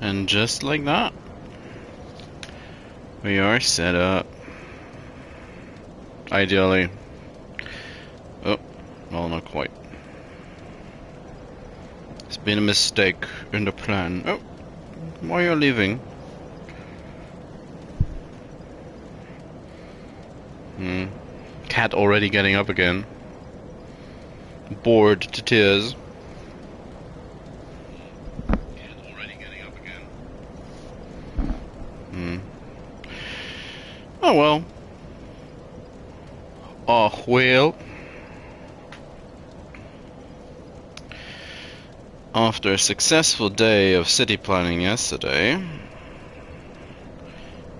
And just like that, we are set up. Ideally. Oh, well, not quite. It's been a mistake in the plan. Oh, why are you leaving? Cat already getting up again. Bored to tears. Cat already getting up again. Oh well. Oh well. After a successful day of city planning yesterday,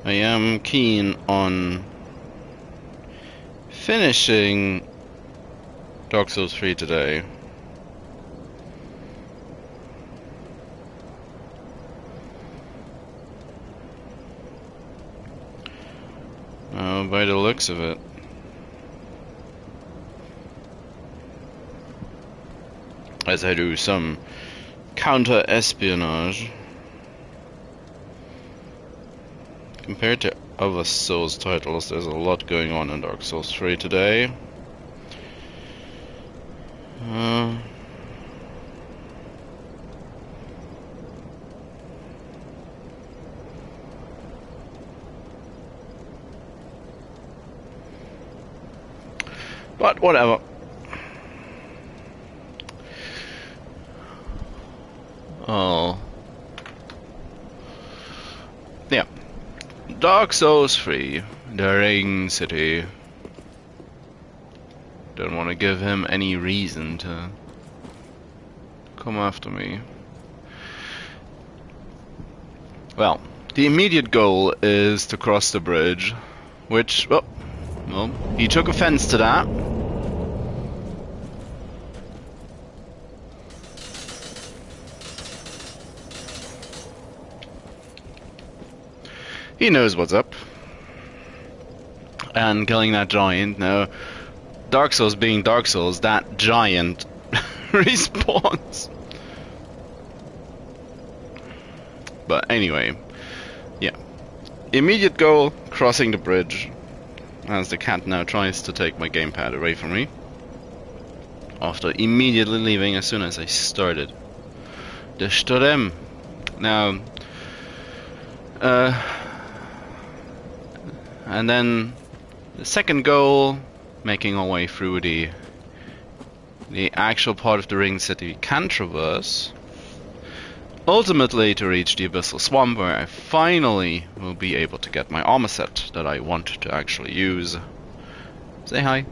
I am keen on finishing Dark Souls 3 today. By the looks of it. As I do some counter-espionage. Compared to other Souls titles, there's a lot going on in Dark Souls 3 today. But whatever. Oh. Yeah. Dark Souls 3, the Ring City. Don't want to give him any reason to come after me. Well, the immediate goal is to cross the bridge, which, well, he took offense to that. He knows what's up. And killing that giant, now, Dark Souls being Dark Souls, that giant respawns. But anyway, yeah. Immediate goal, crossing the bridge. As the cat now tries to take my gamepad away from me. After immediately leaving as soon as I started the stream. Now, and then the second goal, making our way through the actual part of the Ring City we can traverse. Ultimately to reach the Abyssal Swamp, where I finally will be able to get my armor set that I want to actually use. Say hi.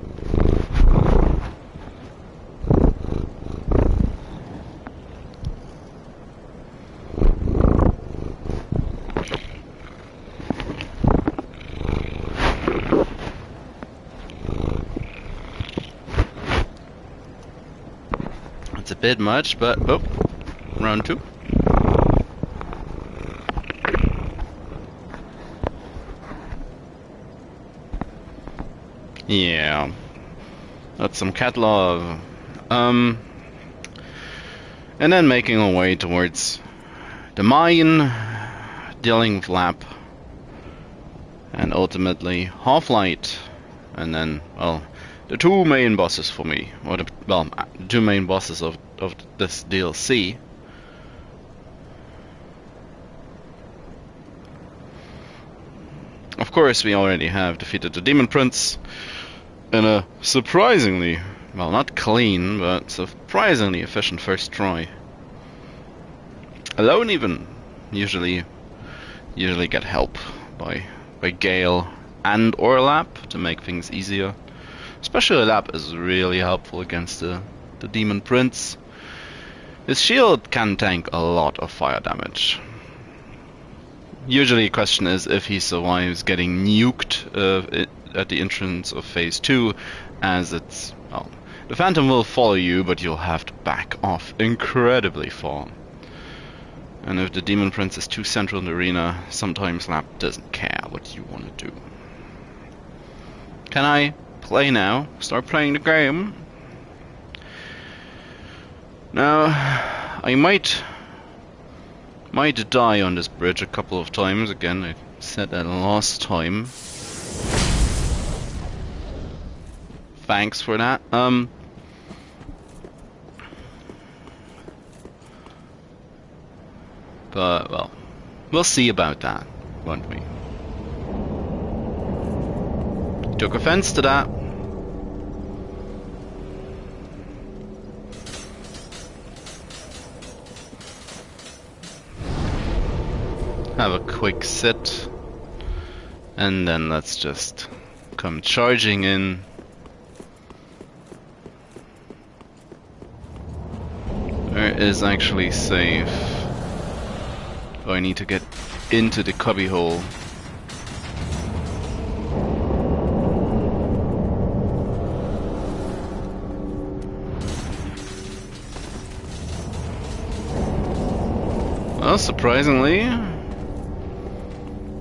It's a bit much, but oh, round 2. Yeah, that's some cat love. And then making our way towards the mine, dealing with Lapp, and ultimately Halflight, and then, well, the two main bosses for me, or the two main bosses of this DLC. Of course, we already have defeated the Demon Prince in a surprisingly, well, not clean, but surprisingly efficient first try. Alone even, usually get help by Gael and or Lapp to make things easier. Especially Lapp is really helpful against the Demon Prince. His shield can tank a lot of fire damage. Usually the question is if he survives getting nuked at the entrance of Phase 2, as it's, well, the Phantom will follow you, but you'll have to back off incredibly far. And if the Demon Prince is too central in the arena, sometimes Lapp doesn't care what you want to do. Can I play now? Start playing the game? Now, I might Might die on this bridge a couple of times. Again, I said that last time. Thanks for that. But, well, we'll see about that, won't we? Took offense to that. Have a quick sit. And then let's just come charging in. Where is actually safe? Oh, I need to get into the cubbyhole. Well, surprisingly, I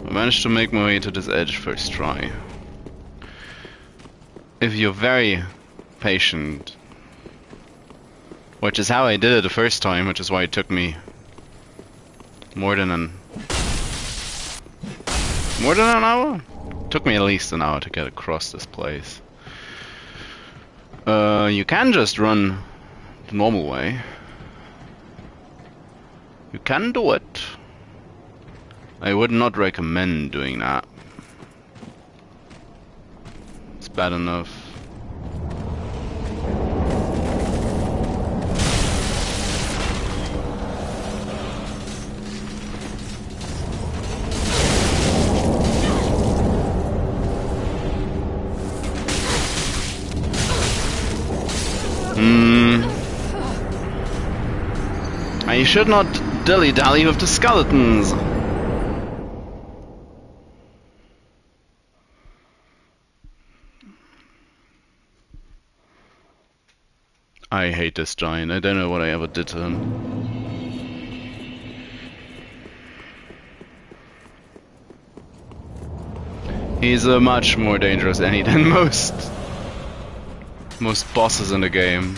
managed to make my way to this edge first try. If you're very patient, which is how I did it the first time, which is why it took me more than an hour? Took me at least an hour to get across this place. You can just run the normal way. You can do it. I would not recommend doing that. It's bad enough. You should not dilly-dally with the skeletons. I hate this giant. I don't know what I ever did to him. He's a much more dangerous enemy than most bosses in the game.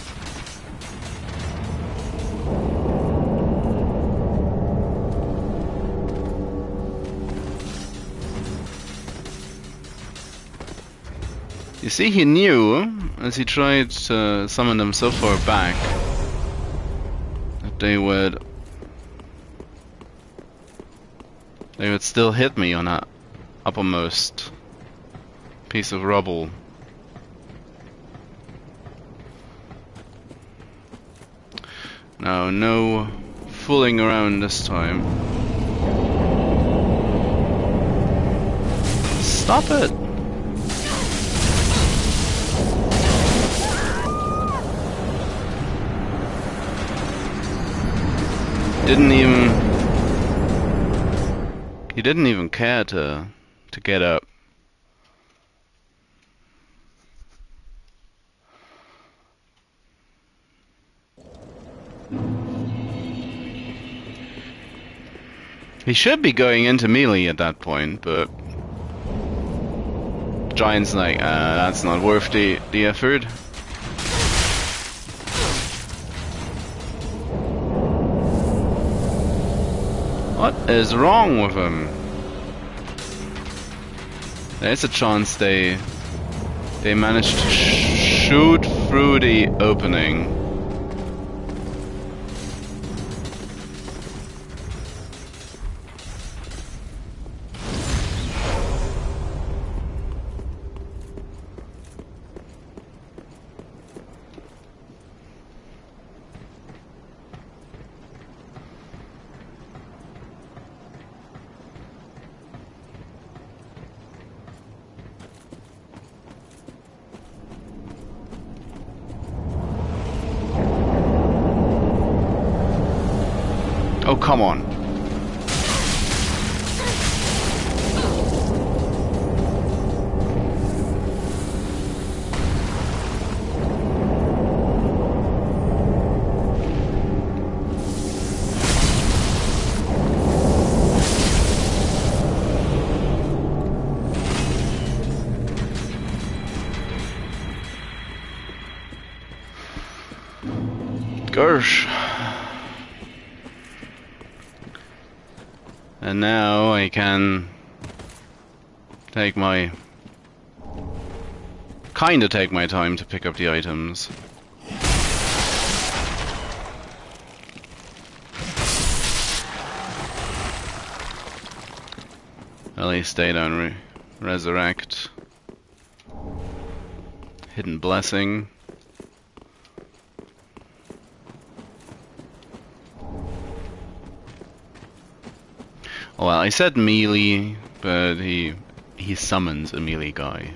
You see, he knew, as he tried to summon them so far back, that they would still hit me on that uppermost piece of rubble. Now, no fooling around this time. Stop it! He didn't even care to get up. He should be going into melee at that point, but Giant's like, that's not worth the effort. What is wrong with him? There's a chance they managed to shoot through the opening. Oh, come on. Gosh. And now I can take my... kinda take my time to pick up the items. At least stay down, resurrect. Hidden blessing. Well, I said melee, but he summons a melee guy.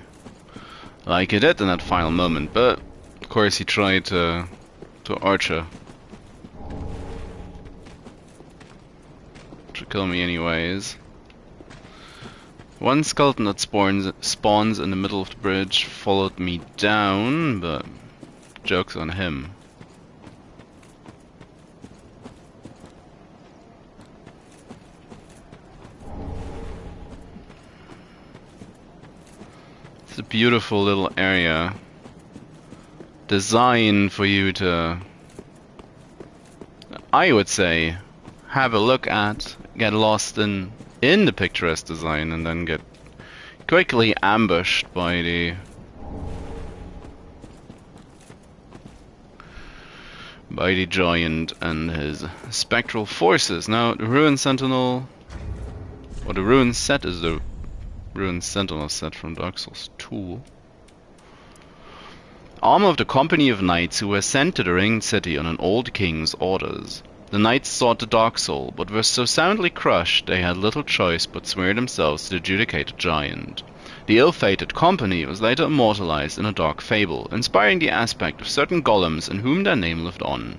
Like he did in that final moment, but of course he tried to archer. To kill me anyways. One skeleton that spawns in the middle of the bridge followed me down, but joke's on him. It's a beautiful little area designed for you to, I would say, have a look at, get lost in the picturesque design, and then get quickly ambushed by the giant and his spectral forces. Now the Ruin Sentinel, or the Ruin set, is the Ruin Sentinel set from Dark Souls 2. Armor of the company of knights who were sent to the ringed city on an old king's orders. The knights sought the Dark Soul, but were so soundly crushed they had little choice but swear themselves to the Judicator giant. The ill-fated company was later immortalized in a dark fable, inspiring the aspect of certain golems in whom their name lived on.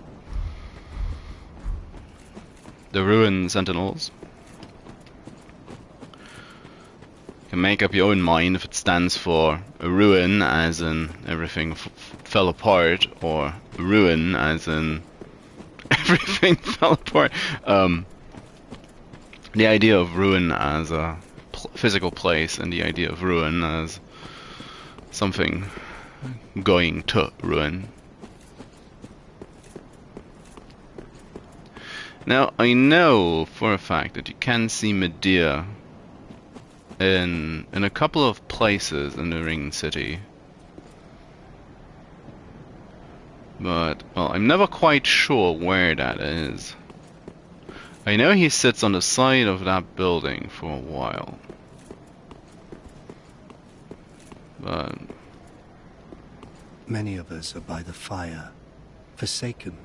The Ruin Sentinels. You can make up your own mind if it stands for a ruin, as in everything fell apart, or ruin, as in everything fell apart. The idea of ruin as a physical place, and the idea of ruin as something going to ruin. Now, I know for a fact that you can see Midir in a couple of places in the Ringed City. But, well, I'm never quite sure where that is. I know he sits on the side of that building for a while. But... many of us are by the fire, forsaken.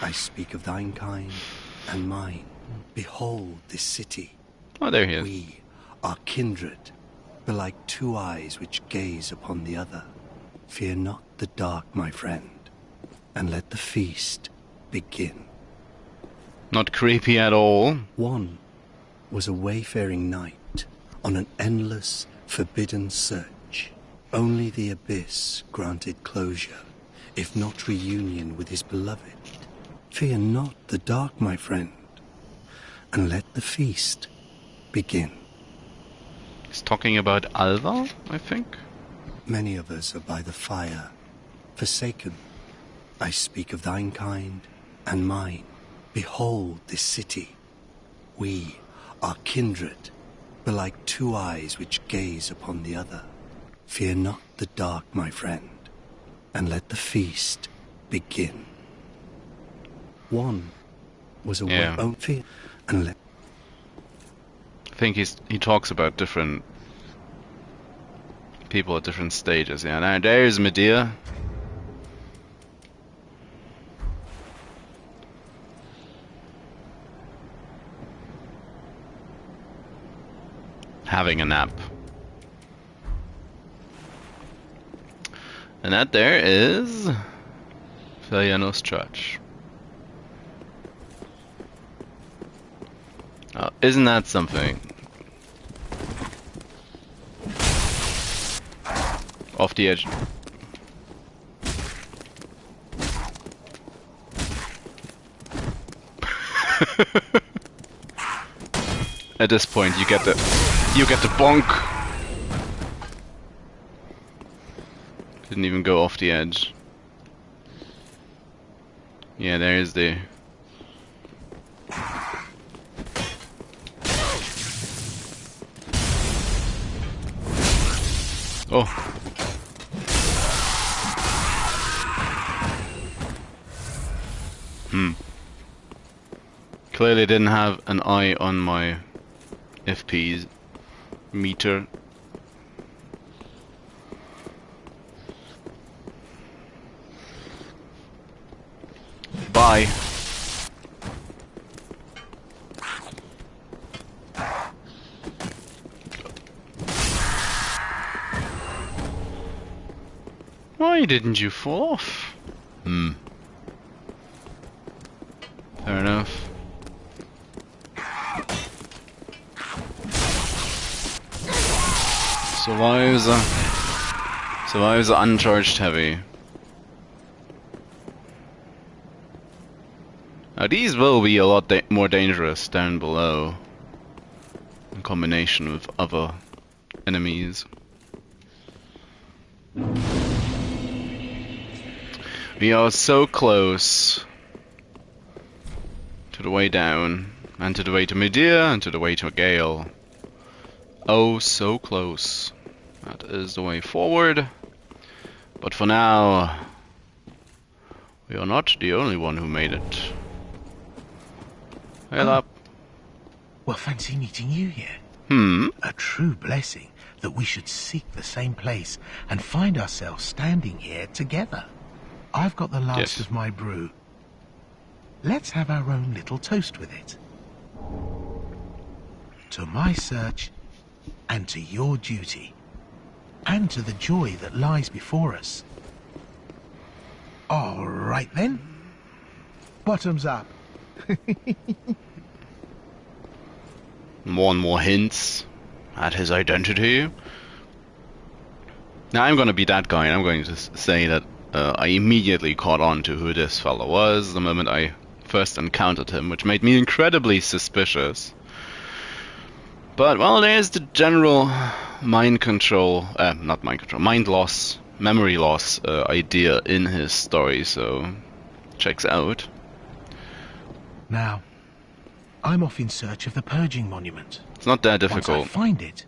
I speak of thine kind and mine. Behold this city. Oh, there he is. We are kindred, belike two eyes which gaze upon the other. Fear not the dark, my friend, and let the feast begin. Not creepy at all. One was a wayfaring knight on an endless, forbidden search. Only the abyss granted closure, if not reunion with his beloved. Fear not the dark, my friend, and let the feast begin. He's talking about Alva, I think. Many of us are by the fire, forsaken. I speak of thine kind and mine. Behold this city. We are kindred, belike two eyes which gaze upon the other. Fear not the dark, my friend, and let the feast begin. One was a own fear, and let. I think he talks about different people at different stages. Yeah, now there's Midir. Having a nap. And that there is Filianore's church. Oh, isn't that something? Off the edge. At this point, you get the bonk. Didn't even go off the edge. Yeah, there is the. Oh. Clearly didn't have an eye on my FP meter. Bye. Why didn't you fall off? Fair enough. Survives the uncharged heavy. Now these will be a lot more dangerous down below, in combination with other enemies. We are so close to the way down, and to the way to Midir, and to the way to Gael. Oh, so close. That is the way forward. But for now, we are not the only one who made it. Hey, Lapp. Well, fancy meeting you here. A true blessing that we should seek the same place and find ourselves standing here together. I've got the last of my brew. Let's have our own little toast with it. To my search, and to your duty, and to the joy that lies before us. All right then. Bottoms up. More and more hints at his identity. Now I'm gonna be that guy, and I'm going to say that I immediately caught on to who this fellow was the moment I first encountered him, which made me incredibly suspicious. But, well, there's the general mind loss, memory loss idea in his story, so checks out. Now, I'm off in search of the Purging Monument. It's not that difficult. Once I find it,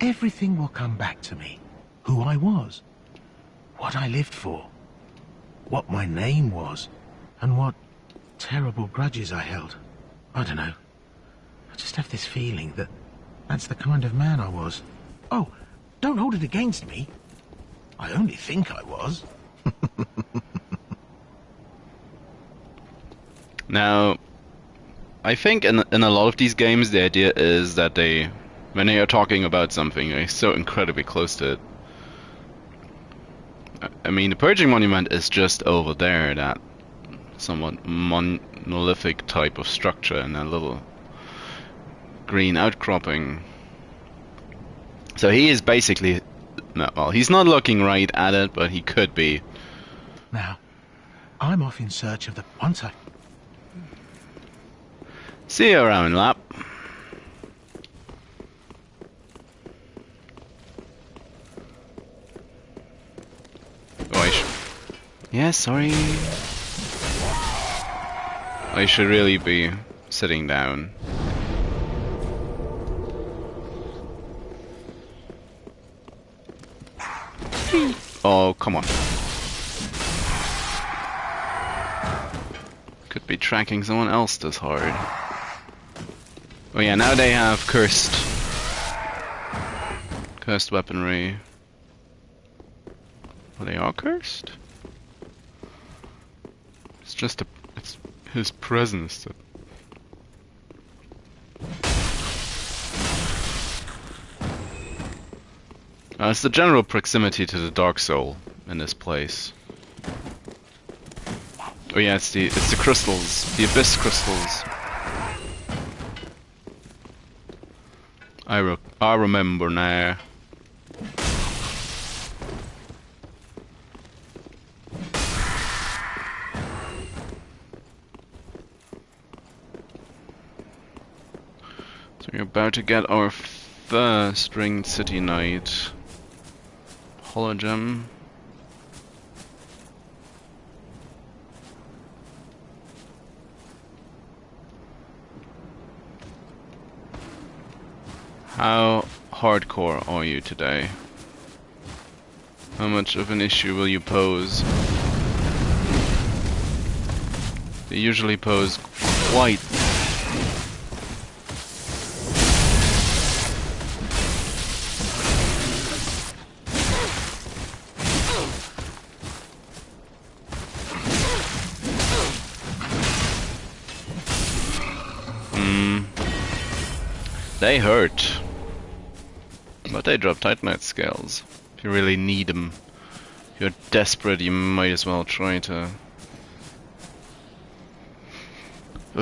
everything will come back to me. Who I was, what I lived for, what my name was, and what terrible grudges I held. I don't know. I just have this feeling that that's the kind of man I was. Oh, don't hold it against me. I only think I was. Now, I think in a lot of these games the idea is that when they are talking about something, they're so incredibly close to it. I mean, the Purging Monument is just over there, that somewhat monolithic type of structure and a little green outcropping. So he is basically, well, he's not looking right at it, but he could be. Now, I'm off in search of the... One sec. See you around, Lapp. Yeah, sorry. I should really be sitting down. Oh, come on. Could be tracking someone else this hard. Oh yeah, now they have cursed weaponry. Oh, they are cursed? It's his presence that... it's the general proximity to the Dark Soul in this place. Oh yeah, it's the crystals, the Abyss crystals. I remember now. So we're about to get our first Ringed City Knight. Hologem. How hardcore are you today? How much of an issue will you pose? They usually pose quite. They hurt. But they drop Titanite scales. If you really need them. If you're desperate, you might as well try to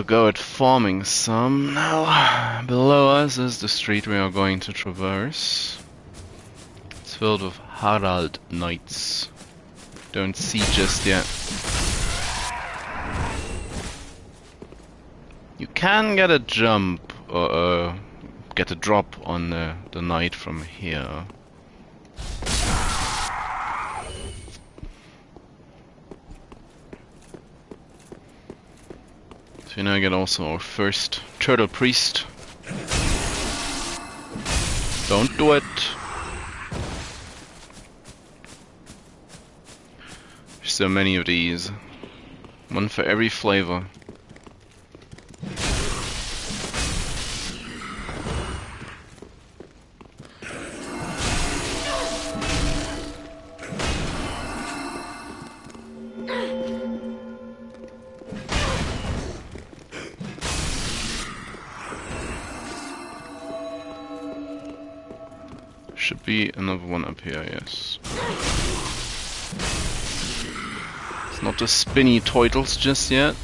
go at farming some. Now, below us is the street we are going to traverse. It's filled with Harald Knights. Don't see just yet. You can get a jump or get a drop on the knight from here. So we now get also our first turtle priest. Don't do it. There's so many of these. One for every flavor. Should be another one up here, yes. It's not the spinny toitles just yet.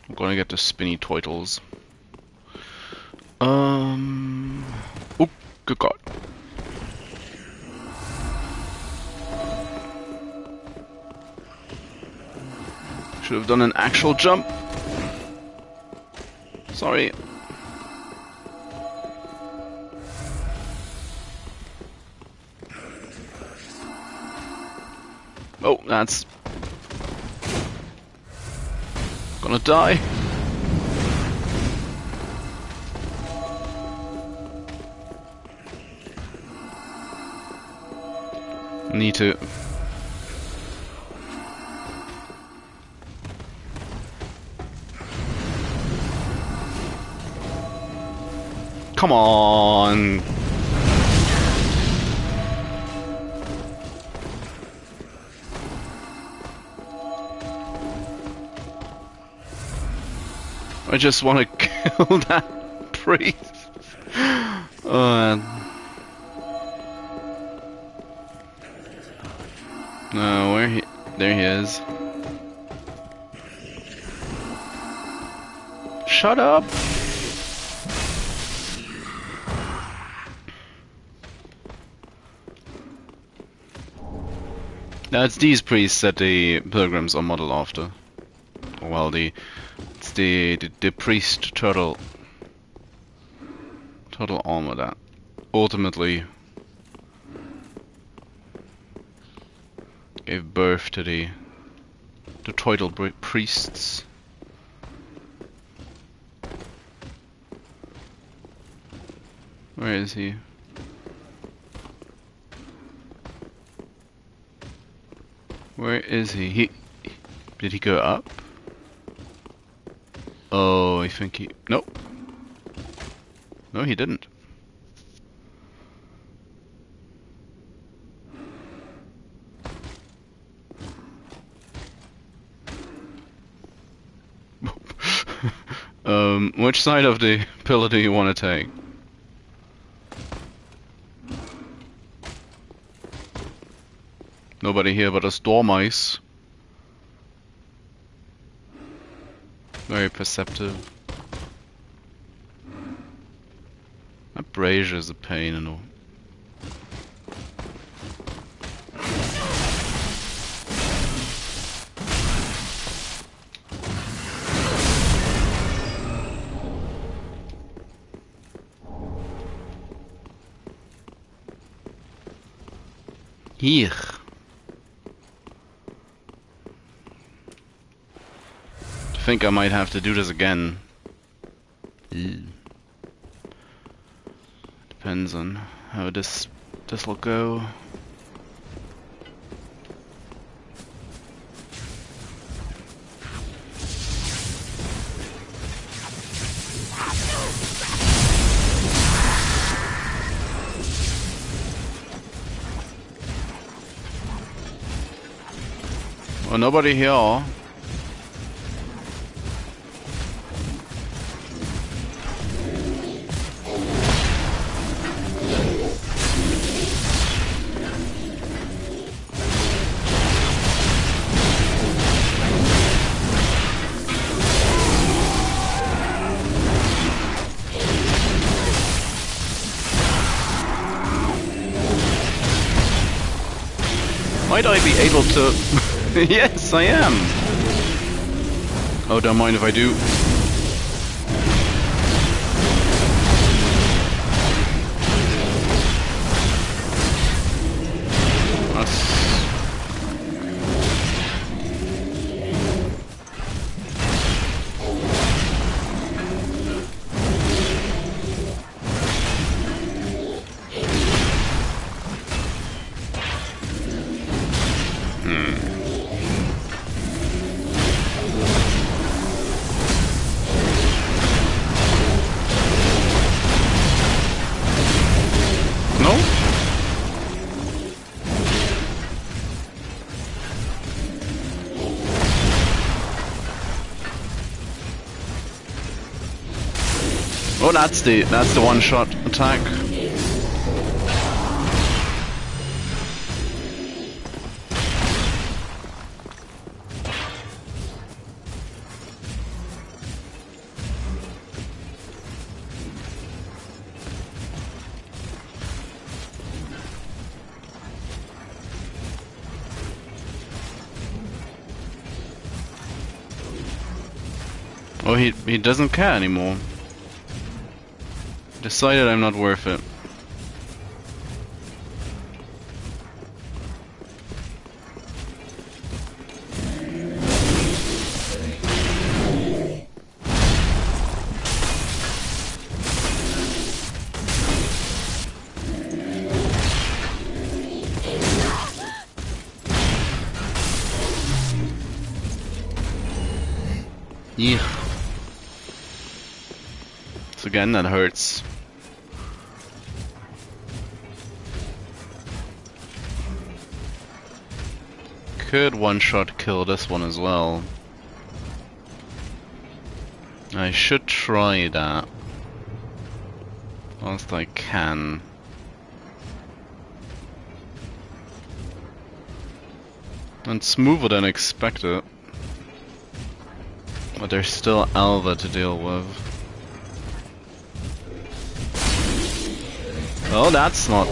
I'm gonna get the spinny toitles. Oh, good god. Should have done an actual jump. Sorry. Oh, that's gonna die. Need to. Come on. I just want to kill that priest. Oh man. No, where he? There he is. Shut up. Now it's these priests that the pilgrims are modeled after. Well, it's the priest turtle armor that ultimately gave birth to the turtle priests. Where is he? Where is he? Did he go up? Oh, I think he... Nope. No, he didn't. Which side of the pillar do you want to take? Nobody here but us dormice. Very perceptive. That brazier is a pain and all. Here. I think I might have to do this again. Depends on how this will go. Oh, nobody here. Might I be able to... Yes, I am! Oh, don't mind if I do. Oh, that's the one-shot attack. Oh, he doesn't care anymore. Decided I'm not worth it. Yeah. So again, that hurts. Could one-shot kill this one as well. I should try that. Whilst I can. And smoother than expected. But there's still Alva to deal with. Well, that's not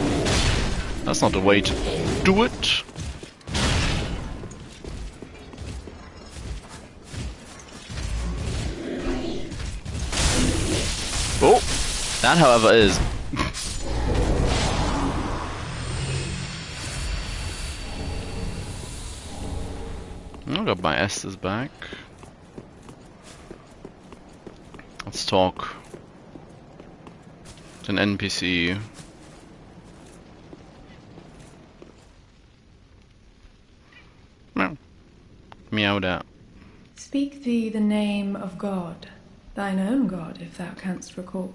the way to do it. Oh, that however is. I got my Estes back. Let's talk to an NPC. Meow. Meowed out. Speak thee the name of God. Thine own God, if thou canst recall.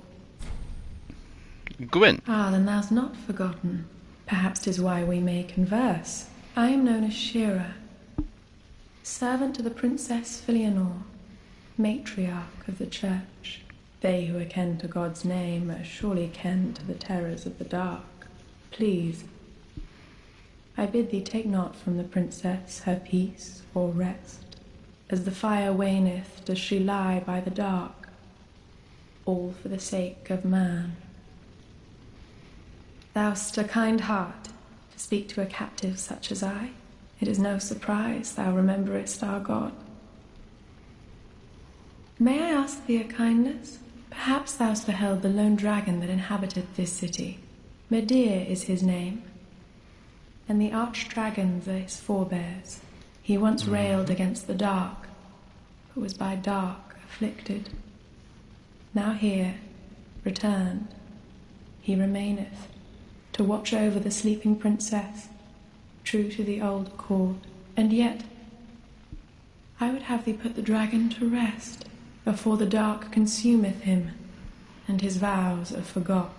Gwyn. Ah, then thou'st not forgotten. Perhaps 'tis why we may converse. I am known as Shira, servant to the Princess Filianore, matriarch of the Church. They who are ken to God's name are surely ken to the terrors of the dark. Please, I bid thee take not from the princess her peace or rest. As the fire waneth, does she lie by the dark, all for the sake of man. Thou'st a kind heart to speak to a captive such as I. It is no surprise thou rememberest our God. May I ask thee a kindness? Perhaps thou'st beheld the lone dragon that inhabited this city. Midir is his name, and the arch-dragons are his forebears. He once railed against the dark, but was by dark afflicted. Now here, returned, he remaineth, to watch over the sleeping princess, true to the old accord. And yet, I would have thee put the dragon to rest, before the dark consumeth him, and his vows are forgot.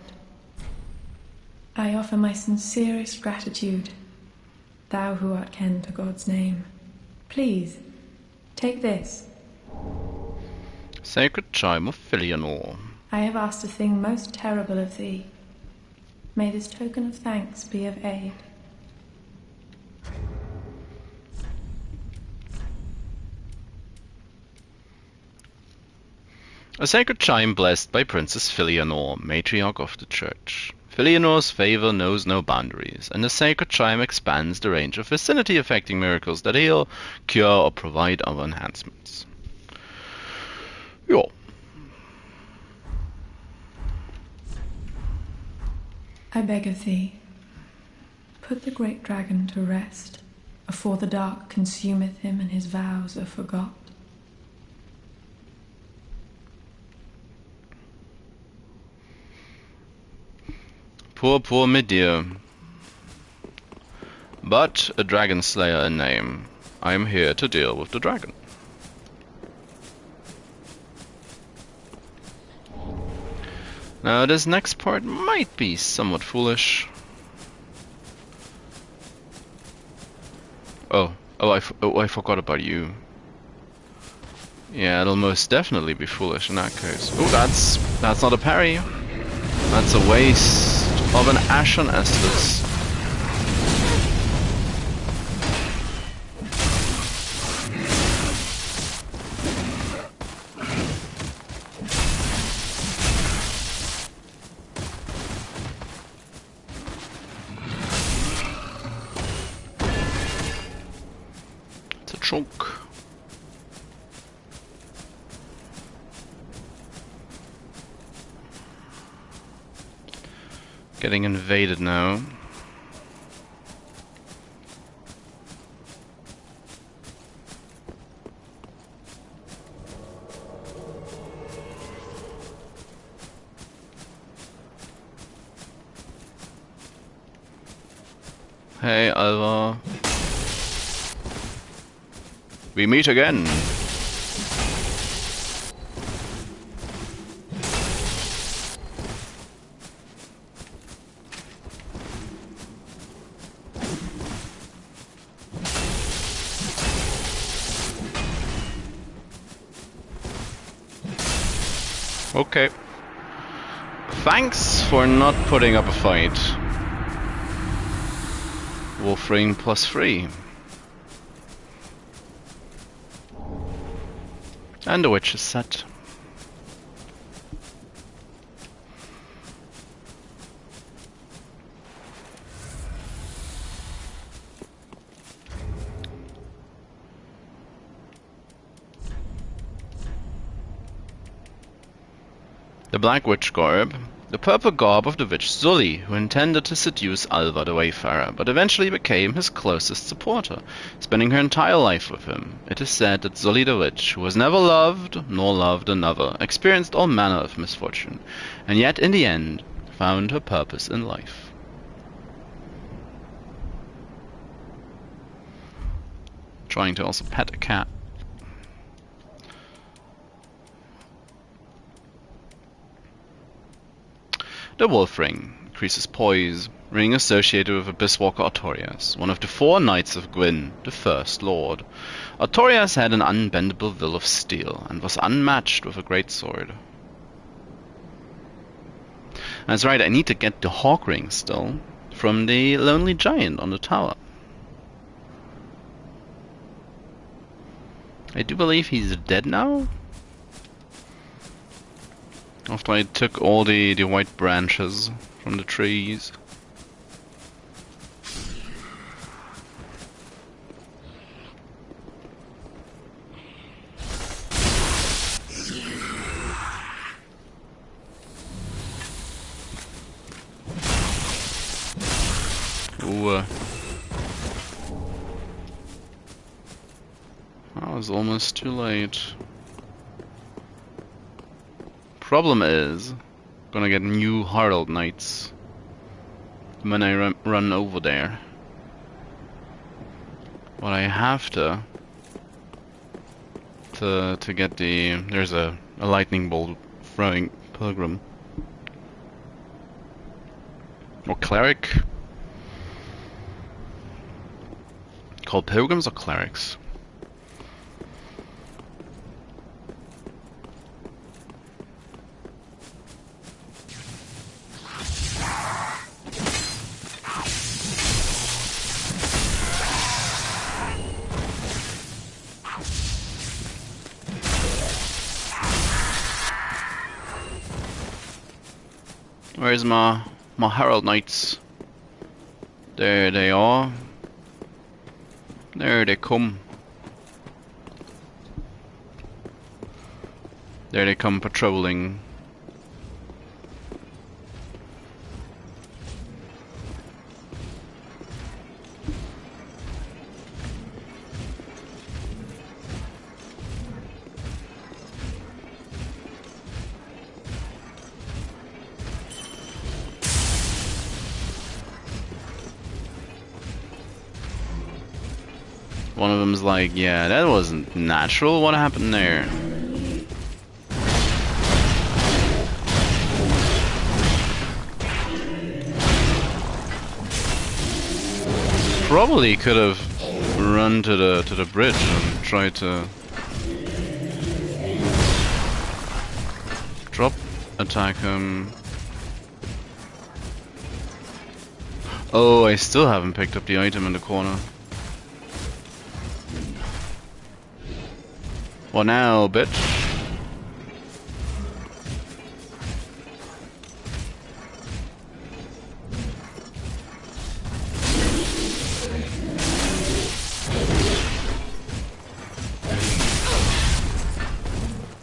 I offer my sincerest gratitude, thou who art ken to God's name. Please, take this. Sacred Chime of Filianore. I have asked a thing most terrible of thee. May this token of thanks be of aid. A sacred chime blessed by Princess Filianore, matriarch of the church. Filianore's favor knows no boundaries, and the sacred chime expands the range of vicinity-affecting miracles that heal, cure, or provide other enhancements. Yo. I beg of thee, put the great dragon to rest, afore the dark consumeth him and his vows are forgot. Poor, poor Midir. But a dragon slayer in name, I am here to deal with the dragon. Now this next part might be somewhat foolish. Oh, I forgot about you. Yeah, it'll most definitely be foolish in that case. Oh, that's not a parry. That's a waste of an Ashen Estus. It's a choke. Getting invaded now. Hey, Alva. We meet again. Okay. Thanks for not putting up a fight. Wolfrain +3. And the witch is set. The Black Witch garb. The purple garb of the witch Zully, who intended to seduce Alva the Wayfarer, but eventually became his closest supporter, spending her entire life with him. It is said that Zully the witch, who was never loved, nor loved another, experienced all manner of misfortune, and yet in the end found her purpose in life. Trying to also pet a cat. The Wolf Ring increases poise, ring associated with Abysswalker Artorias, one of the 4 Knights of Gwyn, the First Lord. Artorias had an unbendable will of steel, and was unmatched with a great sword. That's right, I need to get the Hawk Ring still, from the Lonely Giant on the tower. I do believe he's dead now? After I took all the white branches from the trees. Ooh. That was almost too late. Problem is, gonna get new Harald Knights when I run over there. But I have to get the... There's a lightning bolt throwing pilgrim. Or cleric. Called pilgrims or clerics? Where's my Herald Knights? There they are. There they come. There they come patrolling. One of them's like, yeah, that wasn't natural. What happened there? Probably could have run to the bridge and tried to drop attack him. Oh, I still haven't picked up the item in the corner. What now, bitch?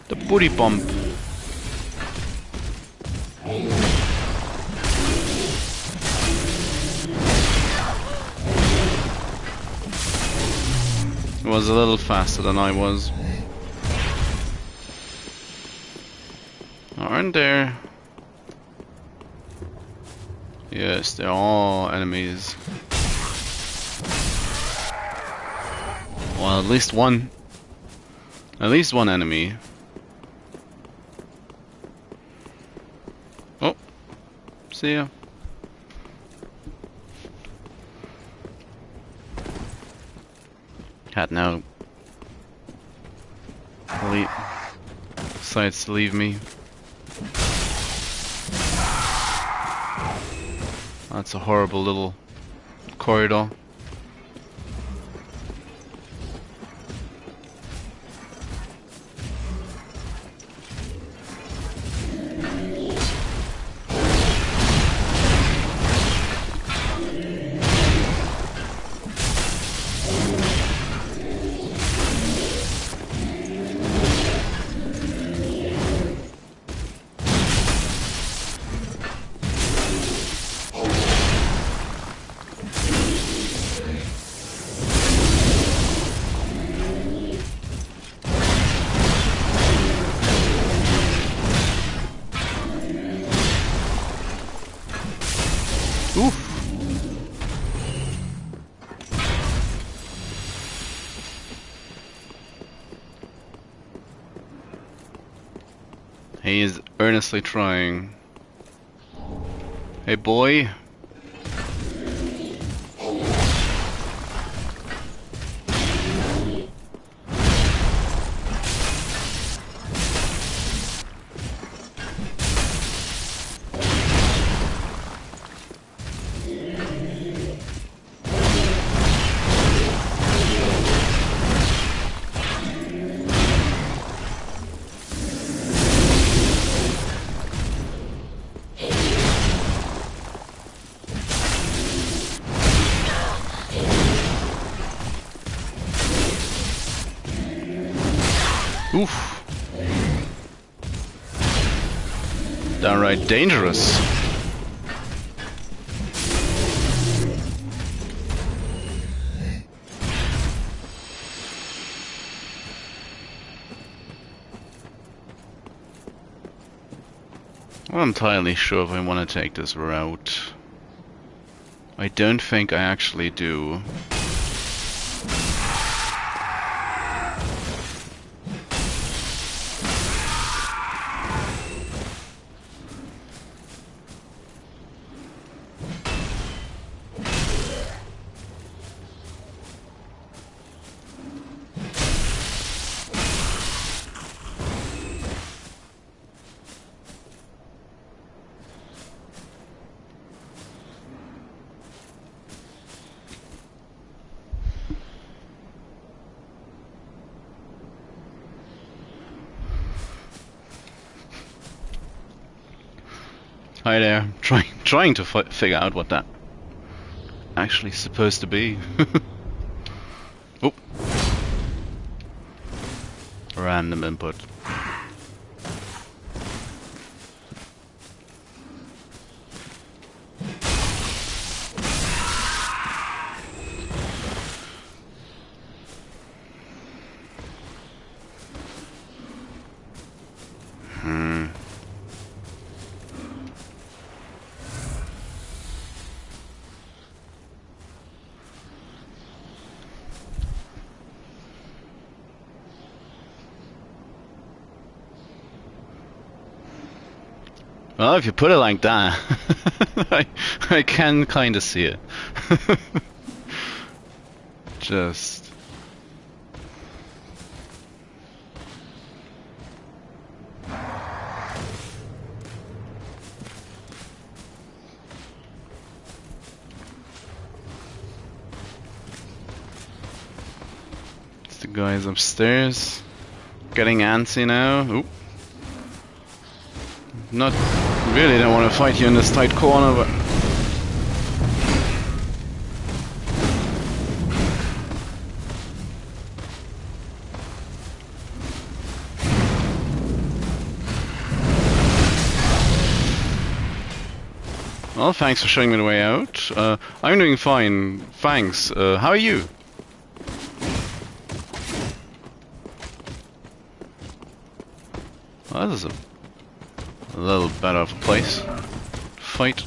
The booty bump. It was a little faster than I was. Aren't there? Yes, they're all enemies. Well, at least one. At least one enemy. Oh, see ya. Cat now. Decides to leave me. That's a horrible little corridor. He is earnestly trying. Hey boy. Oof. Downright dangerous. I'm not entirely sure if I want to take this route. I don't think I actually do. Hi there. Trying to figure out what that actually supposed to be. Oh. Random input. Well, if you put it like that, I can kind of see it. Just... It's the guys upstairs. Getting antsy now. Oop. Not really don't want to fight you in this tight corner, but well, thanks for showing me the way out. I'm doing fine, thanks. How are you? Well, this is a little better of a place to fight.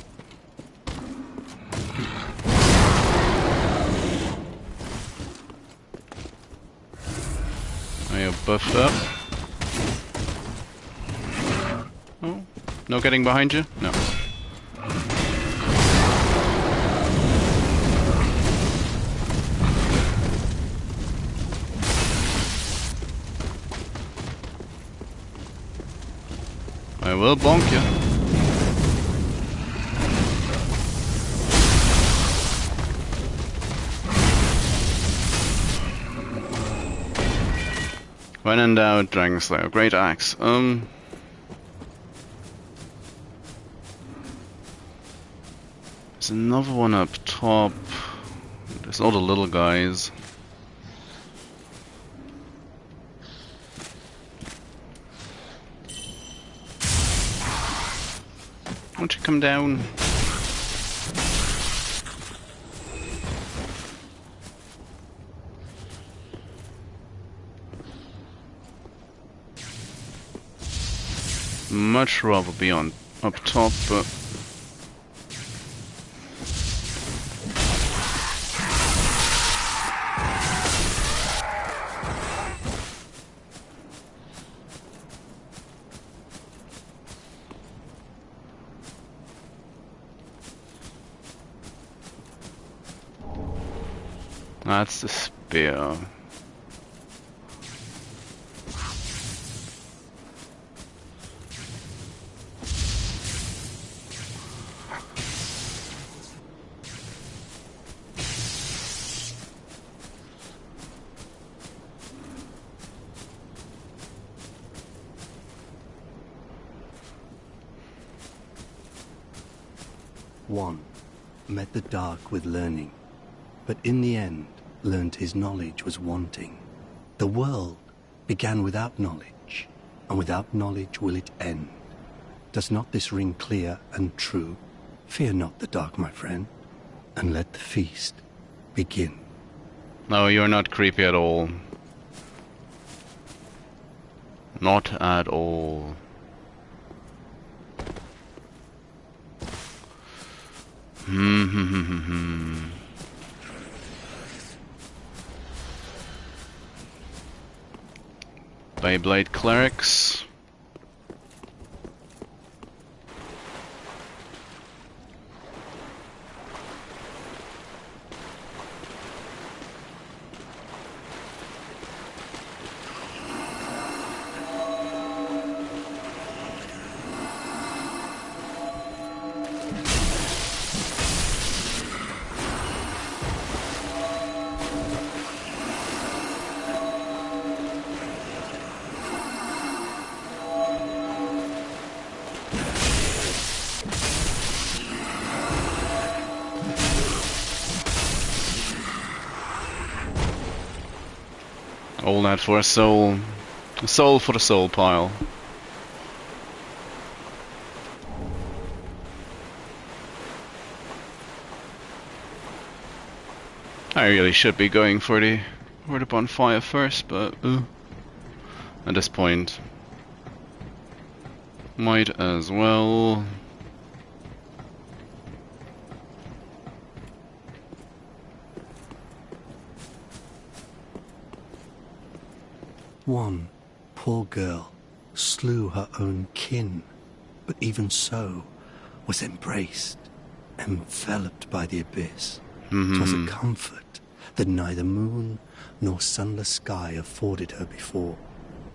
Are you buffed up? Oh, no getting behind you? No. I will bonk you. When in doubt, Dragon Slayer. Great axe. There's another one up top. There's all the little guys. Won't you come down? Much rather be on up top, but that's the spear. One met the dark with learning, but in the end learned his knowledge was wanting. The world began without knowledge, and without knowledge will it end. Does not this ring clear and true? Fear not the dark, my friend, and let the feast begin. No, you're not creepy at all. Not at all. Beyblade clerics. All that for a soul. A soul for the soul pile. I really should be going for the bonfire first, but at this point, might as well. One poor girl slew her own kin, but even so was embraced, enveloped by the abyss. 'Twas a comfort that neither moon nor sunless sky afforded her before.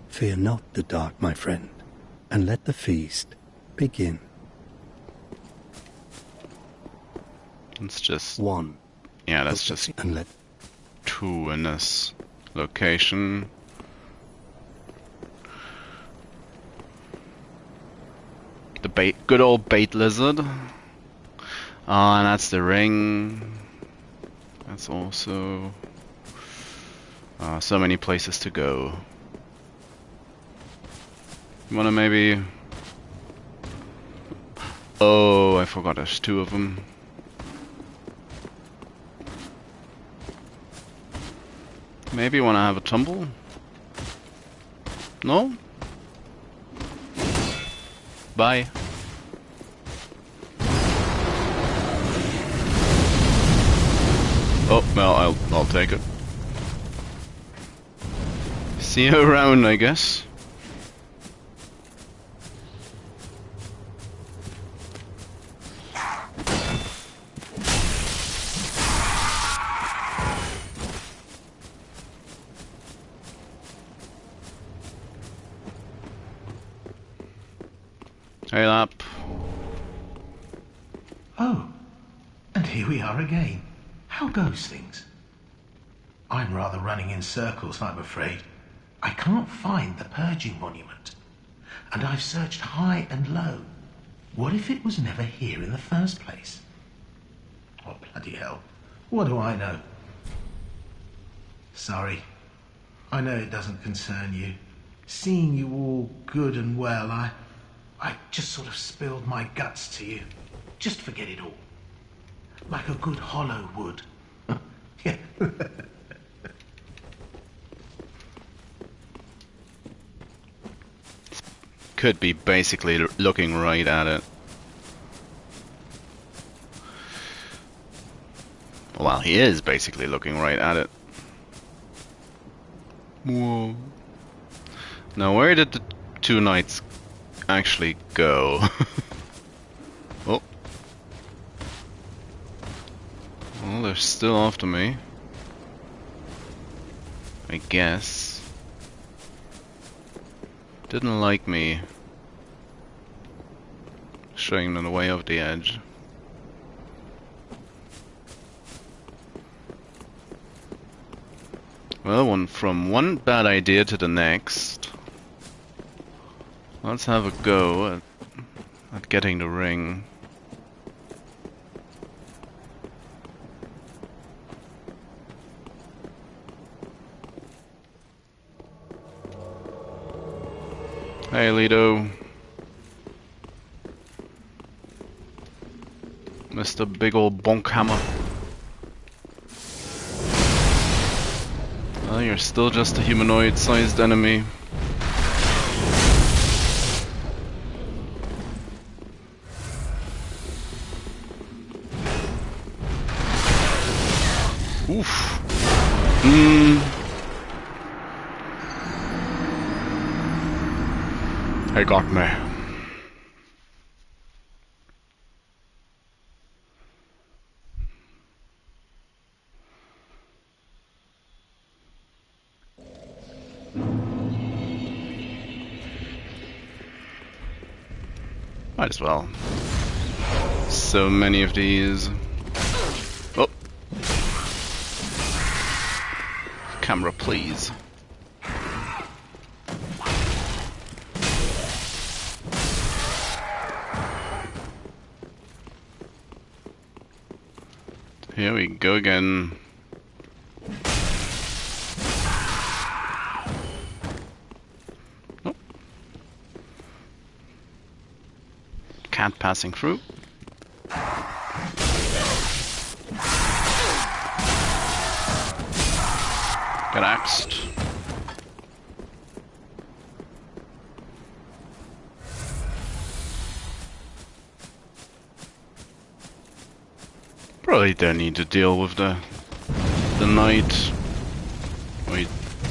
Fear not the dark, my friend, and let the feast begin. It's just One. yeah, that's just And let 2 in this location. The good old bait lizard. And that's the ring. That's also so many places to go. You wanna maybe? Oh, I forgot. There's 2 of them. Maybe you wanna have a tumble? No? Bye. Oh, well, I'll take it. See you around, I guess. Hey, Lapp. Oh, and here we are again. How goes things? I'm rather running in circles, I'm afraid. I can't find the purging monument, and I've searched high and low. What if it was never here in the first place? Oh, bloody hell. What do I know? Sorry. I know it doesn't concern you. Seeing you all good and well, I just sort of spilled my guts to you. Just forget it all. Like a good hollow would. Yeah. Could be basically looking right at it. Well, he is basically looking right at it. Whoa. Now, where did the 2 knights actually go? Oh. Well, they're still after me. I guess. Didn't like me showing them the way over the edge. Well, from one bad idea to the next. Let's have a go at getting the ring. Hey, Lido. Mr. Big Ol' Bonk Hammer. Well, you're still just a humanoid-sized enemy. Oof. He got me. Might as well. So many of these. Oh. Camera, please. Here we go again. cat passing through. Get axed. Probably don't need to deal with the knight. Or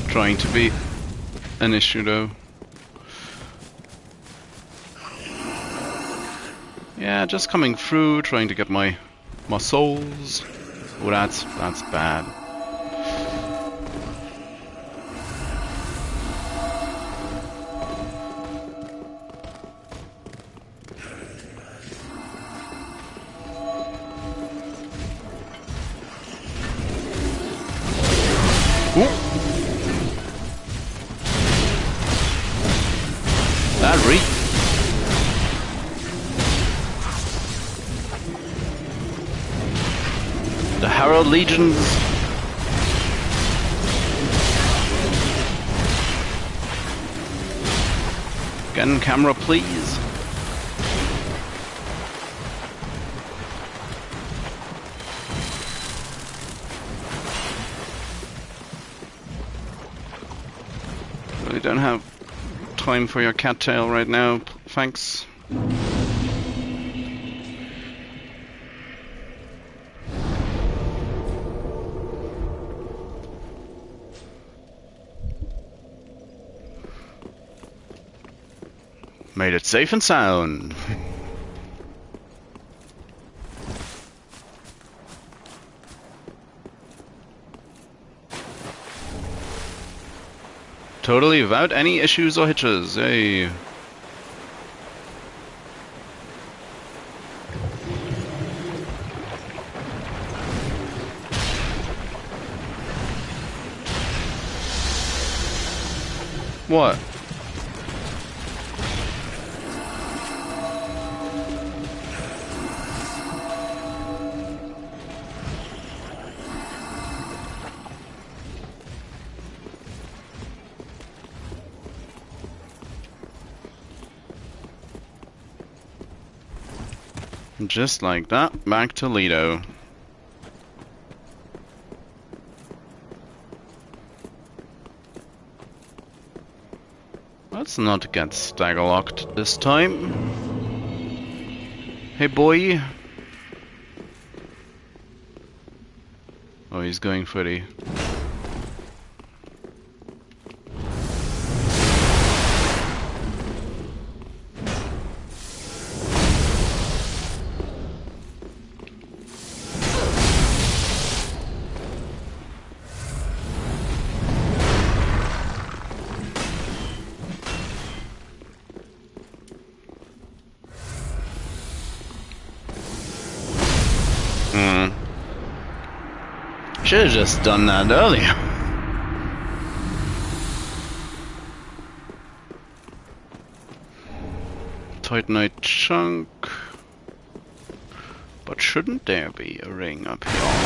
trying to be an issue though. Yeah, just coming through, trying to get my souls. Oh, that's bad. The Herald Legions. Again, camera, please. Really don't have time for your cattail right now. Thanks. Made it safe and sound. Totally without any issues or hitches. Hey. What? Just like that, back to Lido. Let's not get stagger-locked this time. Hey boy. Oh, he's going pretty. Should have just done that earlier. Titanite chunk. But shouldn't there be a ring up here?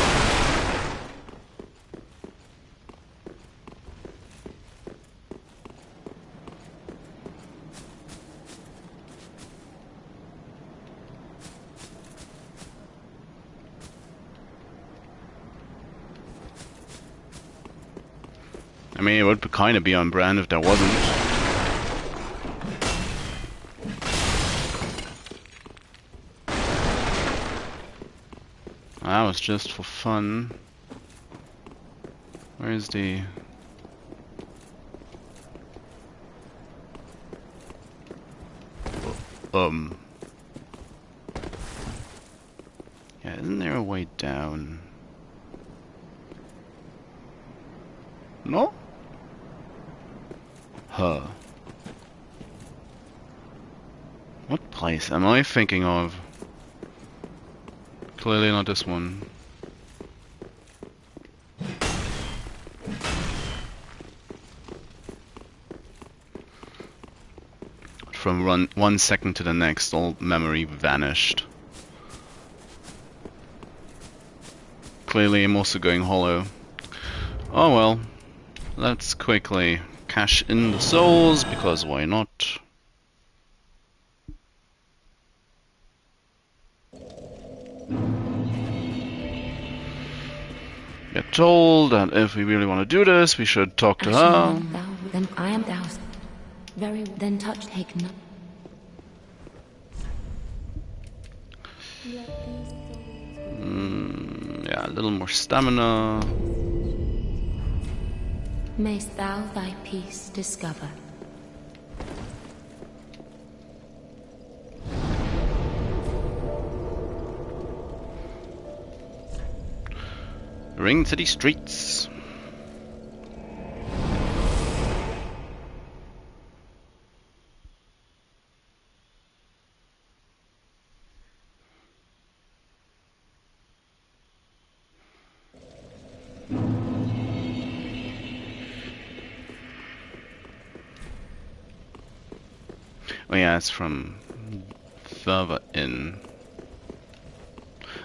I mean, it would kind of be on brand if there wasn't. That was just for fun. Where's the... Yeah, isn't there a way down? No? Huh. What place am I thinking of? Clearly not this one. From 1 second to the next, all memory vanished. Clearly I'm also going hollow. Oh well. Let's quickly cash in the souls, because why not? told that if we really want to do this, we should talk to her. Then I am thou. Very then touch take no. Yeah, a little more stamina. Mayst thou thy peace discover. Ring city streets. Oh yeah, it's from further in.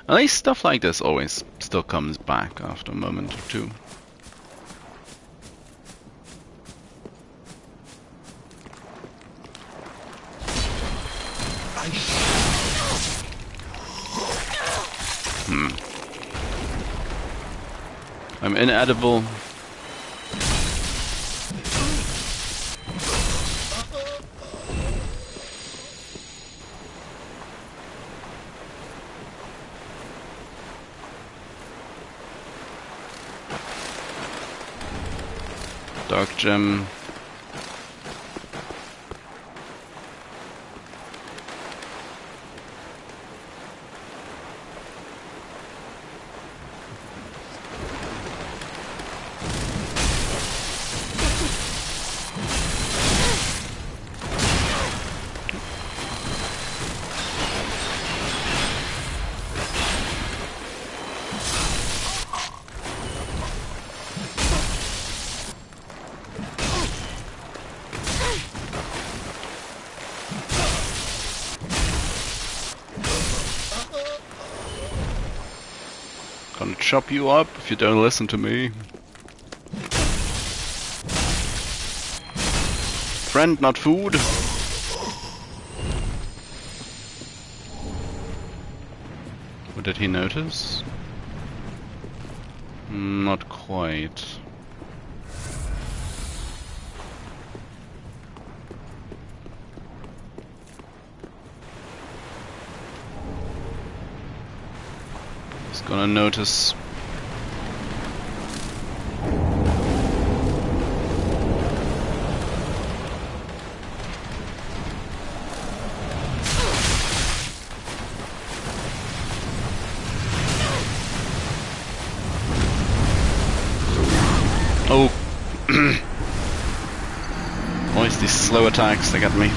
At least stuff like this always still comes back after a moment or two. I'm inedible. Dark gem. Gonna chop you up if you don't listen to me. Friend, not food. What did he notice? Not quite. Gonna notice. Oh. Always these slow attacks that get me.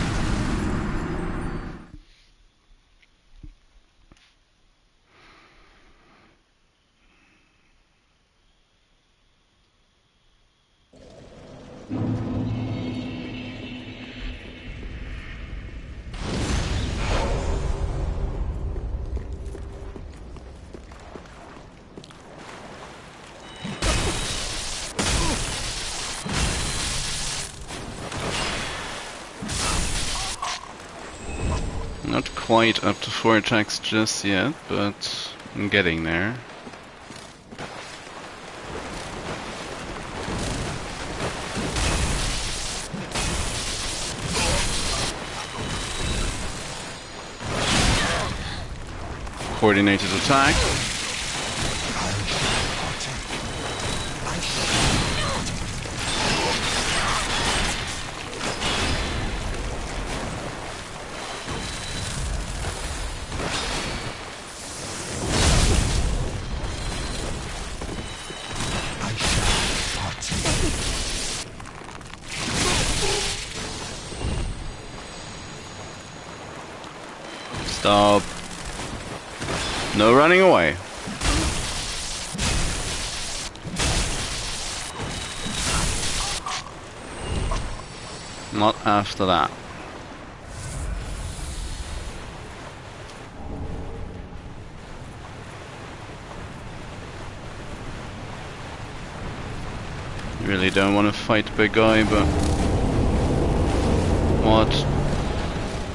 Not quite up to 4 attacks just yet, but I'm getting there. Coordinated attack. Stop. No running away. Not after that. Really don't want to fight the big guy, but what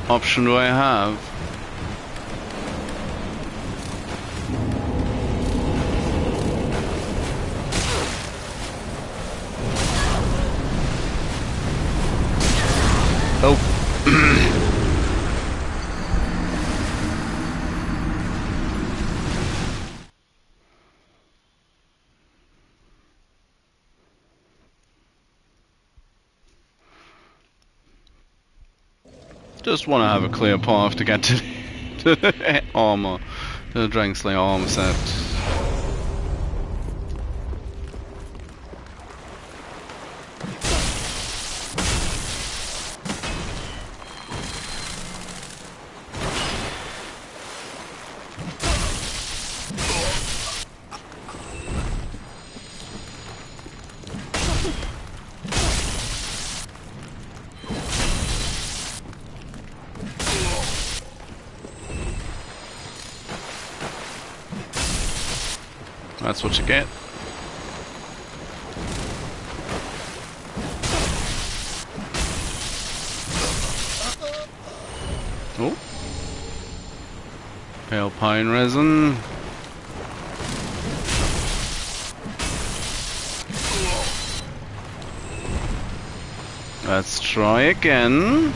option do I have? Just want to have a clear path to get to the armor, to the Dragon Slayer armor set. That's what you get. Oh. Pale pine resin. Let's try again.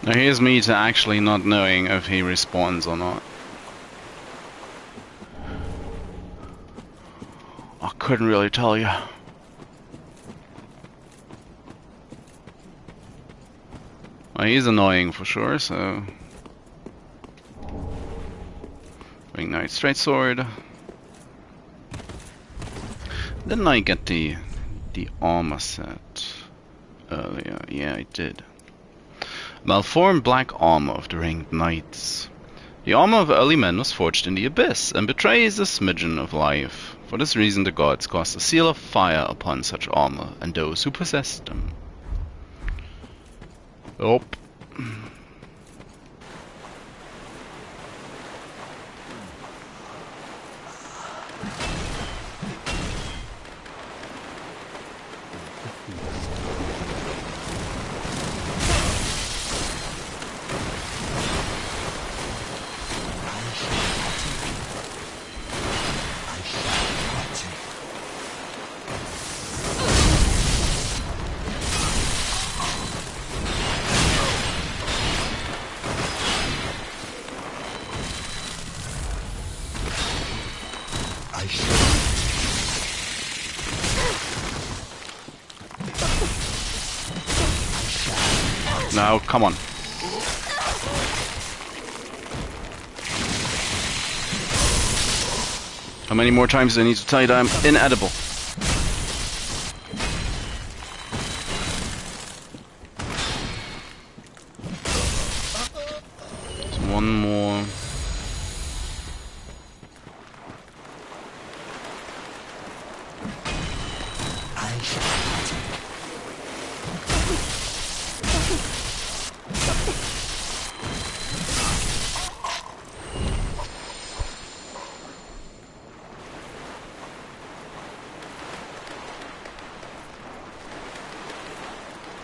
Now here's me to actually not knowing if he respawns or not. I couldn't really tell you. Well, he's annoying for sure, so... Ring Knight Straight Sword. Didn't I get the armor set earlier? Yeah, I did. Malformed black armor of the Ringed Knights. The armor of early men was forged in the abyss, and betrays a smidgen of life. For this reason the gods cast a seal of fire upon such armor, and those who possessed them. Oh. Now, come on. How many more times do I need to tell you that I'm inedible? There's one more.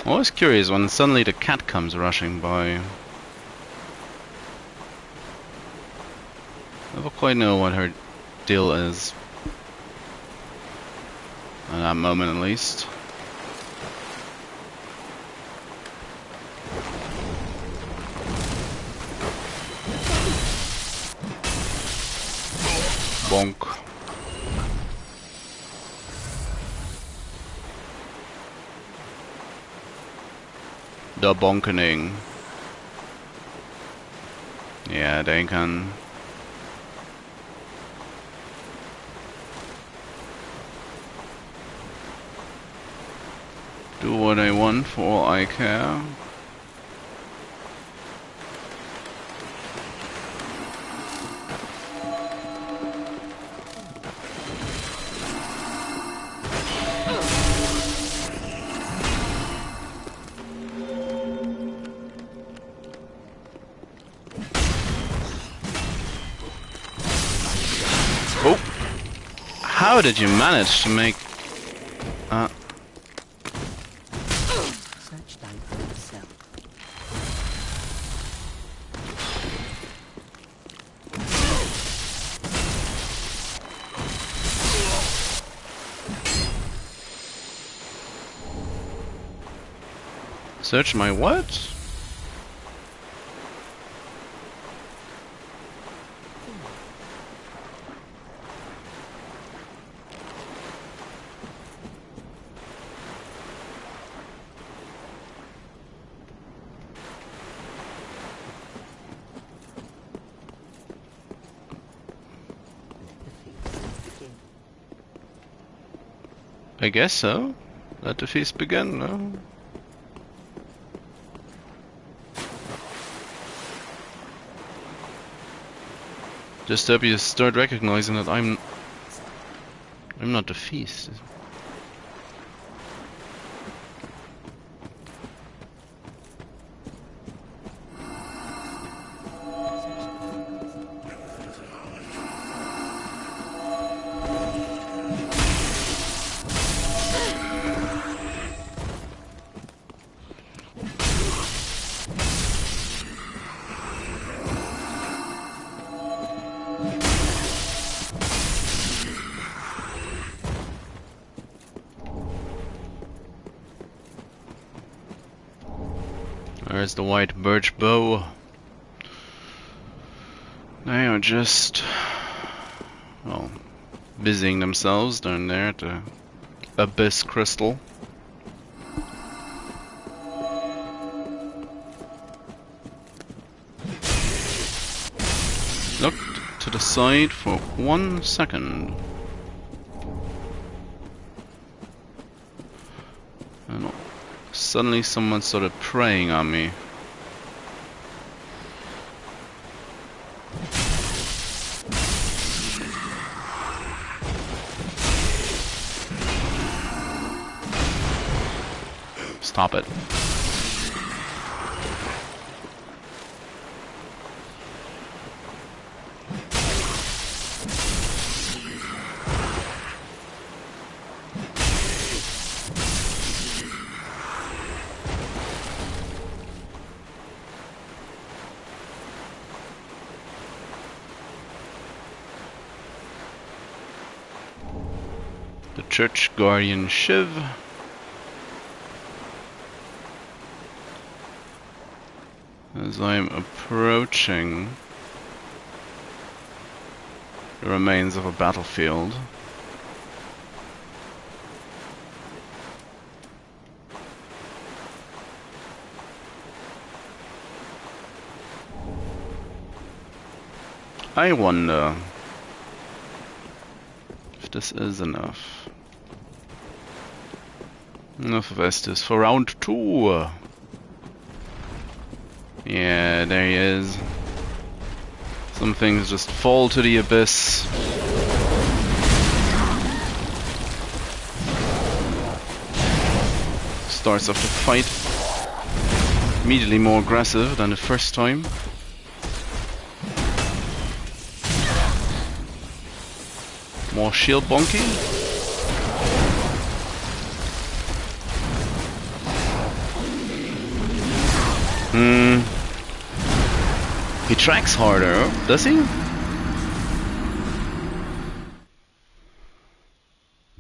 I'm always curious when suddenly the cat comes rushing by. I never quite know what her deal is. At that moment at least. Bonk. The bonkening. Yeah, they can. Do what I want for all I care. How did you manage to make... Search thine own self. Search my what? I guess so. Let the feast begin, no? Just hope you start recognizing that I'm not the feast. There's the white birch bow. They are just, well, busying themselves down there at the Abyss Crystal. Looked to the side for 1 second. And suddenly someone started preying on me. Stop it. The Church Guardian Shiv. As I'm approaching the remains of a battlefield. I wonder if this is enough. Enough of Estus for round 2. Yeah, there he is. Some things just fall to the abyss. Starts off the fight immediately more aggressive than the first time. More shield bonking. He tracks harder, does he?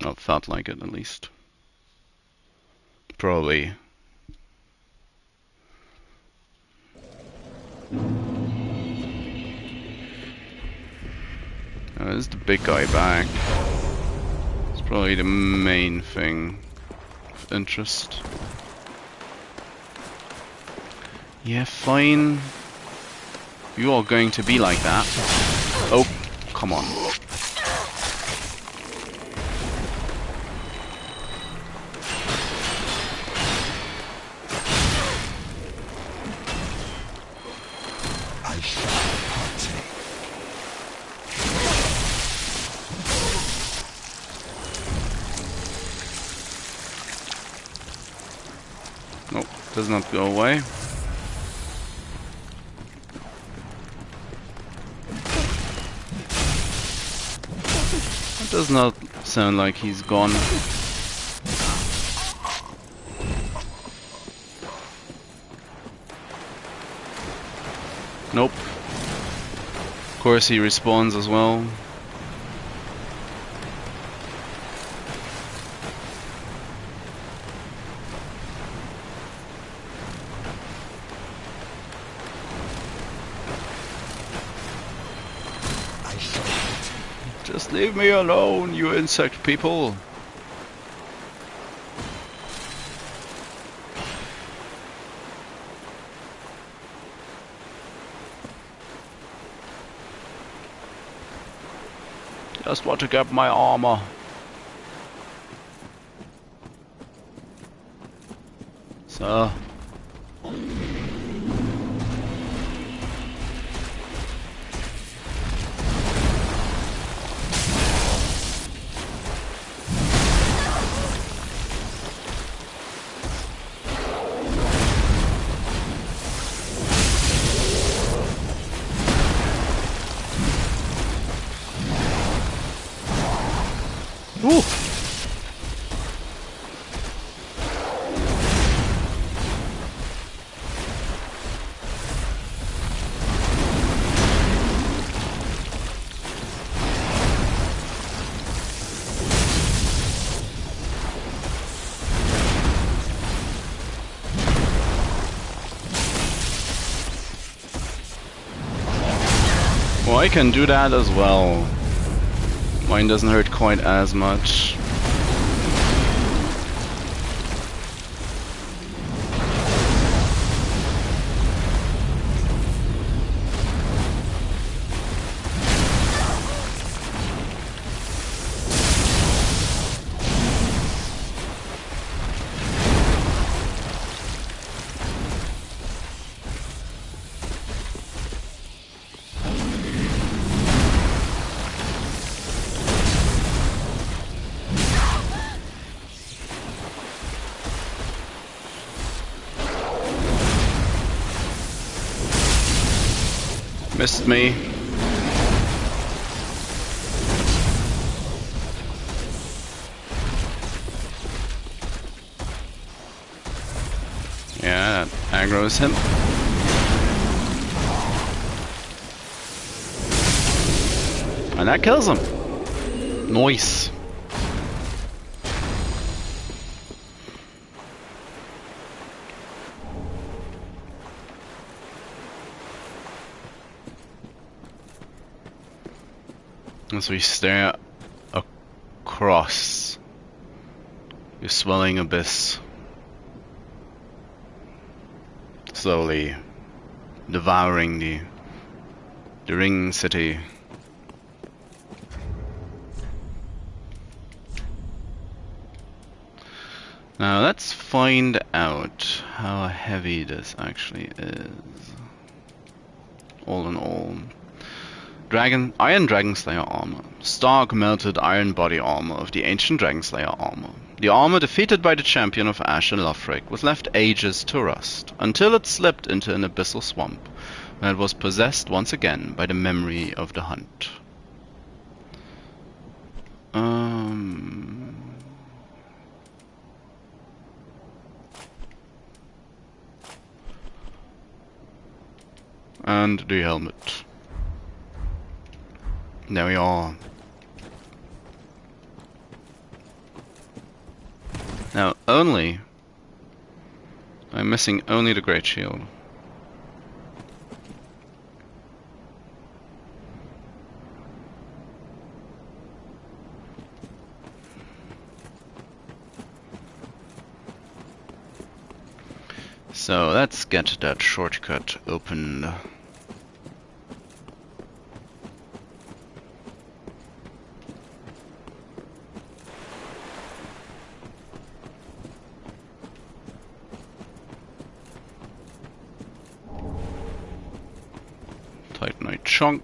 Oh, felt like it at least. Probably. There's the big guy back. It's probably the main thing of interest. Yeah, fine. You are going to be like that. Oh, come on. I shall partake. Nope, does not go away. Does not sound like he's gone. Nope. Of course he respawns as well. Just leave me alone, you insect people. Just want to get my armor. So. Ooh. Well, I can do that as well. Mine doesn't hurt quite as much. Missed me. Yeah, that aggro's him. And that kills him. Nice. As we stare across the swelling abyss, slowly devouring the ring city. Now let's find out how heavy this actually is. All in all. Iron Dragonslayer armor. Stark melted iron body armor of the ancient Dragonslayer armor. The armor defeated by the champion of Ash and Lothric was left ages to rust, until it slipped into an abyssal swamp, when it was possessed once again by the memory of the hunt. And the helmet. There we are. Now, I'm missing only the Great Shield. So let's get that shortcut opened. Titanite chunk.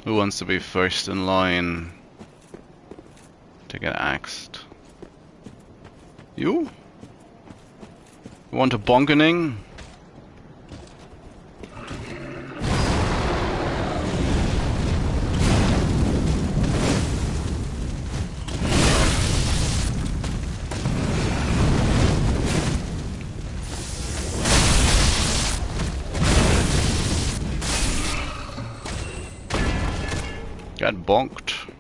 Who wants to be first in line to get axed? You? You want a bonkening? Got bonked.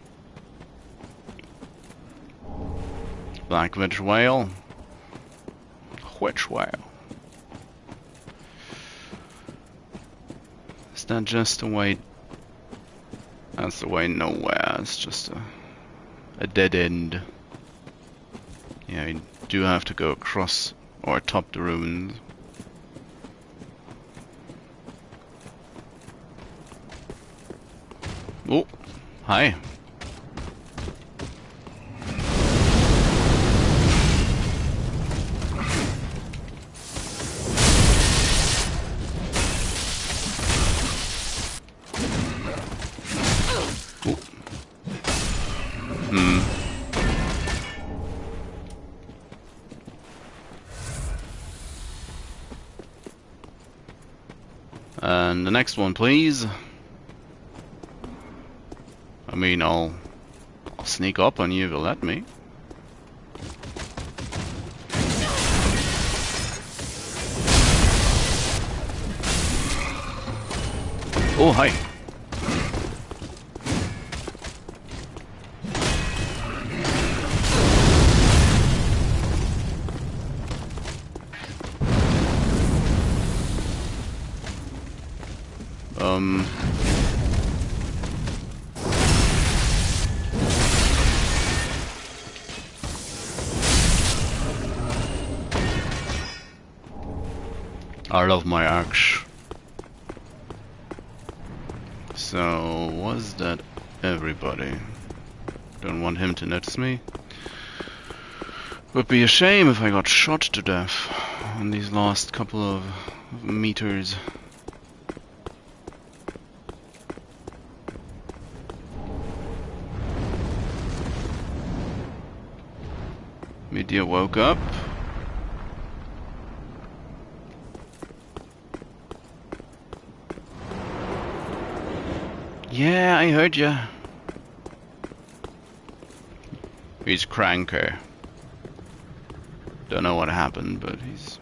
Black witch whale. Witch whale. Is that just the way? That's the way nowhere. It's just a dead end. Yeah, you do have to go across or atop the ruins. Oh, hi. Oh. And the next one, please. I mean, I'll sneak up on you if you'll let me. Oh, hi. I love my axe. So, was that everybody? Don't want him to notice me. Would be a shame if I got shot to death on these last couple of meters. Midir woke up. Yeah, I heard ya. He's cranky. Don't know what happened, but he's...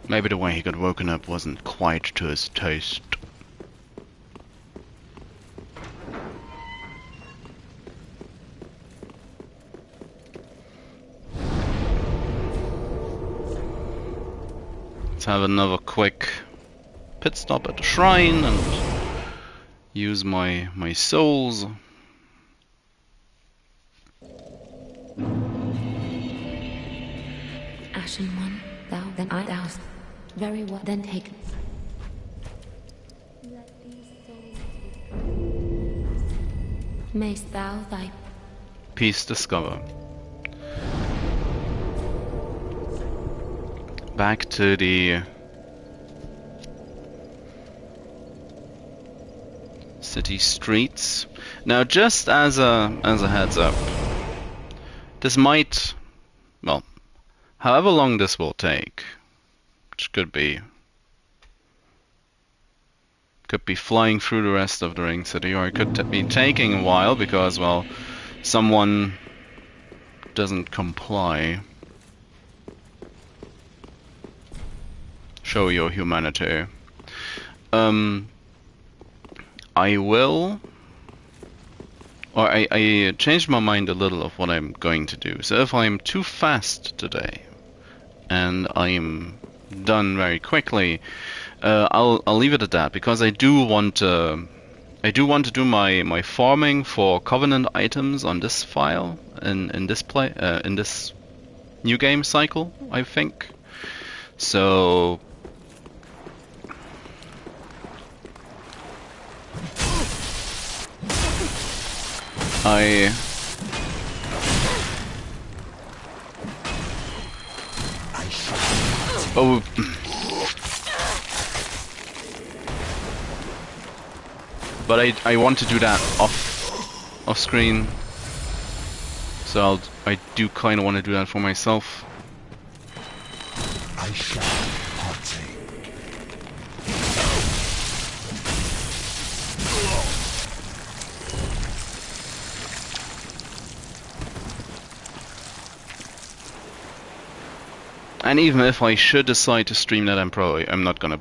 Maybe the way he got woken up wasn't quite to his taste. Let's have another quick pit stop at the shrine and use my souls. Ashen one, thou, then I doused. Very well, then taken. Mayst thou thy Peace discover. Back to the city streets. Now, just as a heads up, this might, well, however long this will take, which could be flying through the rest of the ring city, or it could be taking a while because, well, someone doesn't comply. Show your humanity. I will, or I changed my mind a little of what I'm going to do. So if I'm too fast today, and I'm done very quickly, I'll leave it at that, because I do want to do my farming for Covenant items on this file in this new game cycle, I think. So but I want to do that off screen, so I do kind of want to do that for myself. I shall partake. And even if I should decide to stream that, I'm not gonna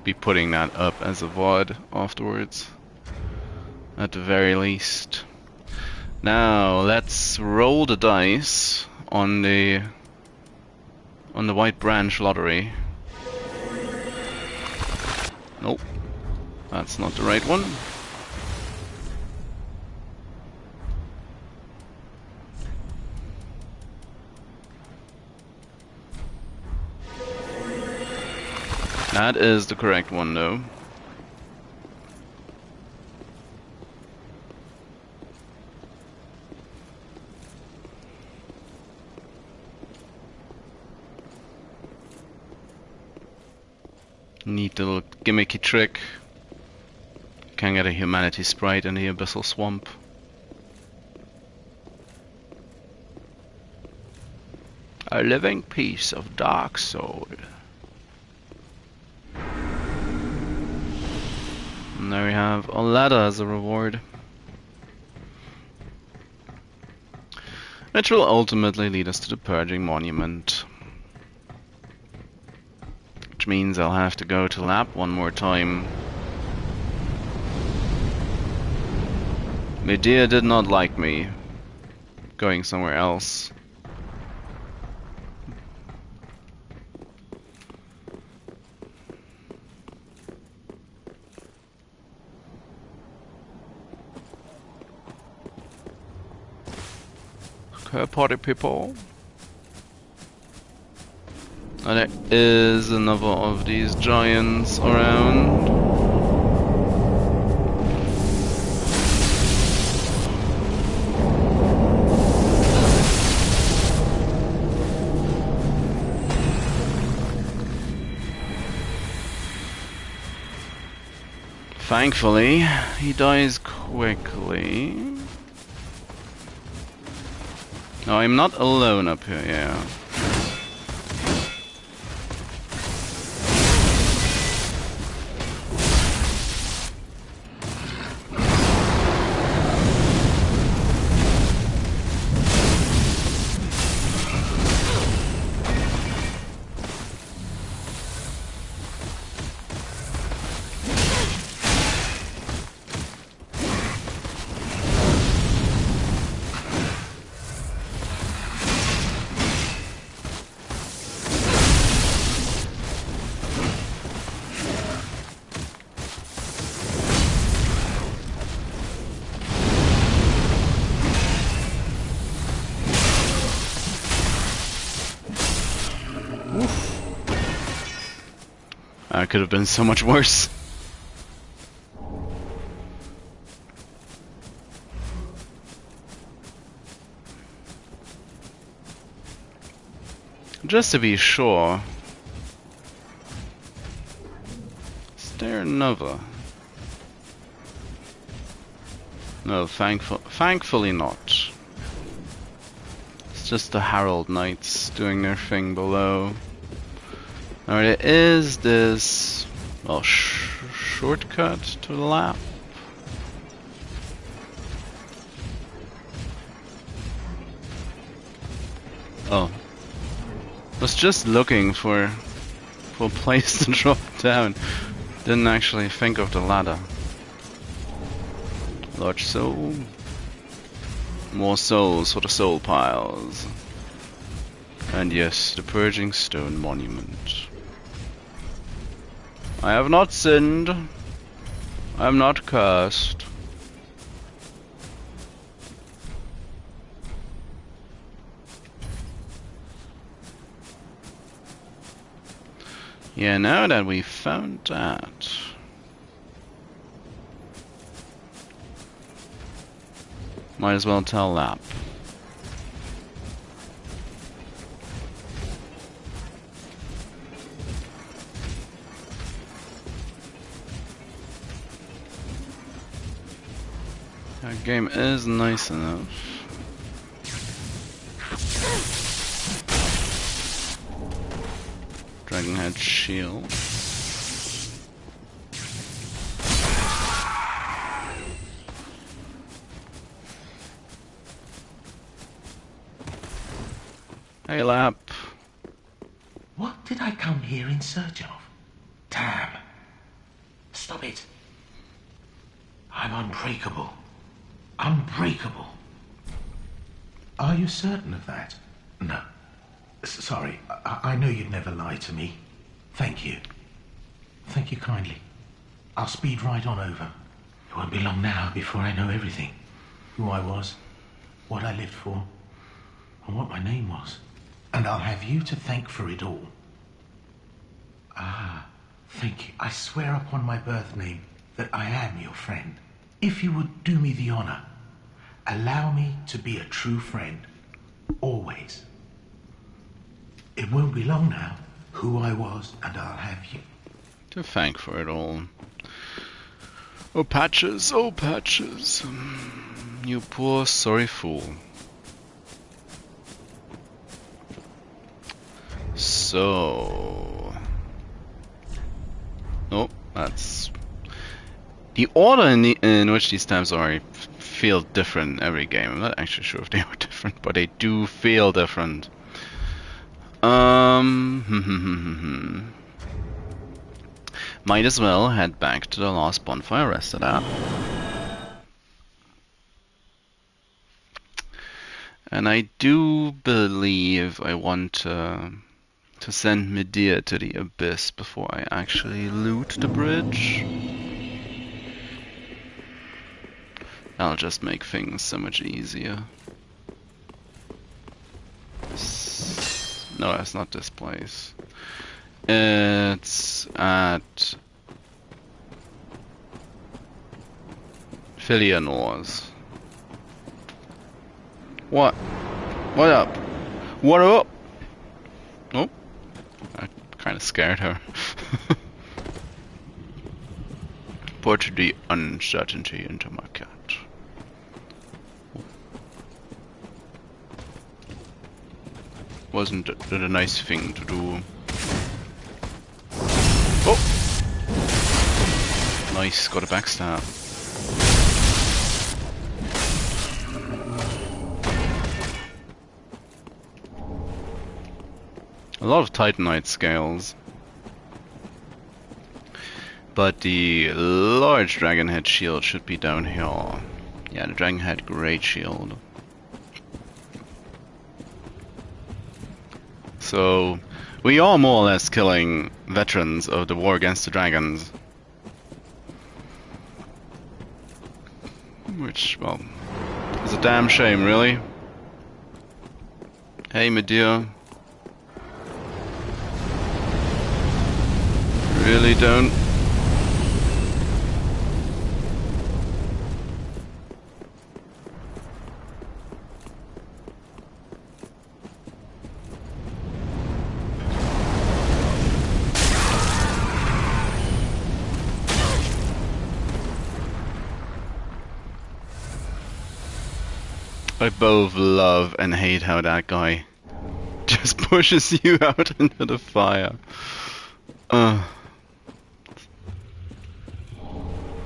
be putting that up as a VOD afterwards. At the very least. Now let's roll the dice on the White Branch lottery. Nope, that's not the right one. That is the correct one though. Neat little gimmicky trick. Can get a humanity sprite in the Abyssal Swamp. A living piece of dark soul. And there we have a ladder as a reward. Which will ultimately lead us to the Purging Monument. Which means I'll have to go to Lapp one more time. Midir did not like me going somewhere else. Okay, party people. And there is another of these giants around. Thankfully, he dies quickly. No, I'm not alone up here, yeah. Could have been so much worse. Just to be sure, is there another? No, thankfully not. It's just the Herald Knights doing their thing below. There is this shortcut to the Lapp. Oh, was just looking for a place to drop down. Didn't actually think of the ladder. Large soul, more souls for the soul piles, and yes, the Purging Stone Monument. I have not sinned. I am not cursed. Yeah, now that we found that, might as well tell Lapp. That game is nice enough. Dragonhead shield. Hey Lapp. did I come here in search of? Damn. Stop it. I'm unbreakable. Unbreakable. Are you certain of that? No. Sorry, I know you'd never lie to me. Thank you. Thank you kindly. I'll speed right on over. It won't be long now before I know everything. Who I was, what I lived for, and what my name was. And I'll have you to thank for it all. Ah, thank you. I swear upon my birth name that I am your friend. If you would do me the honor, allow me to be a true friend. Always. It won't be long now. Who I was, and I'll have you to thank for it all. Oh Patches, oh Patches, you poor sorry fool. So, oh, that's the order in which these tabs are. Feel different every game. I'm not actually sure if they are different, but they do feel different. Might as well head back to the last bonfire, rest of that. And I do believe I want to send Midir to the Abyss before I actually loot the bridge. That'll just make things so much easier. No, it's not this place. It's at Filianore's. What? What up? What up? Oh, I kind of scared her. Put the uncertainty into my cat. Wasn't it a nice thing to do? Oh! Nice, got a backstab. A lot of Titanite scales. But the large dragon head shield should be down here. Yeah, the dragon head great shield. So, we are more or less killing veterans of the war against the dragons. Which, well, is a damn shame, really. Hey, Midir. Really don't. I both love and hate how that guy just pushes you out into the fire.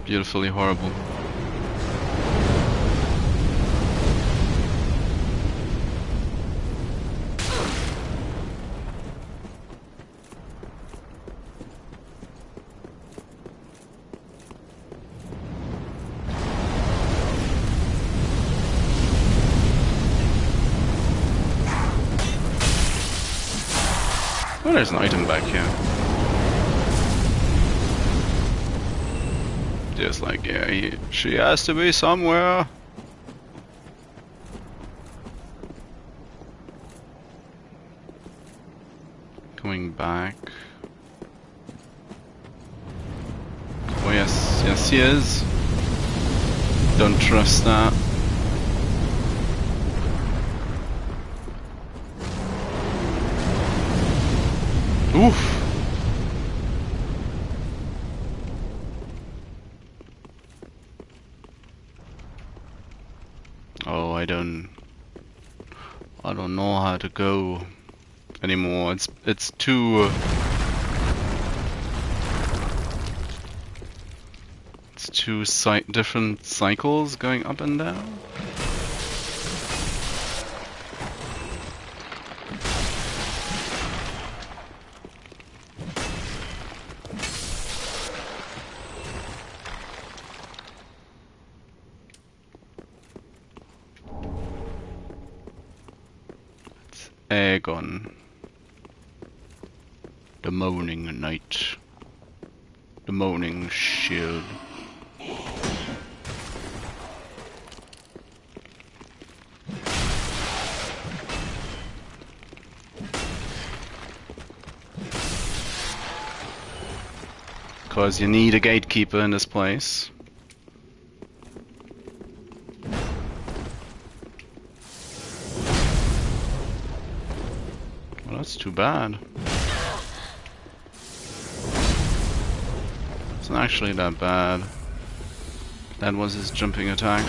Beautifully horrible. Oh, there's an item back here. Just like, yeah, she has to be somewhere. Coming back. Oh yes, yes he is. Don't trust that. Oof. Oh, I don't know how to go anymore. It's too different cycles going up and down. Aegon. The Moaning Knight. The Moaning Shield. Because you need a gatekeeper in this place. Well, that's too bad. It's not actually that bad. That was his jumping attack.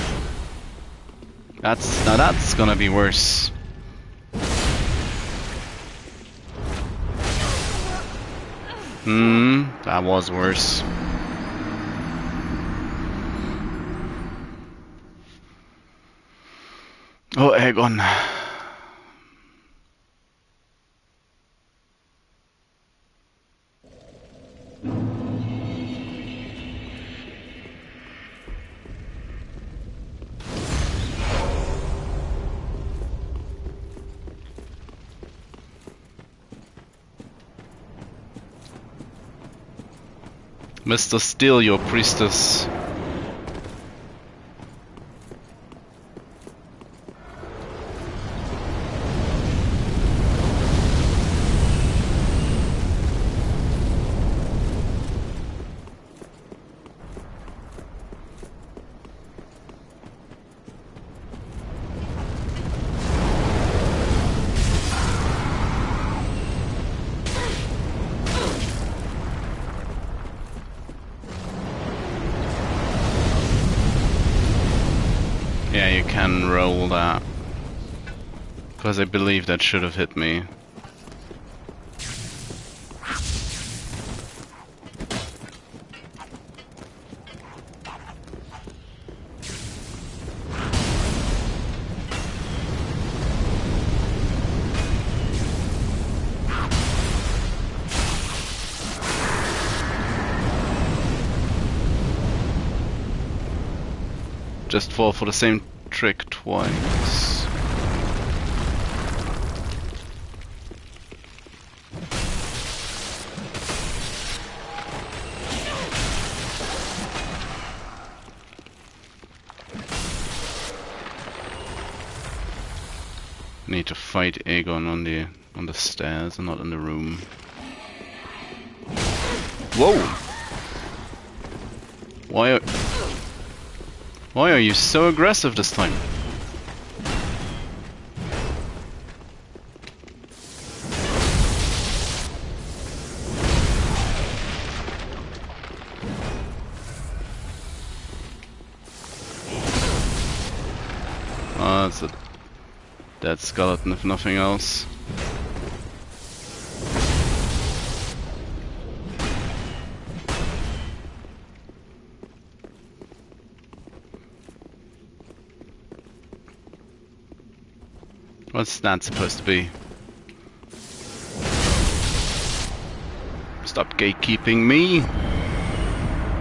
Now that's gonna be worse. That was worse. Oh, Aegon. Mr. Steal your priestess. Yeah, you can roll that. Because I believe that should have hit me. Just fall for the same trick twice. Need to fight Aegon on the stairs and not in the room. Whoa! Why are you so aggressive this time? Oh, that's a dead skeleton if nothing else. What's that supposed to be? Stop gatekeeping me!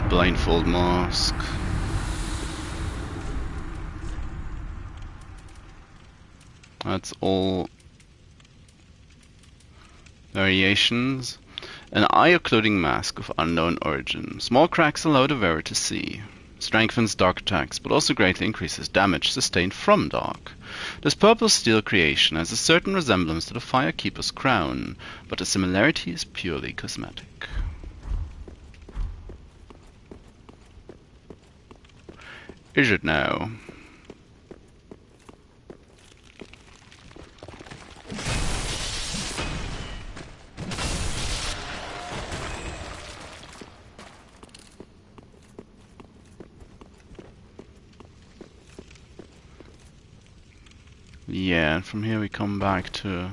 Blindfold mask. That's all variations. An eye-occluding mask of unknown origin. Small cracks allow the wearer to see. Strengthens dark attacks, but also greatly increases damage sustained from dark. This purple steel creation has a certain resemblance to the Firekeeper's crown, but the similarity is purely cosmetic. Is it now? Yeah, and from here we come back to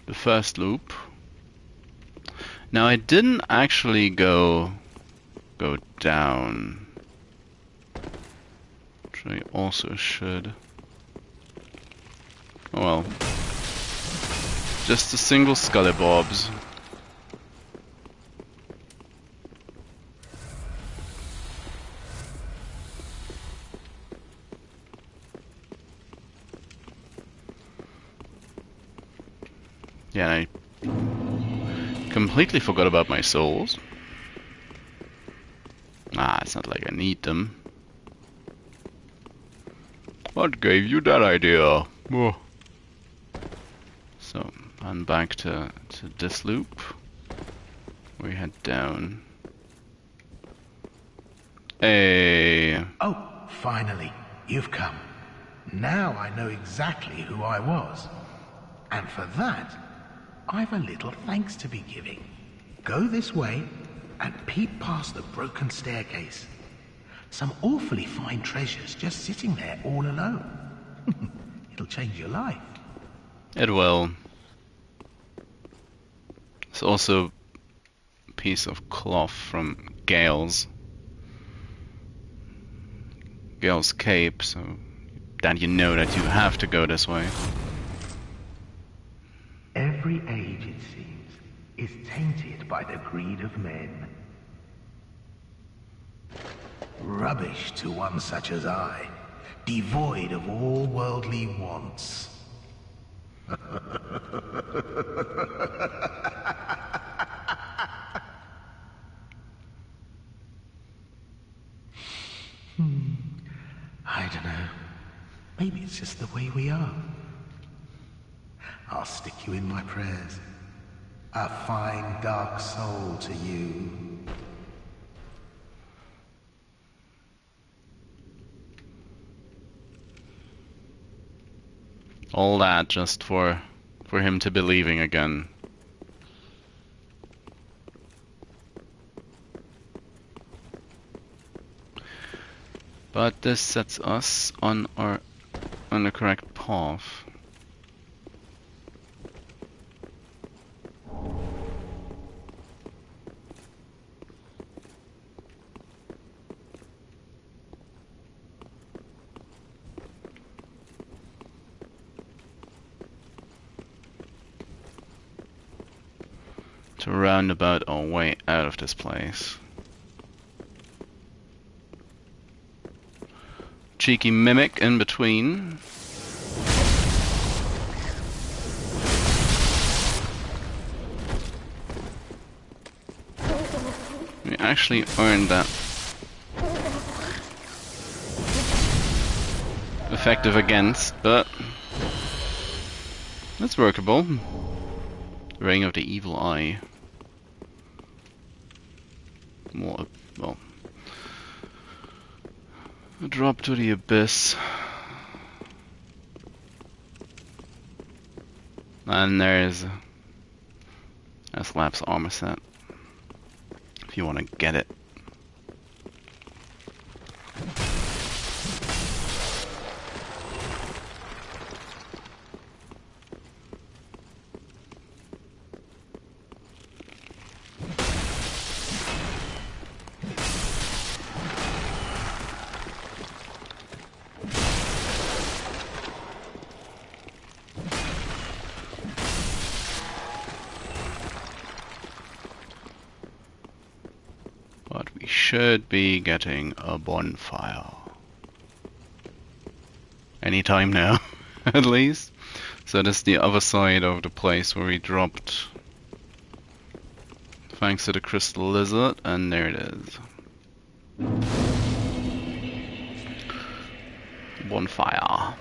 the first loop. Now I didn't actually go down, which I also should. Oh well. Just a single scullybobs. Yeah, I completely forgot about my souls. Ah, it's not like I need them. What gave you that idea? Oh. So, I'm back to this loop. We head down. Hey. Oh, finally, you've come. Now I know exactly who I was. And for that, I've a little thanks to be giving. Go this way and peep past the broken staircase. Some awfully fine treasures just sitting there all alone. It'll change your life. It will. It's also a piece of cloth from Gael's cape, so that you know that you have to go this way. Every age, it seems, is tainted by the greed of men. Rubbish to one such as I, devoid of all worldly wants. I don't know. Maybe it's just the way we are. I'll stick you in my prayers. A fine dark soul to you. All that just for him to be leaving again. But this sets us on the correct path. To roundabout our way out of this place. Cheeky mimic in between. We actually earned that effective against, but it's workable. Ring of the Evil Eye. More, well, a drop to the abyss. And there's Lapp's armor set. If you want to get it. But we should be getting a bonfire. Anytime now, at least. So this is the other side of the place where we dropped. Thanks to the crystal lizard, and there it is. Bonfire.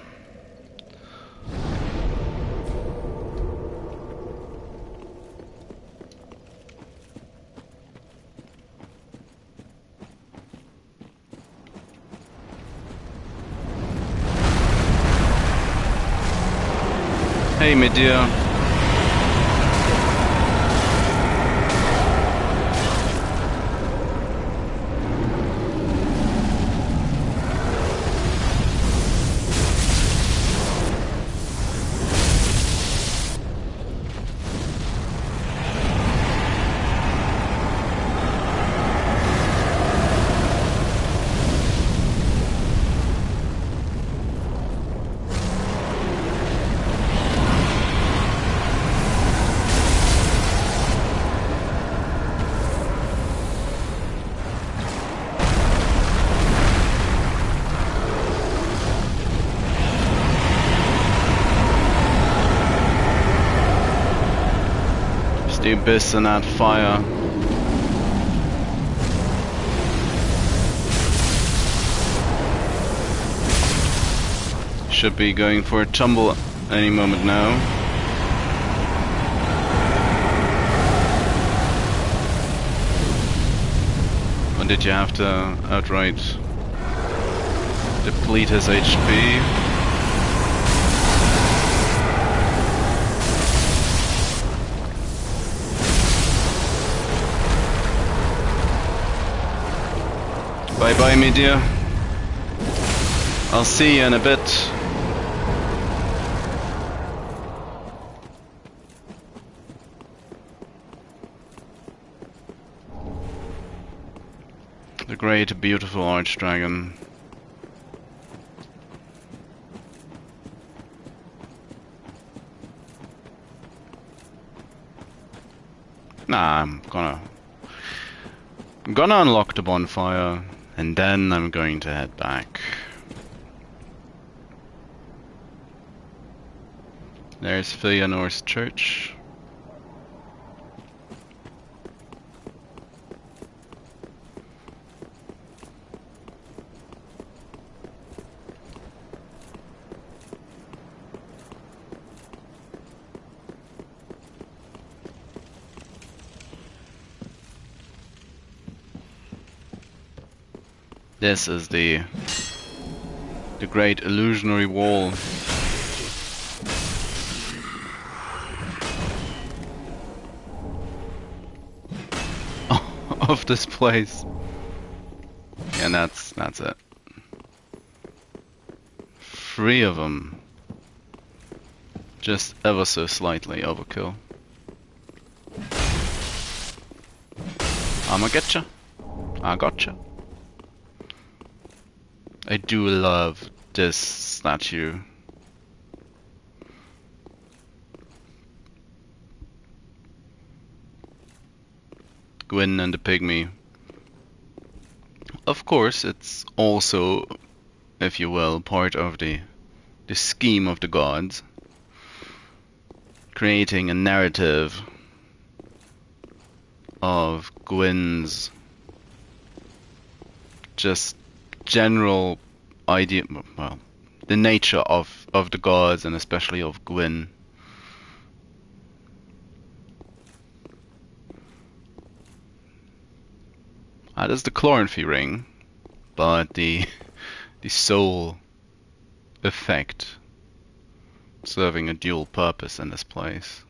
Hey, Midir. the abyss and that fire. Should be going for a tumble any moment now. Or did you have to outright deplete his HP? Bye bye, Midir. I'll see you in a bit. The great, beautiful archdragon. Nah, I'm gonna unlock the bonfire, and then I'm going to head back. There's Filianore's church. This is the great illusionary wall. Of this place. And that's it. 3 of them. Just ever so slightly overkill. I'ma getcha. I gotcha. I do love this statue. Gwyn and the pygmy. Of course, it's also, if you will, part of the scheme of the gods, creating a narrative of Gwyn's just general idea, well, the nature of the gods, and especially of Gwyn. That is the Chloranphy ring, but the soul effect serving a dual purpose in this place.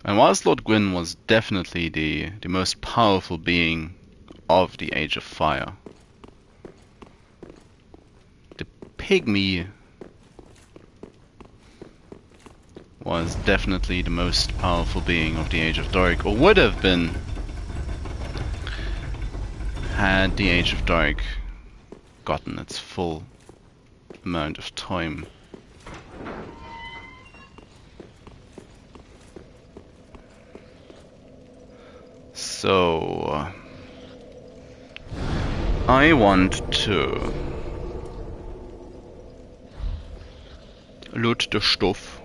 And whilst Lord Gwyn was definitely the most powerful being of the Age of Fire, the pygmy was definitely the most powerful being of the Age of Dark, or would have been had the Age of Dark gotten its full amount of time. So I want to loot the stuff.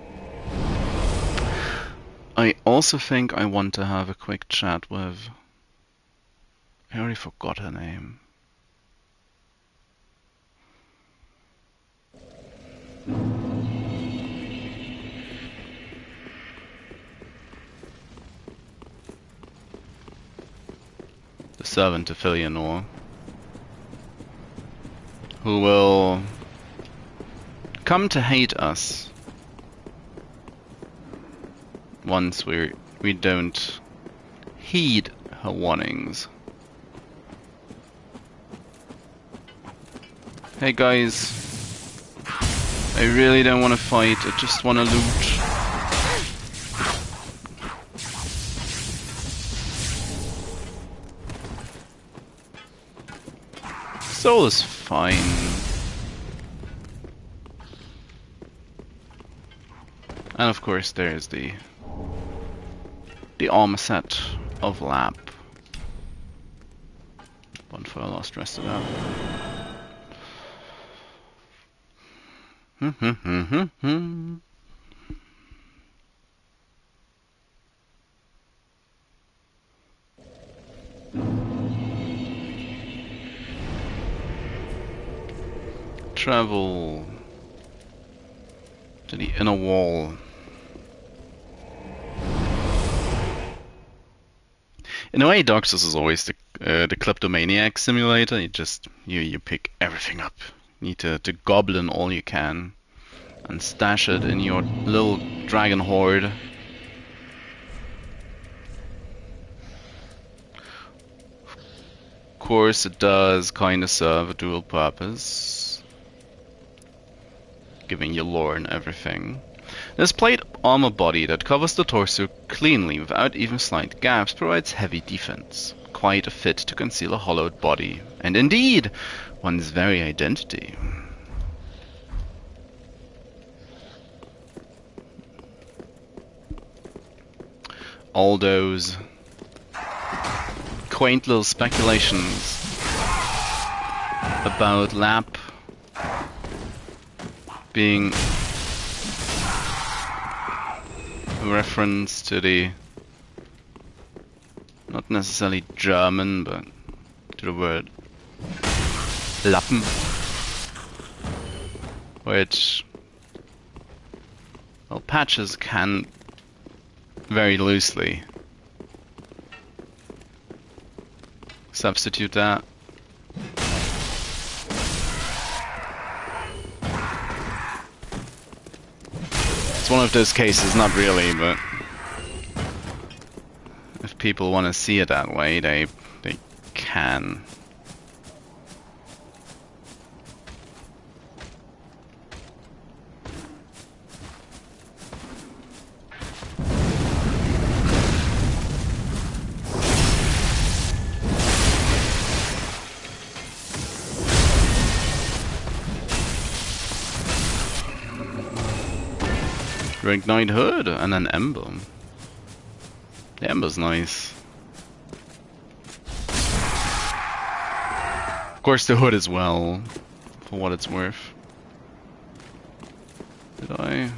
I also think I want to have a quick chat with... I already forgot her name. The servant to Filianore, who will come to hate us once we don't heed her warnings. Hey guys, I really don't want to fight, I just want to loot. Soul is fine. And of course there's the armor set of Lapp. Bonfire lost rest of that. Travel to the inner wall. In a way, Dark Souls is always the kleptomaniac simulator. You pick everything up. You need to goblin all you can and stash it in your little dragon horde. Of course, it does kind of serve a dual purpose, giving you lore and everything. This plate armor body that covers the torso cleanly without even slight gaps provides heavy defense, quite a fit to conceal a hollowed body, and indeed, one's very identity. All those quaint little speculations about Lapp being a reference to the, not necessarily German, but to the word Lappen, which, well, patches can very loosely substitute that. It's one of those cases, not really, but if people want to see it that way, they can. Rank Knighthood and an ember. The ember's nice. Of course, the hood as well, for what it's worth. Did I?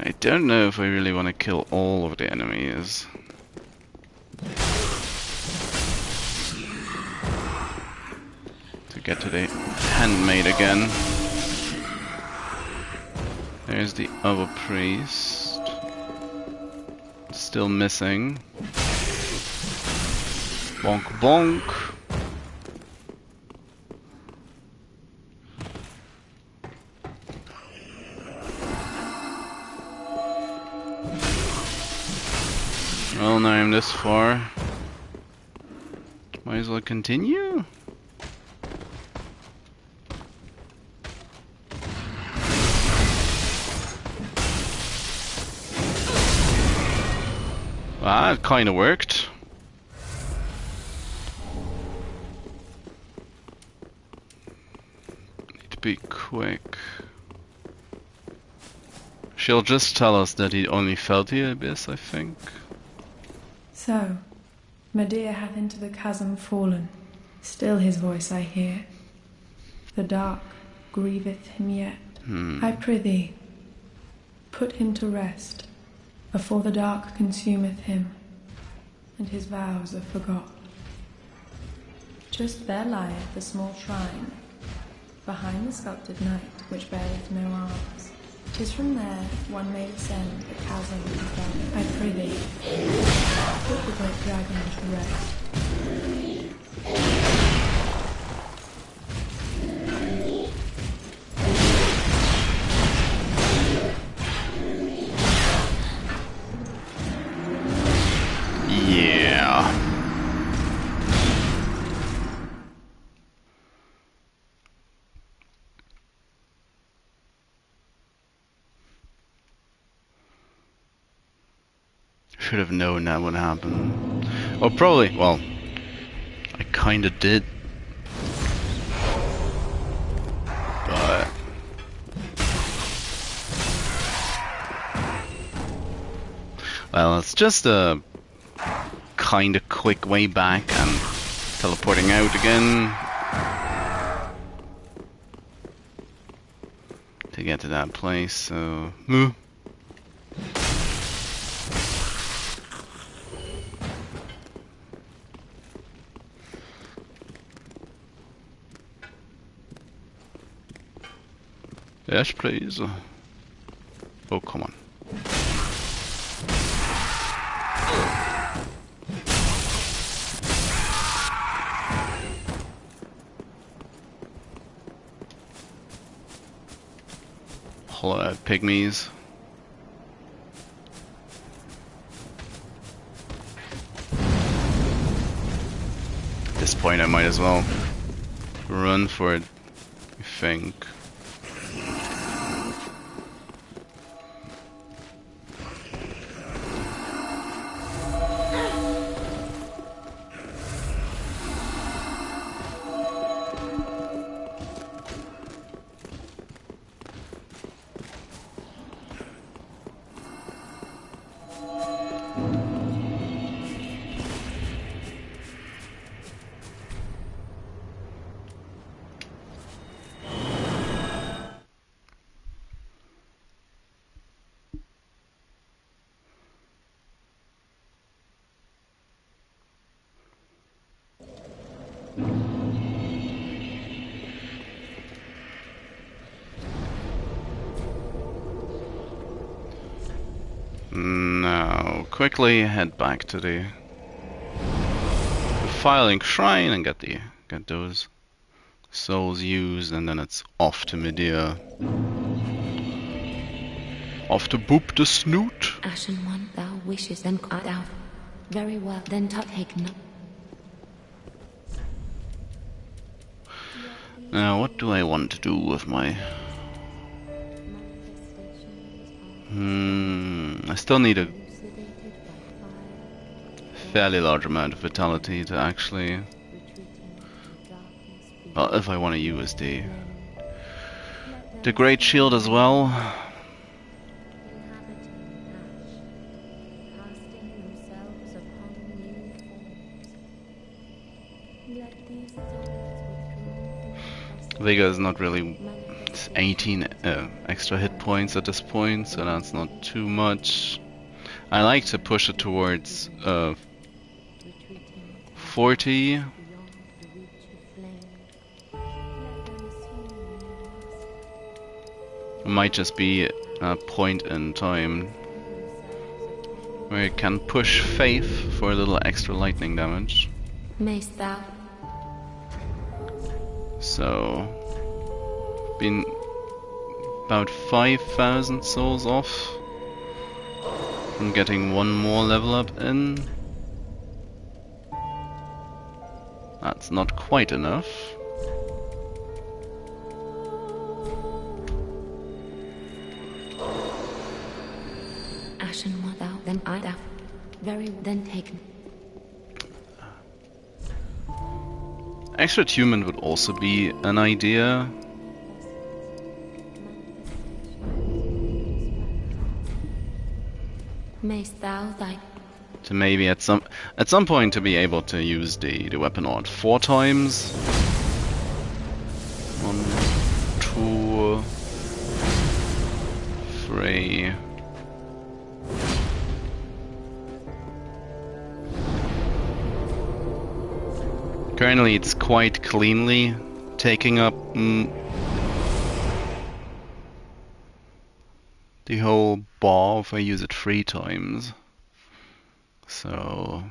I don't know if I really want to kill all of the enemies. To get to the handmaid again. There's the other priest. Still missing. Bonk bonk. Well, now I'm this far. Might as well continue. Ah, it kinda worked. Need to be quick. She'll just tell us that he only fell to the abyss, I think. So, Midir hath into the chasm fallen. Still his voice I hear. The dark grieveth him yet. I prithee, put him to rest, afore the dark consumeth him, and his vows are forgot. Just there lieth the small shrine, behind the sculpted knight, which beareth no arms. 'Tis from there one may descend the chasm above. I prithee, put the great dragon to rest. Yeah. Should have known that would happen. Or probably, well, I kinda did. But well, it's just a kinda quick way back and teleporting out again. to get to that place, so... Moo. Yes, please. Oh, come on. Hello, pygmies. At this point I might as well run for it, I think. Now, quickly head back to the Firelink Shrine and get those souls used, and then it's off to Midir. Off to boop the snoot. Ashen one, thou wishes, then cut out. Very well, then take no. Now, what do I want to do with my... I still need a fairly large amount of vitality to actually... Well, if I want to use the Great Shield as well. Vega is not really... It's 18 extra hit points at this point, so that's not too much. I like to push it towards 40. It might just be a point in time where you can push Faith for a little extra lightning damage. Mayst thou? So, been about 5,000 souls off from getting one more level up in. That's not quite enough. Ashen one thou, then I thou. Very then taken. Extra attunement would also be an idea. Mayst thou thy To maybe at some point to be able to use the weapon art 4 times. 1, 2, 3. Currently it's quite cleanly taking up the whole bar if I use it 3 times. So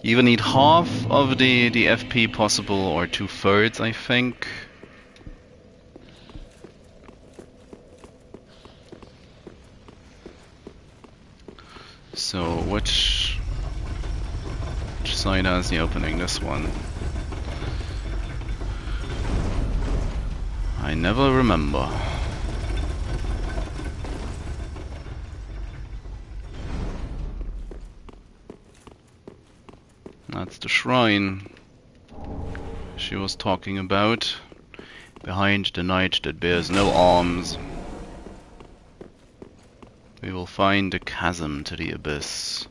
you either need half of the FP possible or 2/3, I think. So which side has the opening? This one. I never remember. That's the shrine she was talking about. Behind the knight that bears no arms, we will find the chasm to the abyss.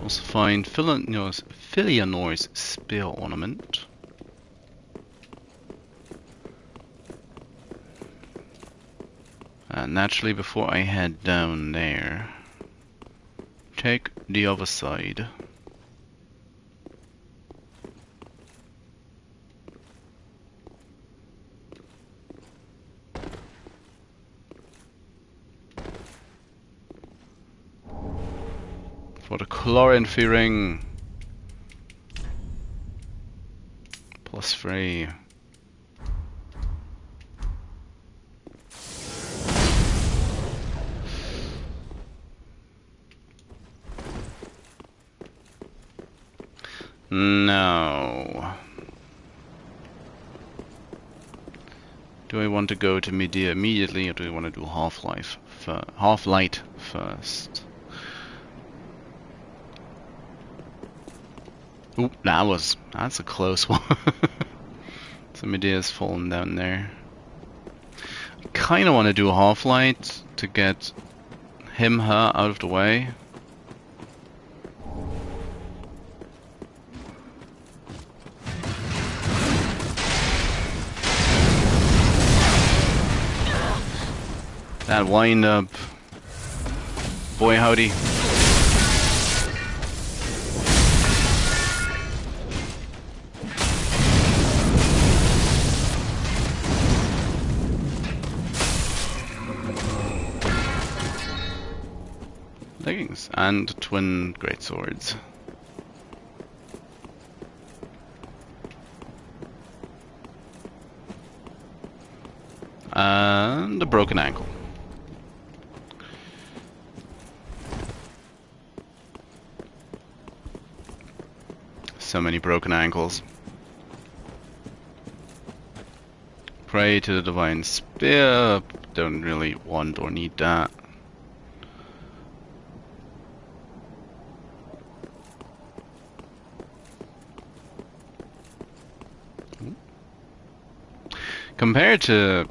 We'll also find Filianore's spear ornament. And naturally, before I head down there, take the other side. For the chlorine ring. +3. No. Do I want to go to Midir immediately, or do I want to do Halflight first? Ooh, that's a close one. So Midir's fallen down there. I kinda wanna do Halflight to get her out of the way. That wind up. Boy howdy. Leggings and twin greatswords. And a broken ankle. So many broken ankles. Pray to the divine spear. Don't really want or need that. Compared to...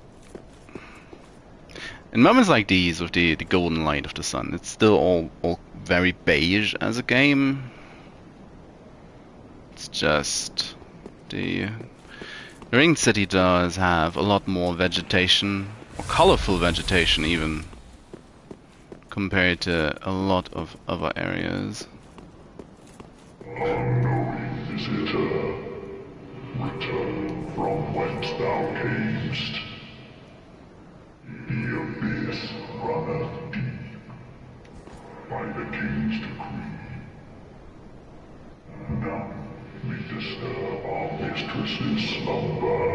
in moments like these, with the golden light of the sun, it's still all very beige as a game. It's just... the Ringed City does have a lot more vegetation, or colorful vegetation even, compared to a lot of other areas. Unknowing visitor, return from whence thou camest. The abyss runneth deep, by the king's decree. None may disturb our mistress's slumber.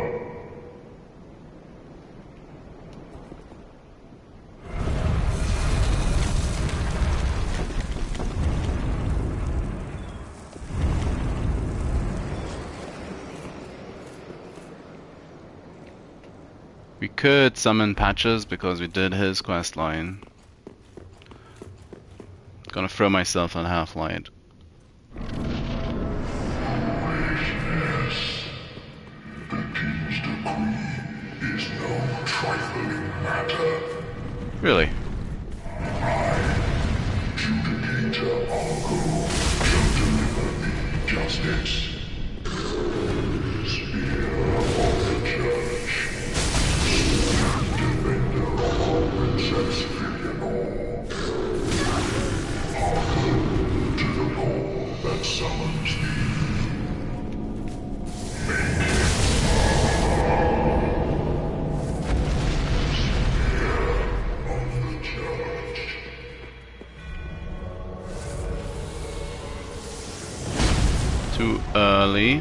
We could summon Patches because we did his quest line. Gonna throw myself on Halflight. Foolishness. The king's decree is no trifling matter. Really? I, Judicator Argo, shall deliver thee justice. Spear of the church. Defender of our princess Filianore. Hearken to the call that summons thee. Make it Spear of the church. Too early.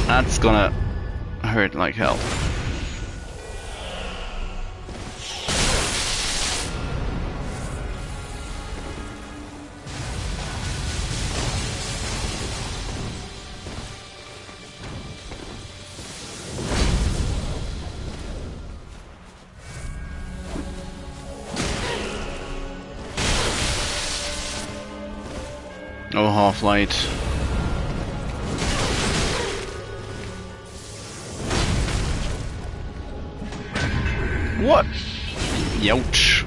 That's gonna hurt like hell. Oh, Halflight. What? Youch.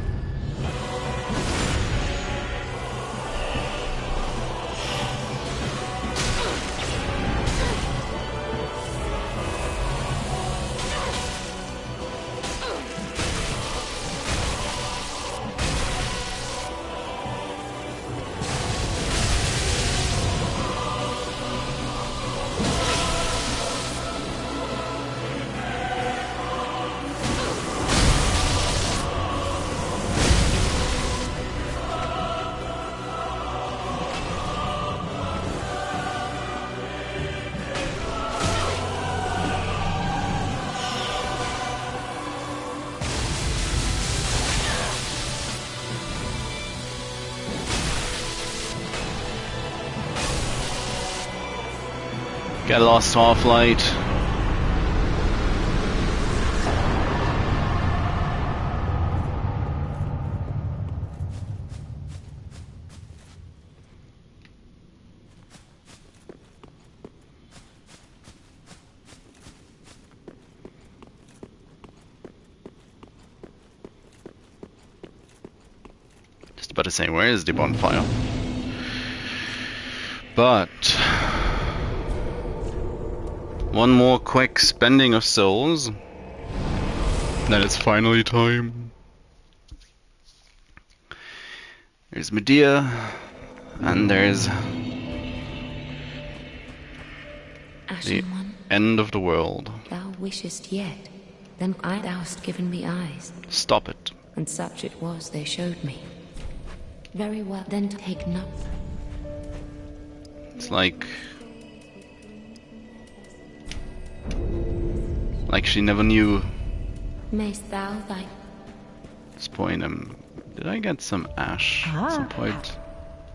Get lost, Halflight. Just about to say, where is the bonfire? But one more quick spending of souls, then it's finally time. There's Midir, and there's the end of the world. Thou wishest yet, then thou'st given me eyes. Stop it. And such it was they showed me. Very well, then take none. It's like she never knew. Mayst thou thy... This point, did I get some ash at some point?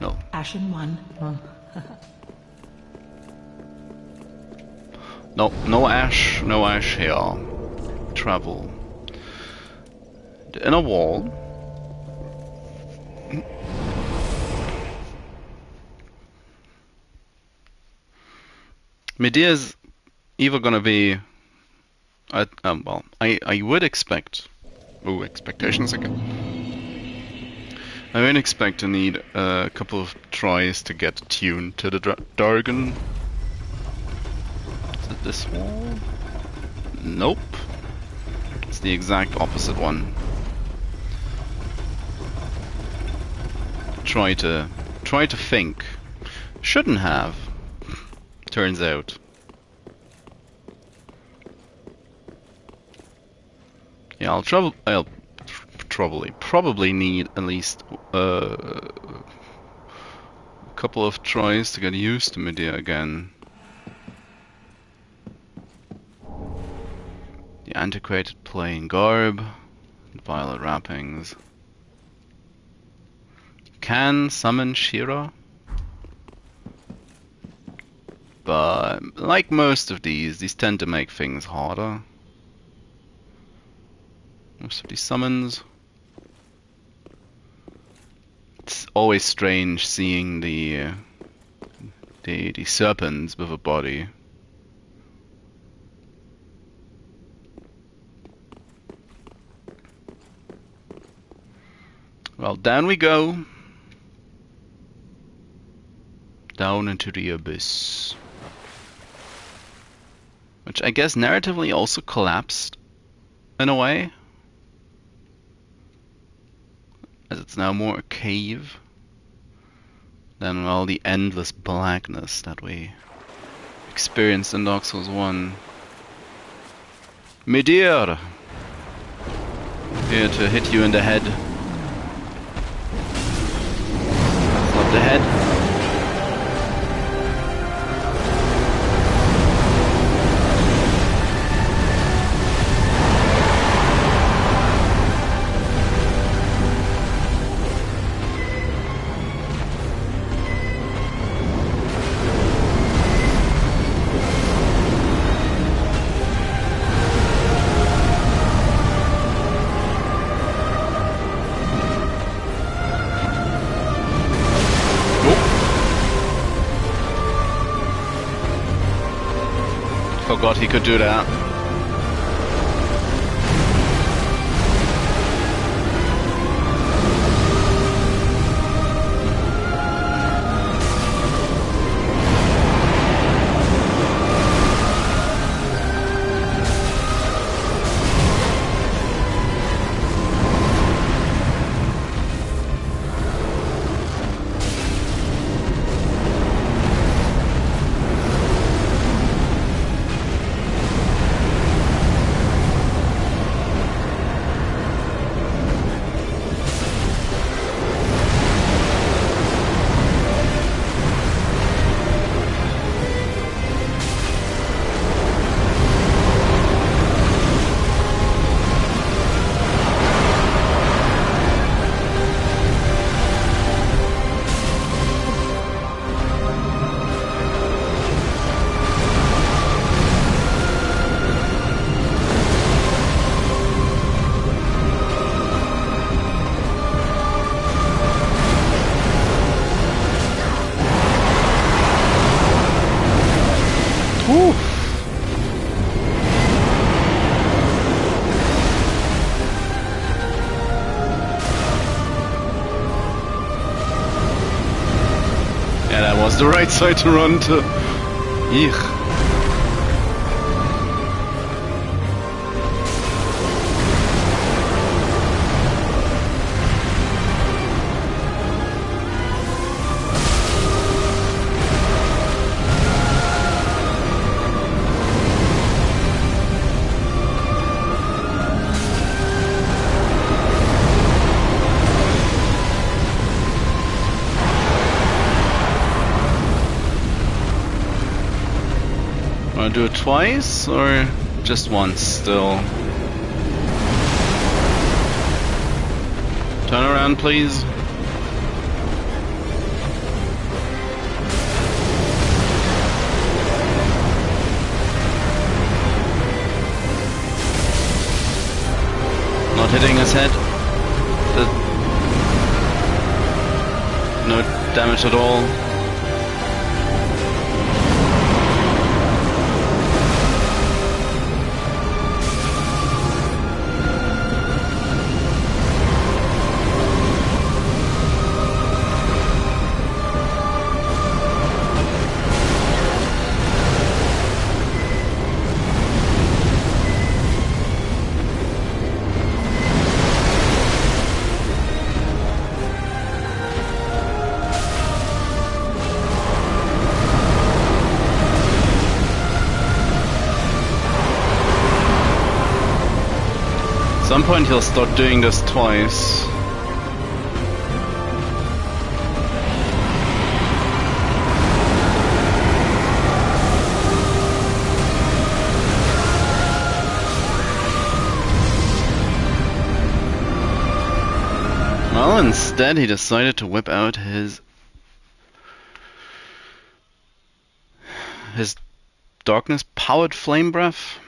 No. Ashen one. No ash here. Travel. The inner wall. Midir's either gonna be... well, I would expect... Oh, expectations again. I would expect to need a couple of tries to get tuned to the Dargon. Is it this wall? Nope. It's the exact opposite one. Try to think. Shouldn't have. Turns out. Yeah, I'll probably need at least a couple of tries to get used to Midir again. The antiquated plain garb, violet wrappings. Can summon Shira, but like most of these tend to make things harder. Most of these summons. It's always strange seeing the serpents with a body. Well, down we go. Down into the abyss. Which I guess narratively also collapsed in a way. As it's now more a cave than, well, the endless blackness that we experienced in Dark Souls 1. Midir! Here to hit you in the head. Not the head. Oh. forgot he could do that. Was the right side to run to. Eek. Wanna do it twice or just once still? Turn around, please. Not hitting his head. No damage at all. At some point he'll start doing this twice. Well, instead he decided to whip out his darkness-powered flame breath.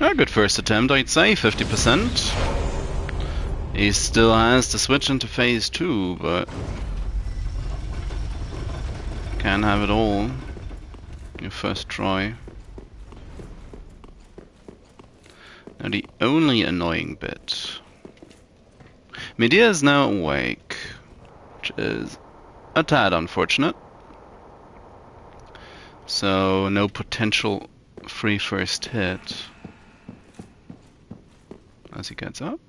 A good first attempt, I'd say, 50%. He still has to switch into phase 2, but can't have it all. Your first try. Now the only annoying bit. Midir is now awake, which is a tad unfortunate. So no potential free first hit as he gets up.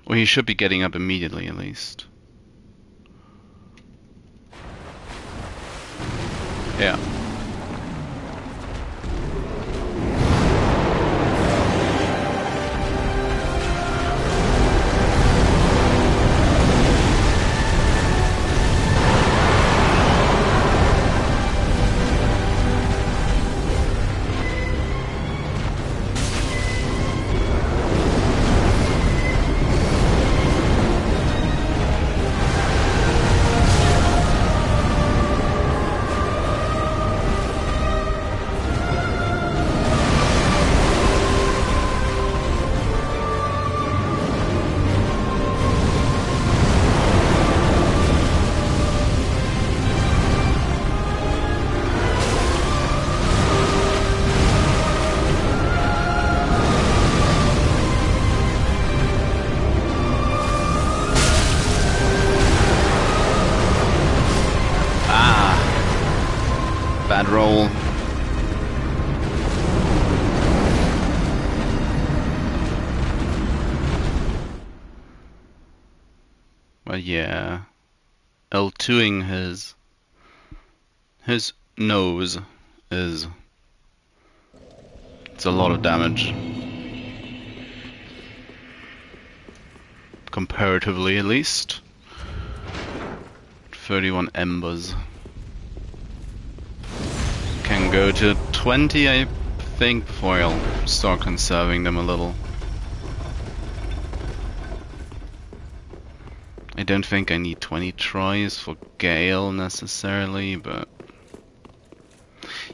Or he should be getting up immediately at least. Yeah. bad roll. But yeah, L2ing his nose is, it's a lot of damage. Comparatively, at least. 31 embers. Can go to 20, I think, before I'll start conserving them a little. I don't think I need 20 tries for Gael necessarily, but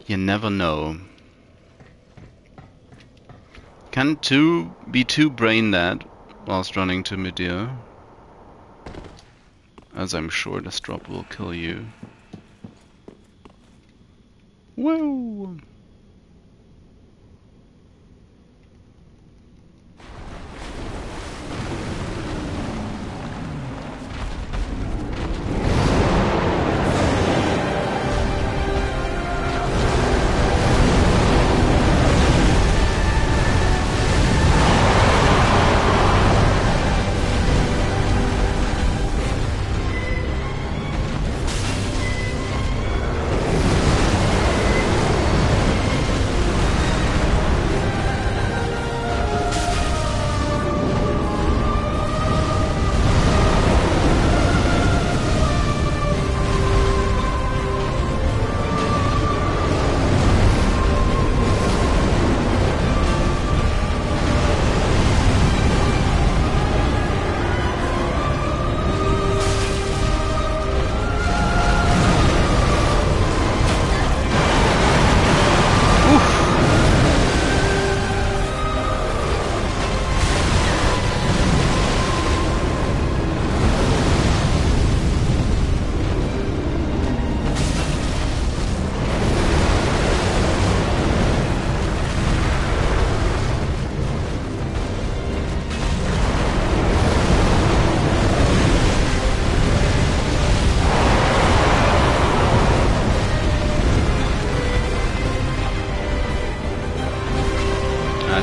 you never know. Can be too brain dead whilst running to Midir, as I'm sure this drop will kill you. Woo!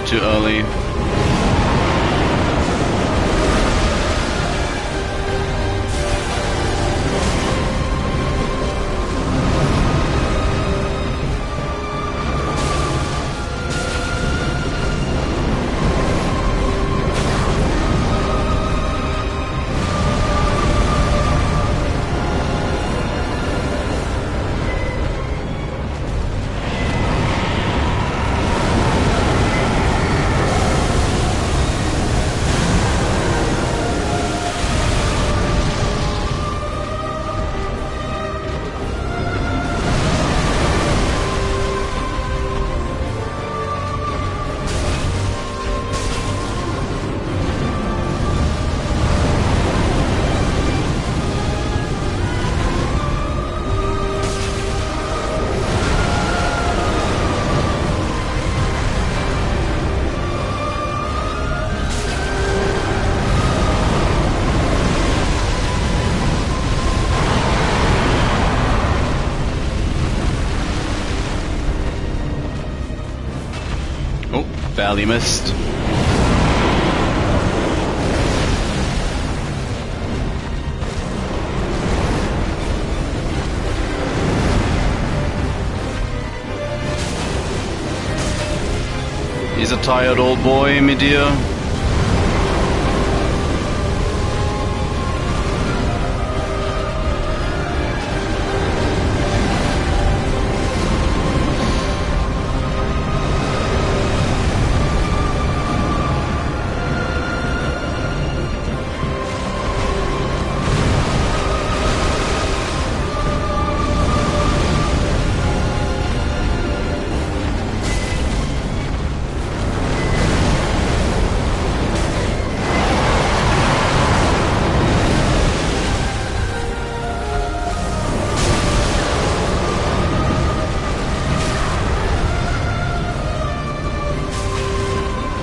Too early. Barely missed. He's a tired old boy, Midir.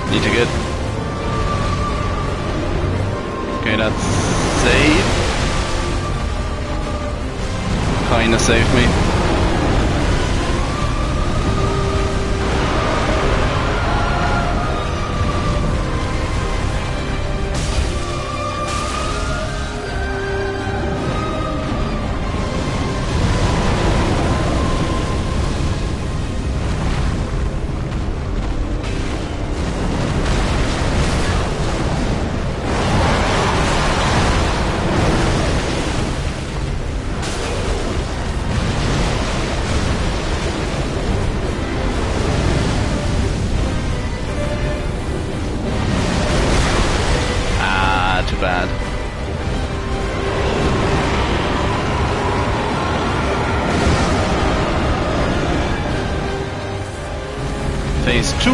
Need to get... Okay, that's safe. Kinda saved me. bad. Phase 2.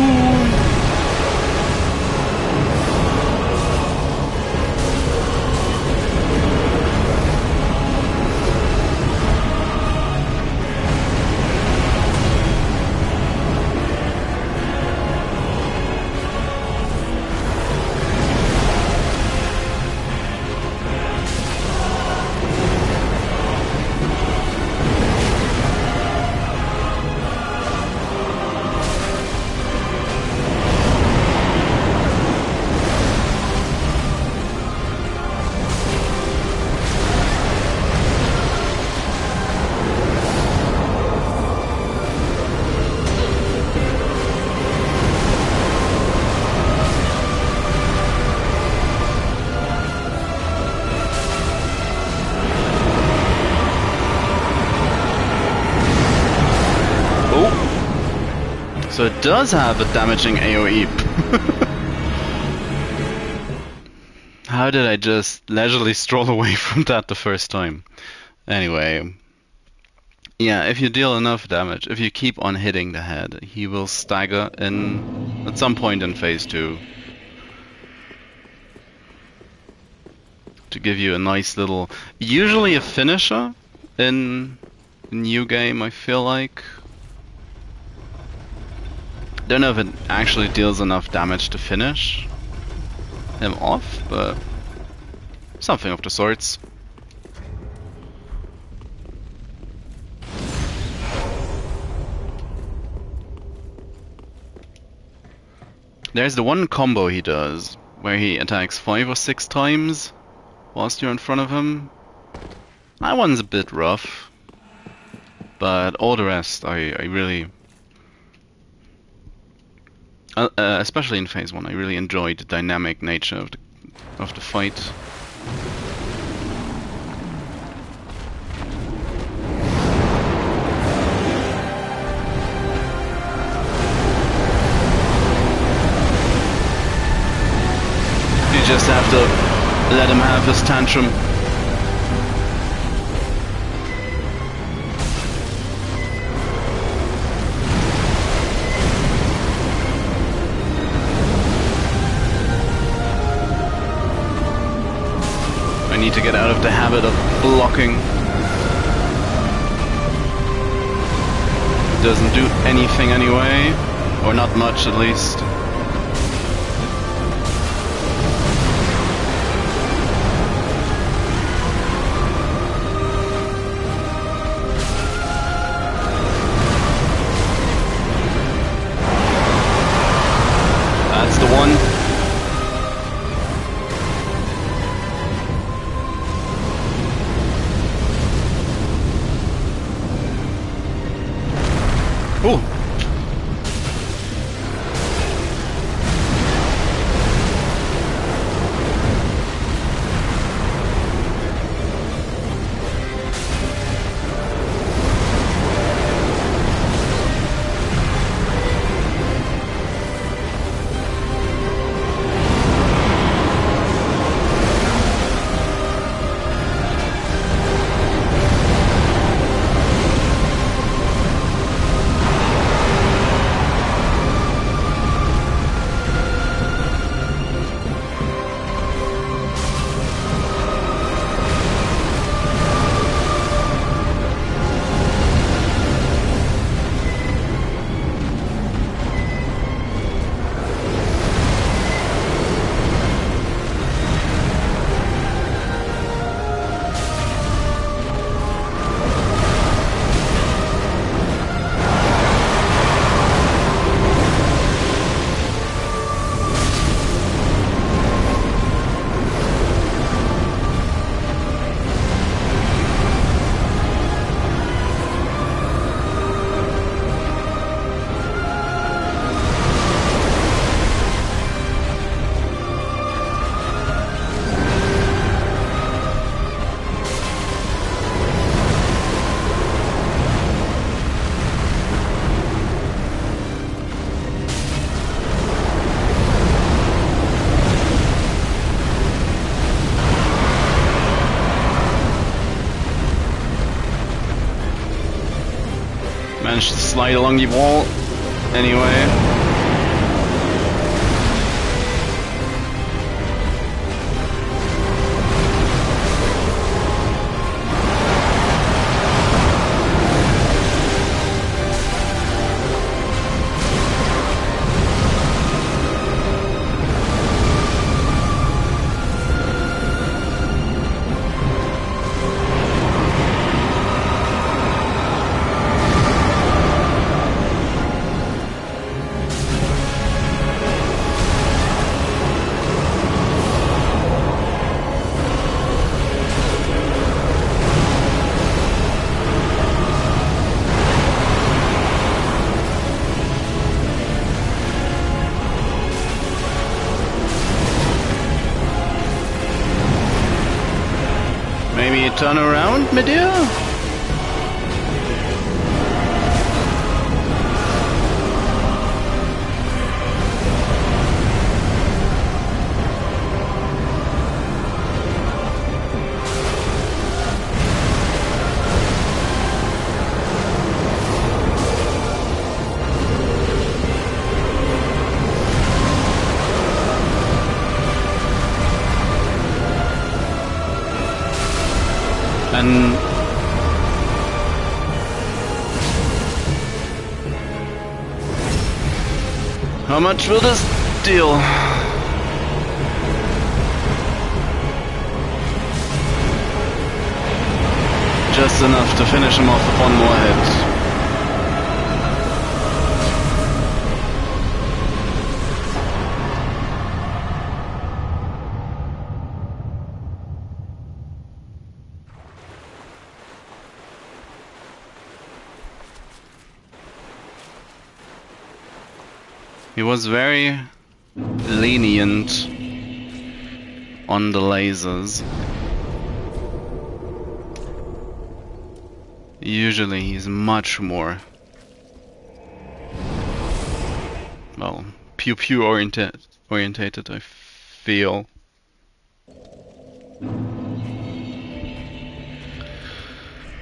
So it does have a damaging AoE. How did I just leisurely stroll away from that the first time? Anyway. Yeah, if you deal enough damage, if you keep on hitting the head, he will stagger at some point in phase 2. To give you a nice little... Usually a finisher in a new game, I feel like. Don't know if it actually deals enough damage to finish him off, but something of the sorts. There's the one combo he does, where he attacks 5 or 6 times whilst you're in front of him. That one's a bit rough, but all the rest I really... especially in phase 1, I really enjoyed the dynamic nature of the fight. You just have to let him have his tantrum. I need to get out of the habit of blocking. Doesn't do anything anyway, or not much at least. That's the one. slide along the wall anyway. Turn around, Midir? And how much will this deal? Just enough to finish him off with one more hit. He was very lenient on the lasers. Usually he's much more, well, pew-pew orientated, I feel.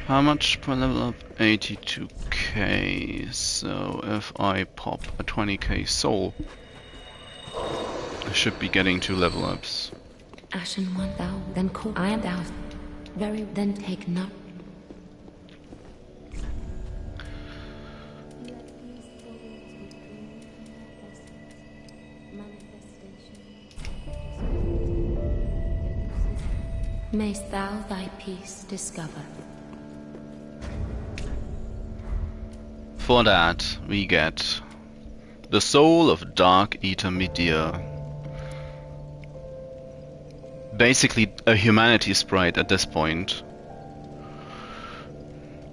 How much per level up? 82k. So if I pop a 20k soul, I should be getting 2 level ups. Ashen 1000, then call I am 1000. Very then take not. Mayst thou thy peace discover. For that, we get the soul of Darkeater Midir. Basically a humanity sprite at this point.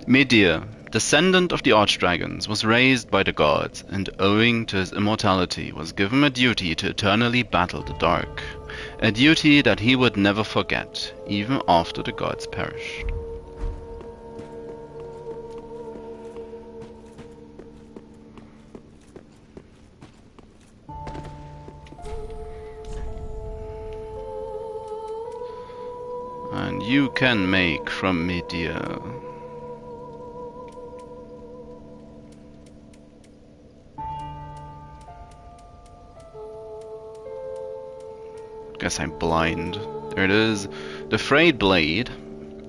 Midir, descendant of the Archdragons, was raised by the gods, and owing to his immortality was given a duty to eternally battle the dark. A duty that he would never forget, even after the gods perished. And you can make from Midir guess I'm blind. There it is. The frayed blade,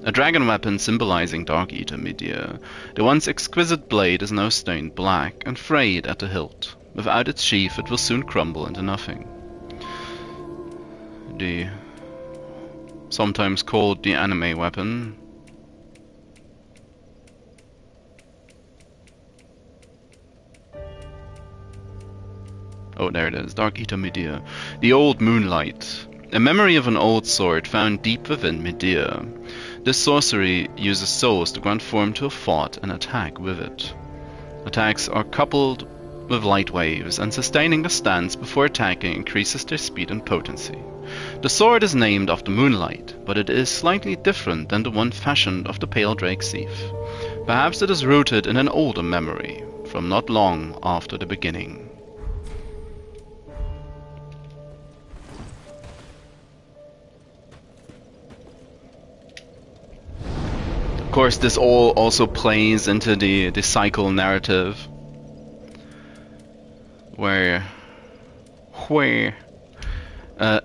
a dragon weapon symbolizing Darkeater Midir. The once exquisite blade is now stained black and frayed at the hilt. Without its sheath it will soon crumble into nothing. The sometimes called the anime weapon. Oh, there it is, Darkeater Midir. The Old Moonlight. A memory of an old sword found deep within Midir. This sorcery uses souls to grant form to a thought and attack with it. Attacks are coupled with light waves, and sustaining a stance before attacking increases their speed and potency. The sword is named after Moonlight, but it is slightly different than the one fashioned of the Pale Drake Sheath. Perhaps it is rooted in an older memory, from not long after the beginning. Of course, this all also plays into the cycle narrative, where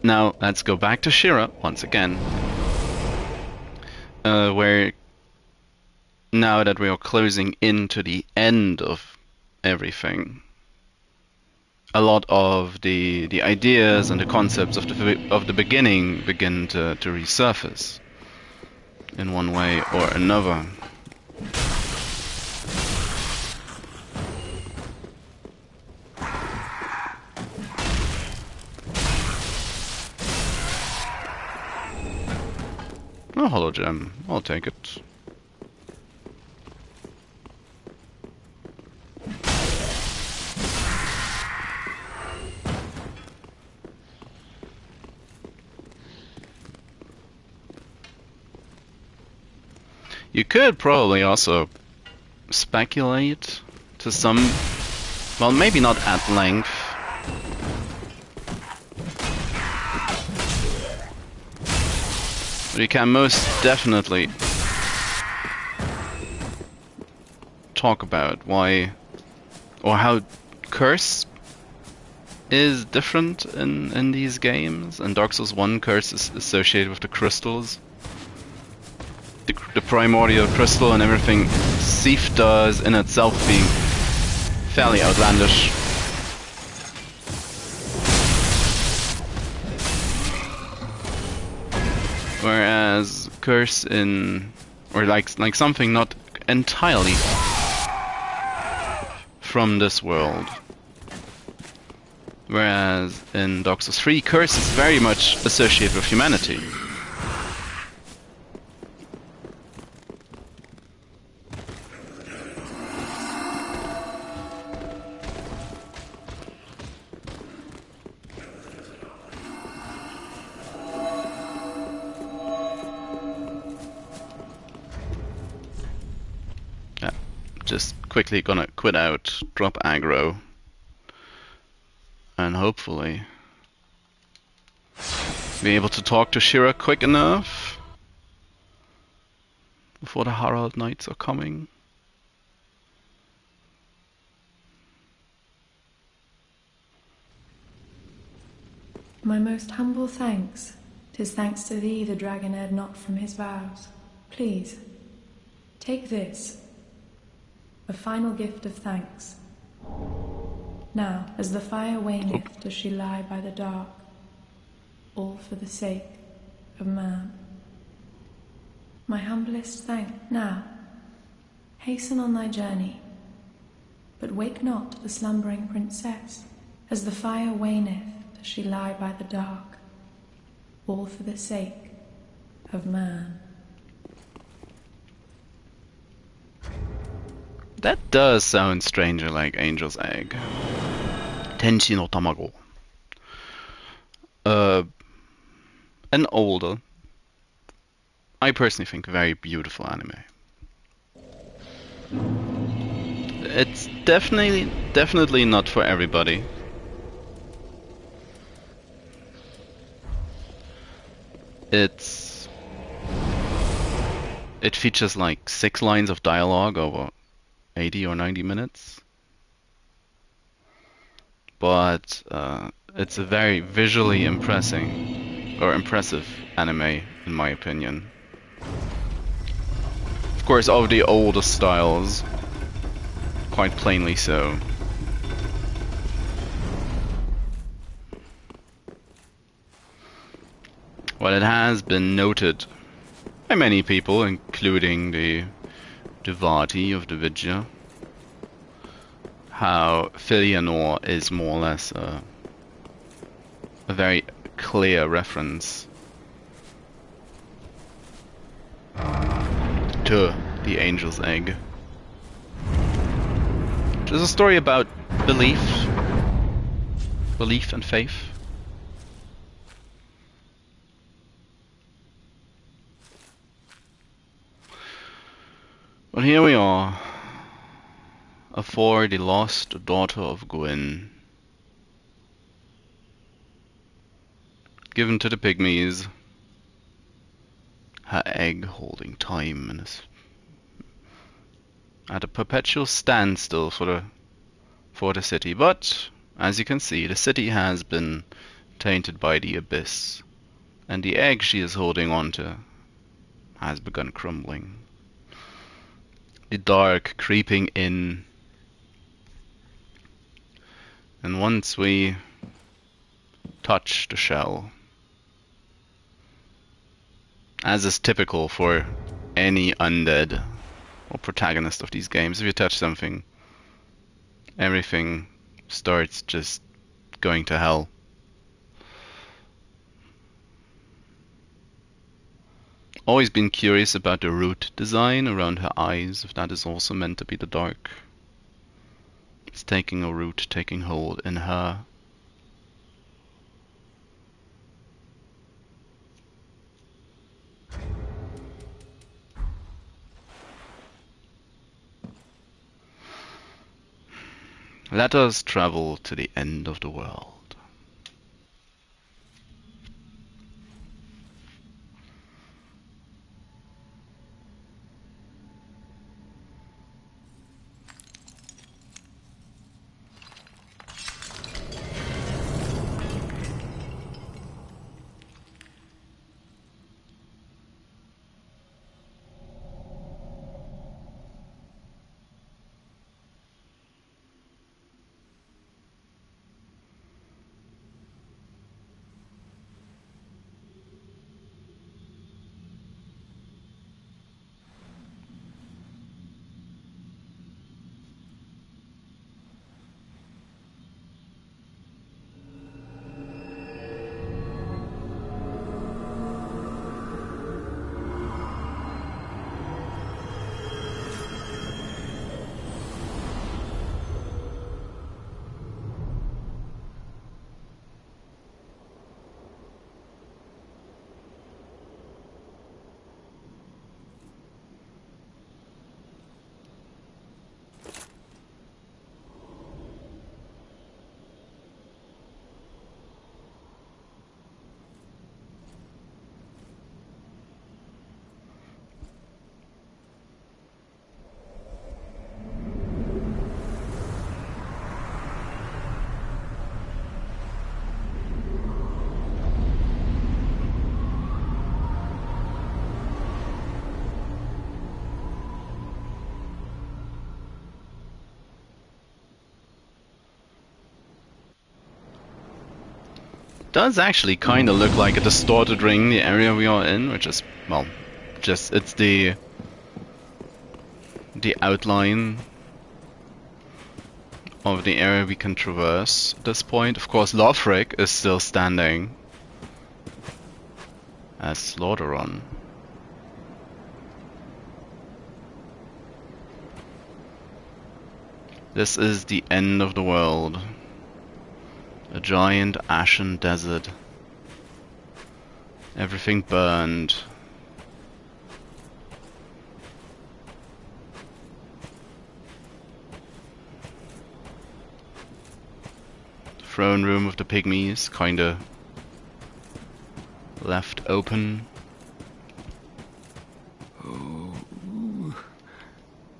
now let's go back to Shira once again, where now that we are closing into the end of everything, a lot of the ideas and the concepts of the beginning begin to resurface in one way or another. Oh, hollow gem. I'll take it. You could probably also speculate to some, well, maybe not at length, but you can most definitely talk about why or how curse is different in these games. In Dark Souls 1, curse is associated with the crystals. The primordial crystal and everything Sif does in itself being fairly outlandish. Whereas curse in, or like something not entirely from this world. Whereas in Dark Souls 3, curse is very much associated with humanity. Just quickly gonna quit out, drop aggro, and hopefully be able to talk to Shira quick enough before the Herald Knights are coming. My most humble thanks. 'Tis thanks to thee the dragon erred not from his vows. Please, take this, a final gift of thanks. Now, as the fire waneth, does she lie by the dark, all for the sake of man. My humblest thank. Now, hasten on thy journey, but wake not the slumbering princess. As the fire waneth, does she lie by the dark, all for the sake of man. That does sound stranger like Angel's Egg. Tenshi no Tamago. An older, I personally think, very beautiful anime. It's definitely not for everybody. It features like 6 lines of dialogue over 80 or 90 minutes. But it's a very visually impressive anime, in my opinion. Of course, of the older styles, quite plainly so. Well, it has been noted by many people, including the devotee of the Vidya, how Filianore is more or less a very clear reference to the Angel's Egg. Which is a story about belief and faith. But here we are, afore the lost daughter of Gwyn, given to the pygmies, her egg holding time in its at a perpetual standstill for the city. But as you can see, the city has been tainted by the abyss, and the egg she is holding onto has begun crumbling. The dark creeping in, and once we touch the shell, as is typical for any undead or protagonist of these games, if you touch something, everything starts just going to hell. Always been curious about the root design around her eyes, if that is also meant to be the dark. It's taking a root, taking hold in her. Let us travel to the end of the world. Does actually kind of look like a distorted ring, the area we are in, which is, well, just, it's the outline of the area we can traverse at this point. Of course, Lothric is still standing as Slaughterun. This is the end of the world. A giant ashen desert. Everything burned. The throne room of the pygmies kinda left open. Oh,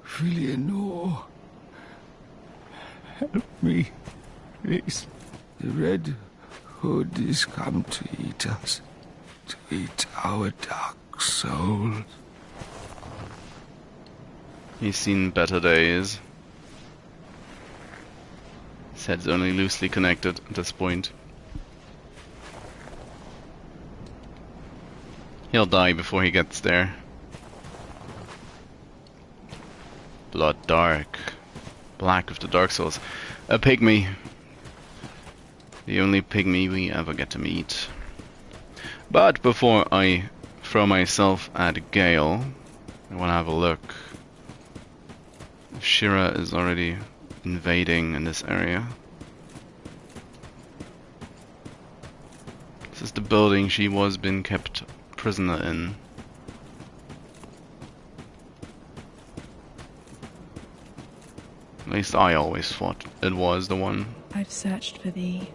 Filianore, help me, please. The Red Hood is come to eat us, to eat our dark souls. He's seen better days. His head's only loosely connected at this point. He'll die before he gets there. Blood dark. Black of the Dark Souls. A pygmy. The only pygmy we ever get to meet. But before I throw myself at Gael, I want to have a look. Shira is already invading in this area. This is the building she was being kept prisoner in. At least I always thought it was the one. I've searched for thee,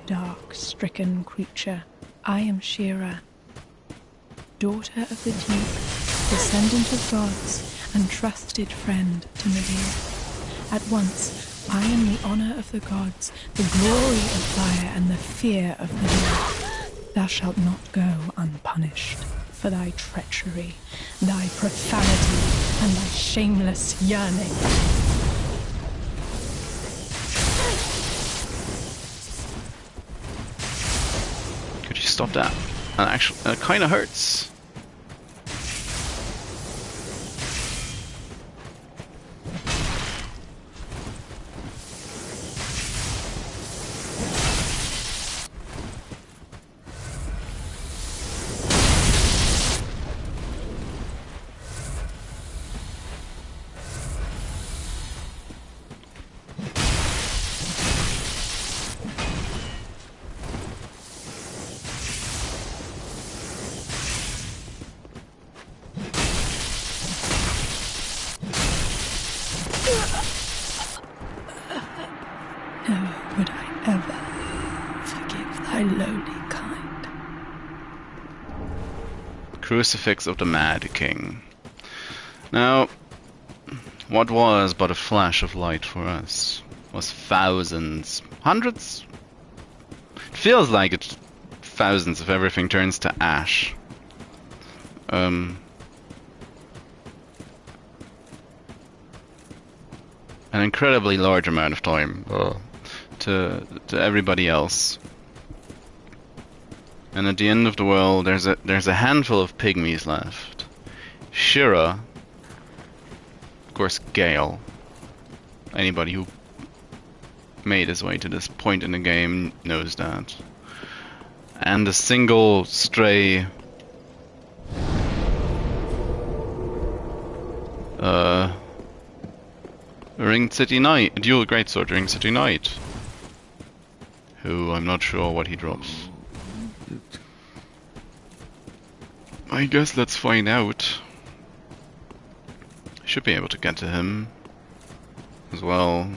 dark, stricken creature. I am Shira, daughter of the Duke, descendant of gods, and trusted friend to Midir. At once, I am the honor of the gods, the glory of fire, and the fear of Midir. Thou shalt not go unpunished for thy treachery, thy profanity, and thy shameless yearning. Could you stop that? And actually, it kind of hurts. Never would I ever forgive thy lowly kind. Crucifix of the Mad King. Now, what was but a flash of light for us was thousands, hundreds? It feels like it's thousands if everything turns to ash. An incredibly large amount of time to everybody else. And at the end of the world, there's a handful of pygmies left. Shira, of course, Gael. Anybody who made his way to this point in the game knows that. And a single stray Ringed City Knight, dual greatsword Ringed City Knight, who I'm not sure what he drops. I guess let's find out. Should be able to get to him as well.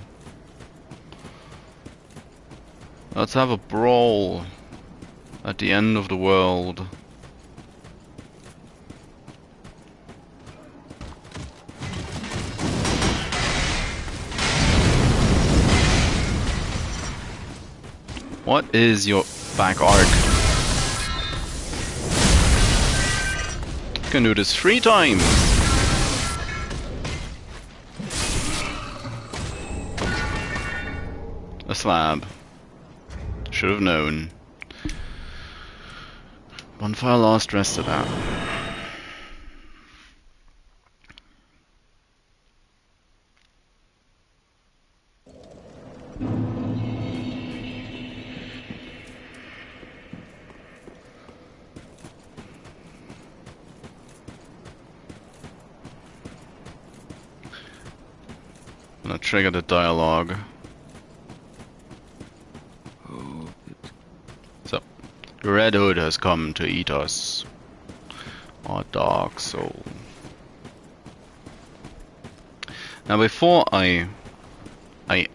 Let's have a brawl at the end of the world. What is your back arc? You can do this 3 times. A slab. Should have known. Bonfire lost, rest of that. I'm gonna trigger the dialogue. So, the Red Hood has come to eat us, our dark soul. Now, before I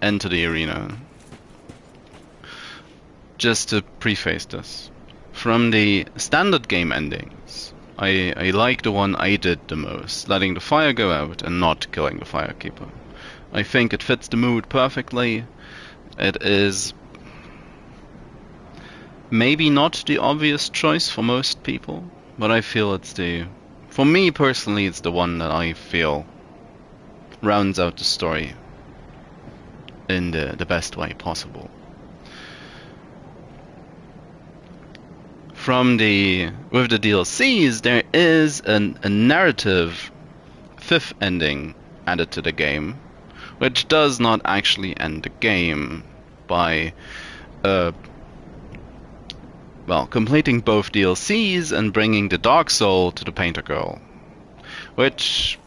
enter the arena, just to preface this, from the standard game endings, I like the one I did the most, letting the fire go out and not killing the firekeeper. I think it fits the mood perfectly. It is maybe not the obvious choice for most people, but I feel it's for me personally, it's the one that I feel rounds out the story in the best way possible. With the DLCs, there is a narrative 5th ending added to the game, which does not actually end the game by completing both DLCs and bringing the Dark Soul to the Painter Girl, which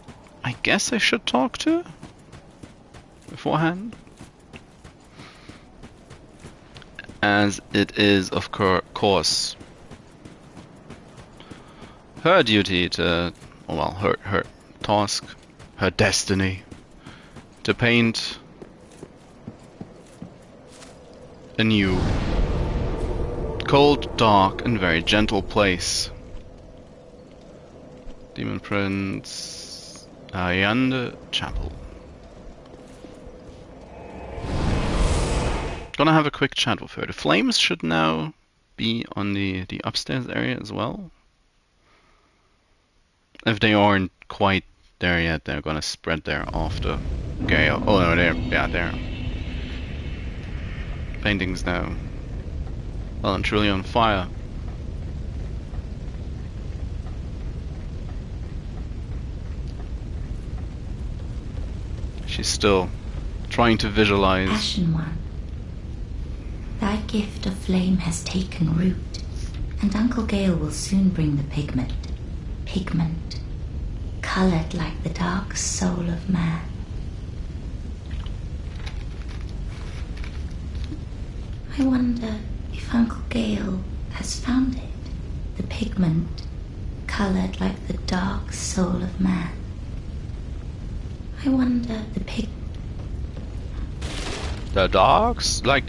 I guess I should talk to beforehand, as it is of course her duty to, her task, her destiny, to paint a new, cold, dark, and very gentle place. Demon Prince Yonder Chapel. Gonna have a quick chat with her. The flames should now be on the upstairs area as well. If they aren't quite there yet, they're gonna spread there after Gael. Oh no, they're paintings now well and truly on fire. She's still trying to visualize. Ashen One, thy gift of flame has taken root, and Uncle Gael will soon bring the pigment. Pigment, colored like the dark soul of man. I wonder if Uncle Gael has found it. The pigment, colored like the dark soul of man. I wonder the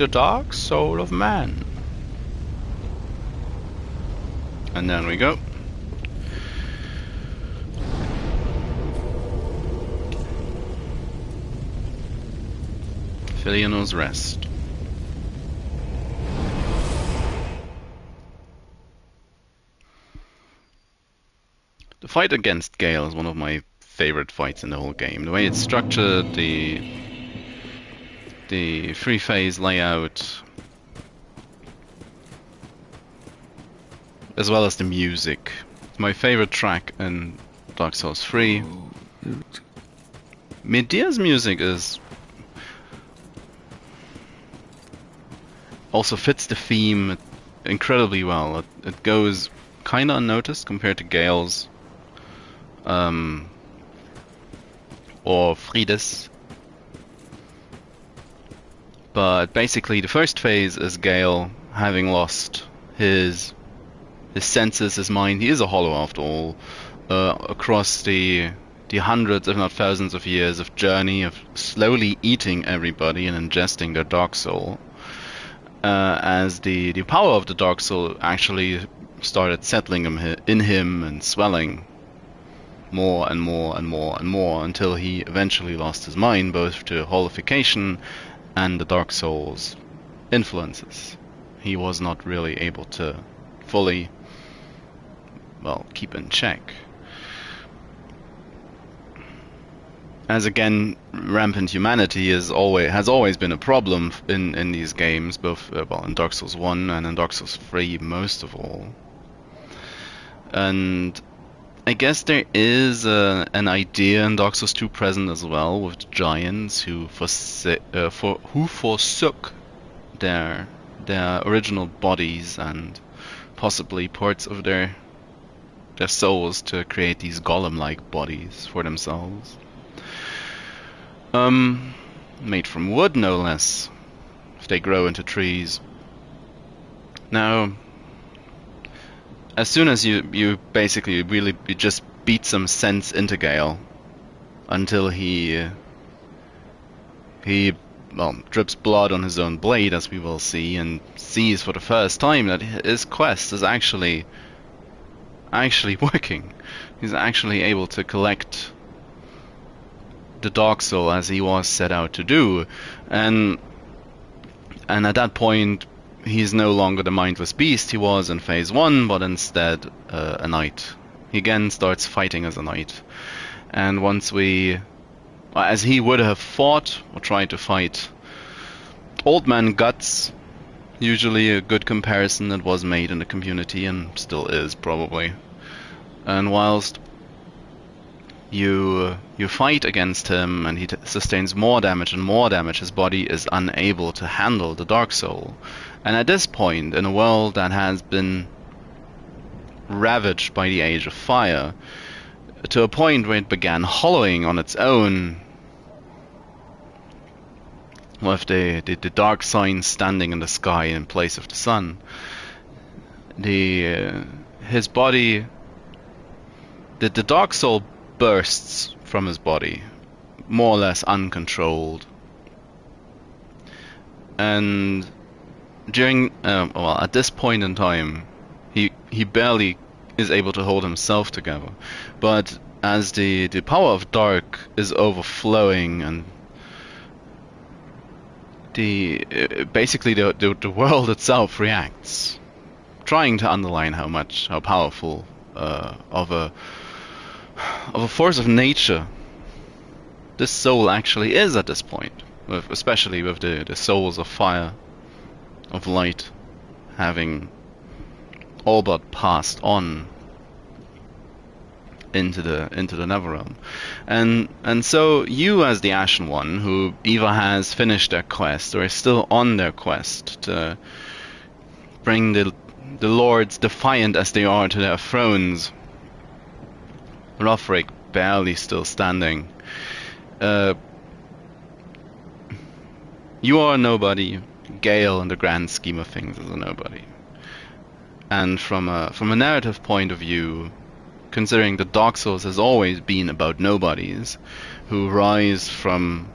dark soul of man. And then we go. Filianore's Rest. The fight against Gael is one of my favorite fights in the whole game. The way it's structured, the 3-phase layout, as well as the music. It's my favorite track in Dark Souls 3. Midir's music is also fits the theme incredibly well. It goes kind of unnoticed compared to Gael's or Frida's. But basically the first phase is Gael having lost his senses, his mind. He is a hollow after all. Across the hundreds, if not thousands of years of journey of slowly eating everybody and ingesting their dark soul. As the power of the dark soul actually started settling in him and swelling more and more and more and more until he eventually lost his mind, both to holification and the dark soul's influences. He was not really able to fully, well, keep in check. As again, rampant humanity has always been a problem in these games, both well, in Dark Souls 1 and in Dark Souls 3 most of all. And I guess there is an idea in Dark Souls 2 present as well, with the giants who forsook their original bodies and possibly parts of their souls to create these golem-like bodies for themselves. Made from wood, no less, if they grow into trees. Now, as soon as you basically you just beat some sense into Gael until he drips blood on his own blade, as we will see, and sees for the first time that his quest is actually working. He's actually able to collect the dark soul as he was set out to do, and at that point he's no longer the mindless beast he was in phase 1, but instead a knight. He again starts fighting as a knight, and as he would have fought or tried to fight old man guts, usually a good comparison that was made in the community and still is probably. And whilst you fight against him and he sustains more damage and more damage, his body is unable to handle the dark soul. And at this point, in a world that has been ravaged by the Age of Fire, to a point where it began hollowing on its own, with the dark sign standing in the sky in place of the sun, his body, the dark soul bursts from his body, more or less uncontrolled. And during, at this point in time, he barely is able to hold himself together. But as the power of dark is overflowing, and basically the world itself reacts, trying to underline how powerful of a force of nature this soul actually is at this point, especially with the souls of fire, of light, having all but passed on into the Netherrealm. And so you, as the Ashen One, who either has finished their quest or is still on their quest to bring the lords, defiant as they are, to their thrones, Lothric barely still standing, you are a nobody. Gael, in the grand scheme of things, is a nobody. And from a narrative point of view, considering that Dark Souls has always been about nobodies who rise from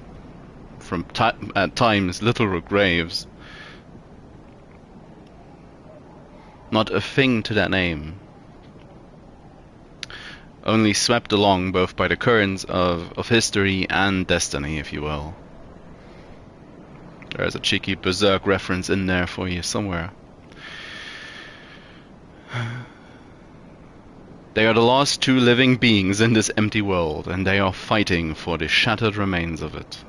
at times literal graves, not a thing to that name, only swept along both by the currents of history and destiny, if you will. There's a cheeky Berserk reference in there for you somewhere. They are the last two living beings in this empty world, and they are fighting for the shattered remains of it.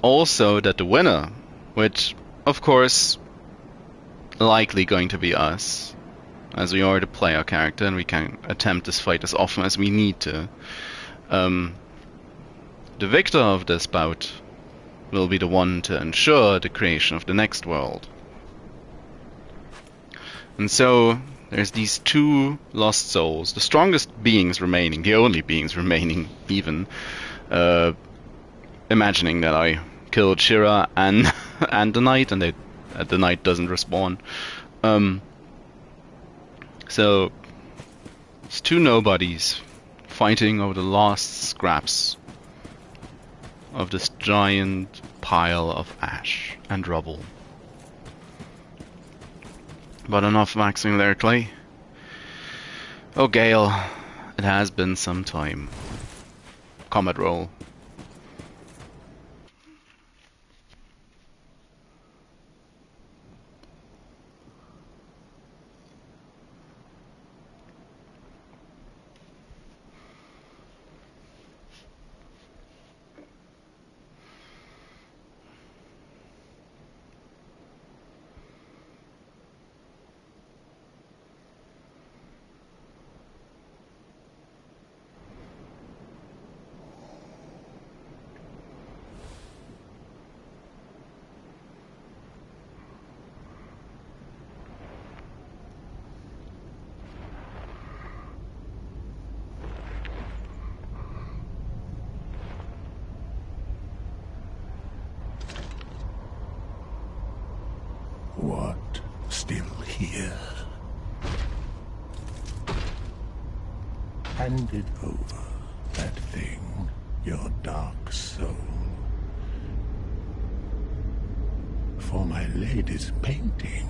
Also, that the winner, which, of course, likely going to be us, as we are the player character and we can attempt this fight as often as we need to, the victor of this bout will be the one to ensure the creation of the next world. And so there's these two lost souls, the strongest beings remaining, the only beings remaining even, imagining that I killed Shira and the knight, and the knight doesn't respawn. So it's two nobodies fighting over the last scraps of this giant pile of ash and rubble. But enough waxing lyrically. Oh, Gael, it has been some time. Combat roll. What? Still here? Hand it over, that thing, your dark soul. For my lady's painting.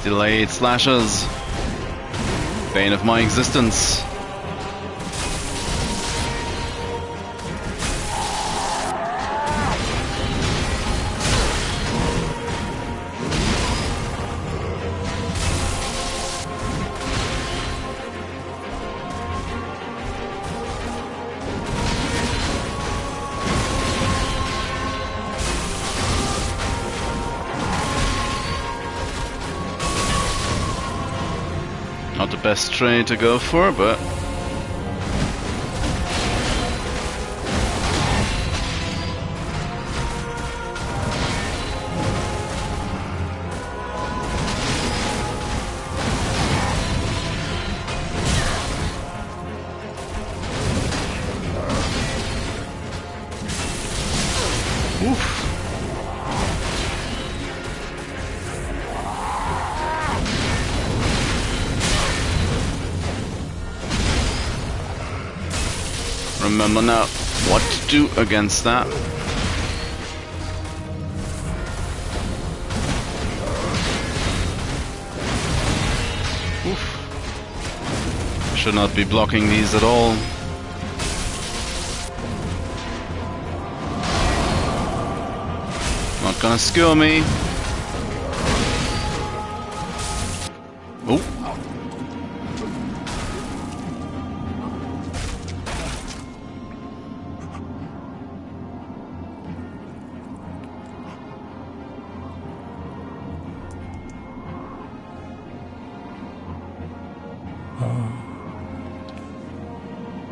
Delayed slashes. Bane of my existence. Not the best trade to go for, but... Oof. Remember now what to do against that. Oof. Should not be blocking these at all. Not gonna skewer me. Oh.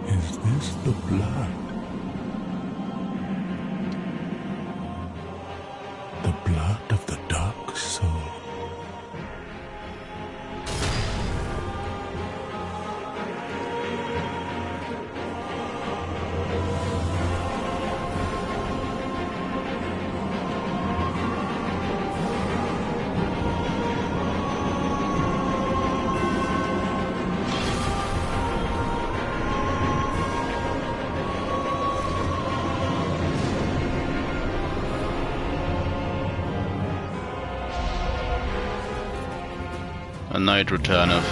Is this the blood? The blood of the dark soul. A night return of...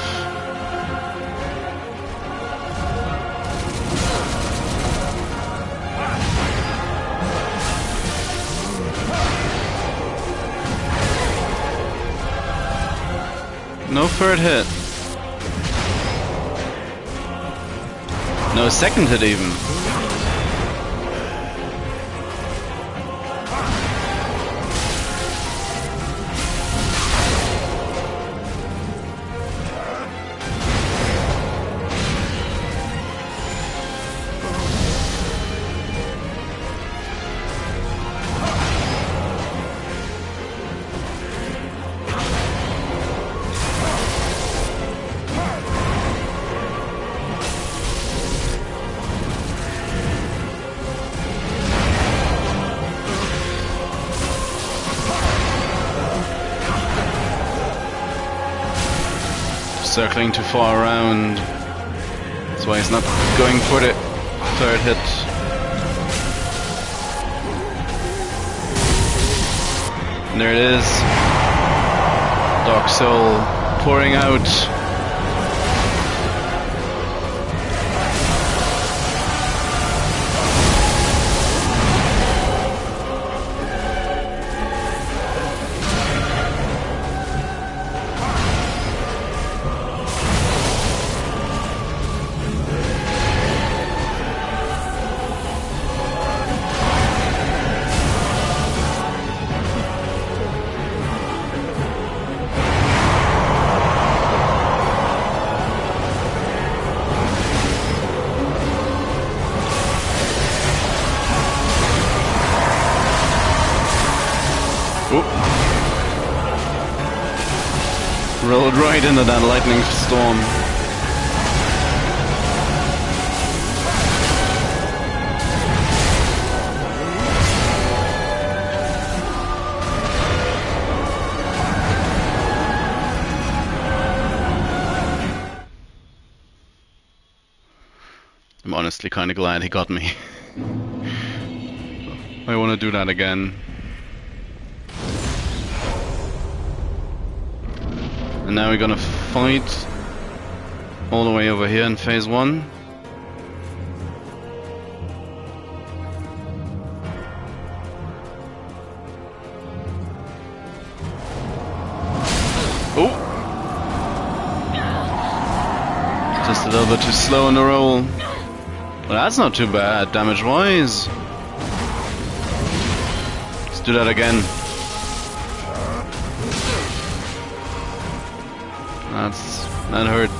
No third hit. No second hit even. Circling too far around. That's why he's not going for the third hit. And there it is. Dark Soul pouring out. Rolled right into that lightning storm. I'm honestly kind of glad he got me. I want to do that again. And now we're gonna fight all the way over here in phase 1. Oh! Just a little bit too slow on the roll. Well, that's not too bad damage-wise. Let's do that again. That's That hurt.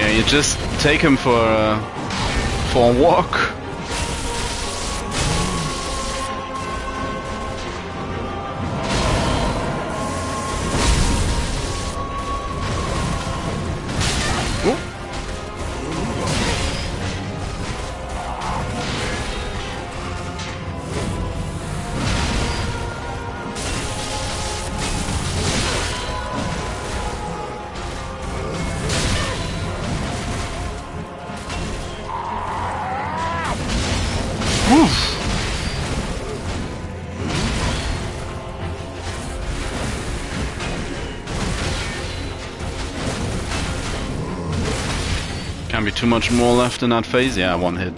You just take him for a walk. Can't be too much more left in that phase. Yeah, one hit.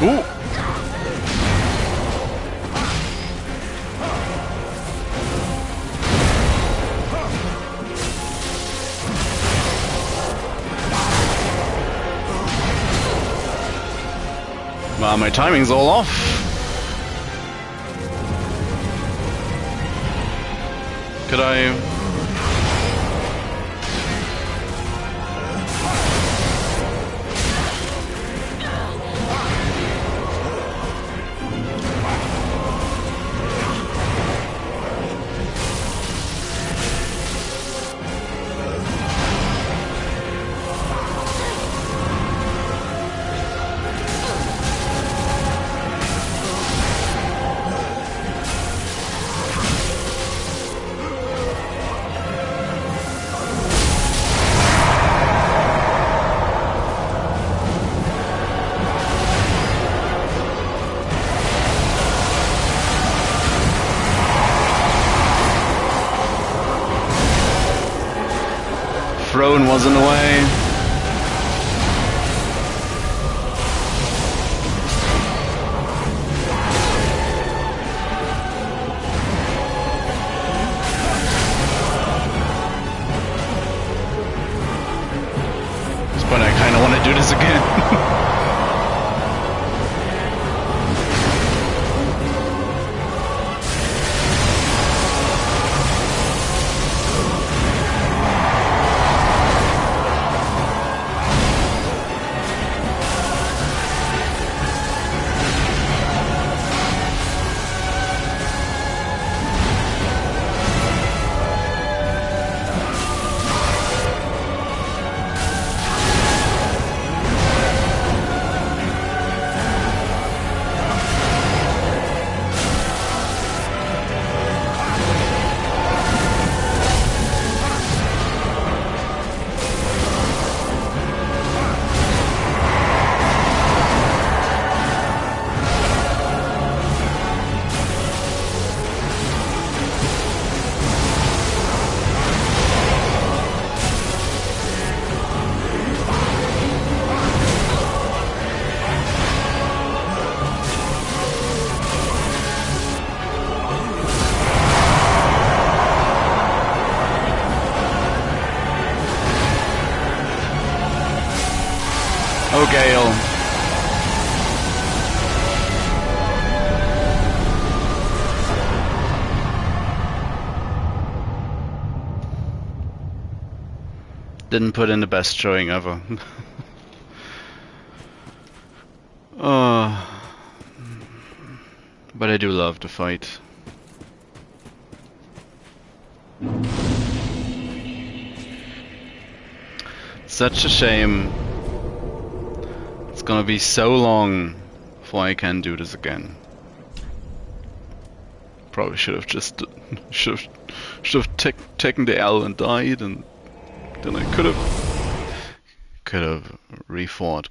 Ooh. Well, my timing's all off. Could I... Throne was in the way. At this point I kinda wanna do this again. Oh, Gael. Didn't put in the best showing ever. But I do love to fight. Such a shame. It's gonna be so long before I can do this again. Probably should have just should have taken the L and died, and then I could have refought.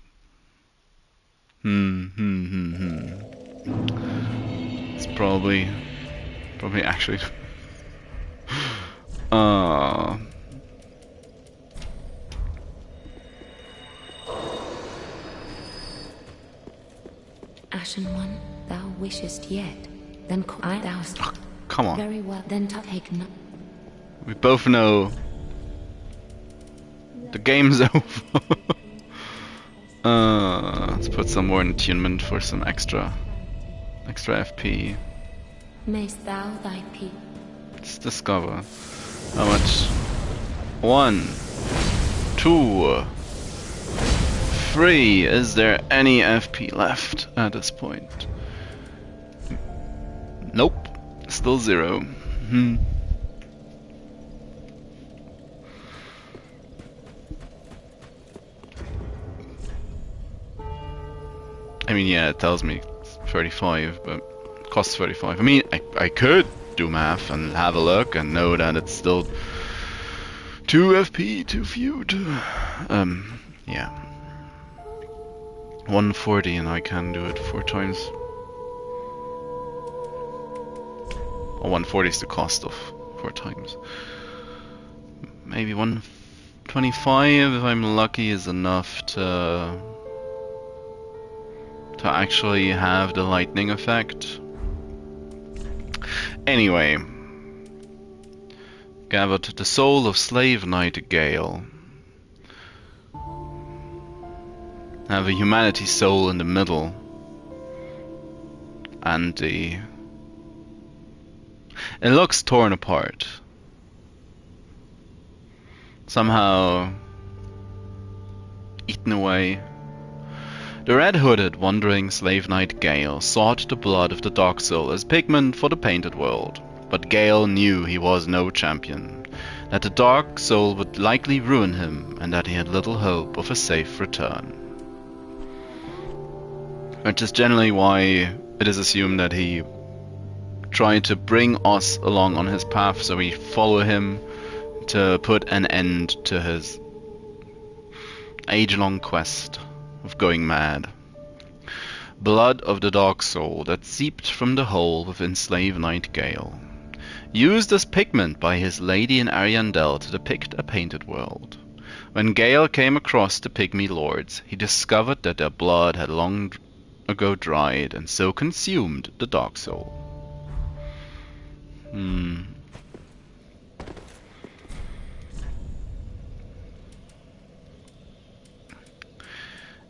It's probably actually. Ashen one, thou wishest yet, then I thou. Oh, come on. Very well, then take no. We both know the game's over. Let's put some more attunement for some extra FP. Mayst thou thy peace. Let's discover how much. 1, 2, 3. Is there any FP left at this point? Nope. Still 0. I mean, yeah, it tells me 35, but it costs 35. I mean, I could do math and have a look and know that it's still 2 FP too few to... yeah. 140 and I can do it 4 times. Or 140 is the cost of 4 times. Maybe 125 if I'm lucky is enough to actually have the lightning effect. Anyway, gathered the soul of Slave Knight Gael. Have a humanity soul in the middle, and it looks torn apart. Somehow eaten away. The red-hooded, wandering Slave Knight Gael sought the blood of the Dark Soul as pigment for the painted world, but Gael knew he was no champion, that the Dark Soul would likely ruin him, and that he had little hope of a safe return. Which is generally why it is assumed that he tried to bring us along on his path, so we follow him to put an end to his age-long quest of going mad. Blood of the Dark Soul that seeped from the hole within Slave Knight Gael, used as pigment by his lady in Ariandel to depict a painted world. When Gael came across the pygmy lords, he discovered that their blood had long ago dried and so consumed the Dark Soul.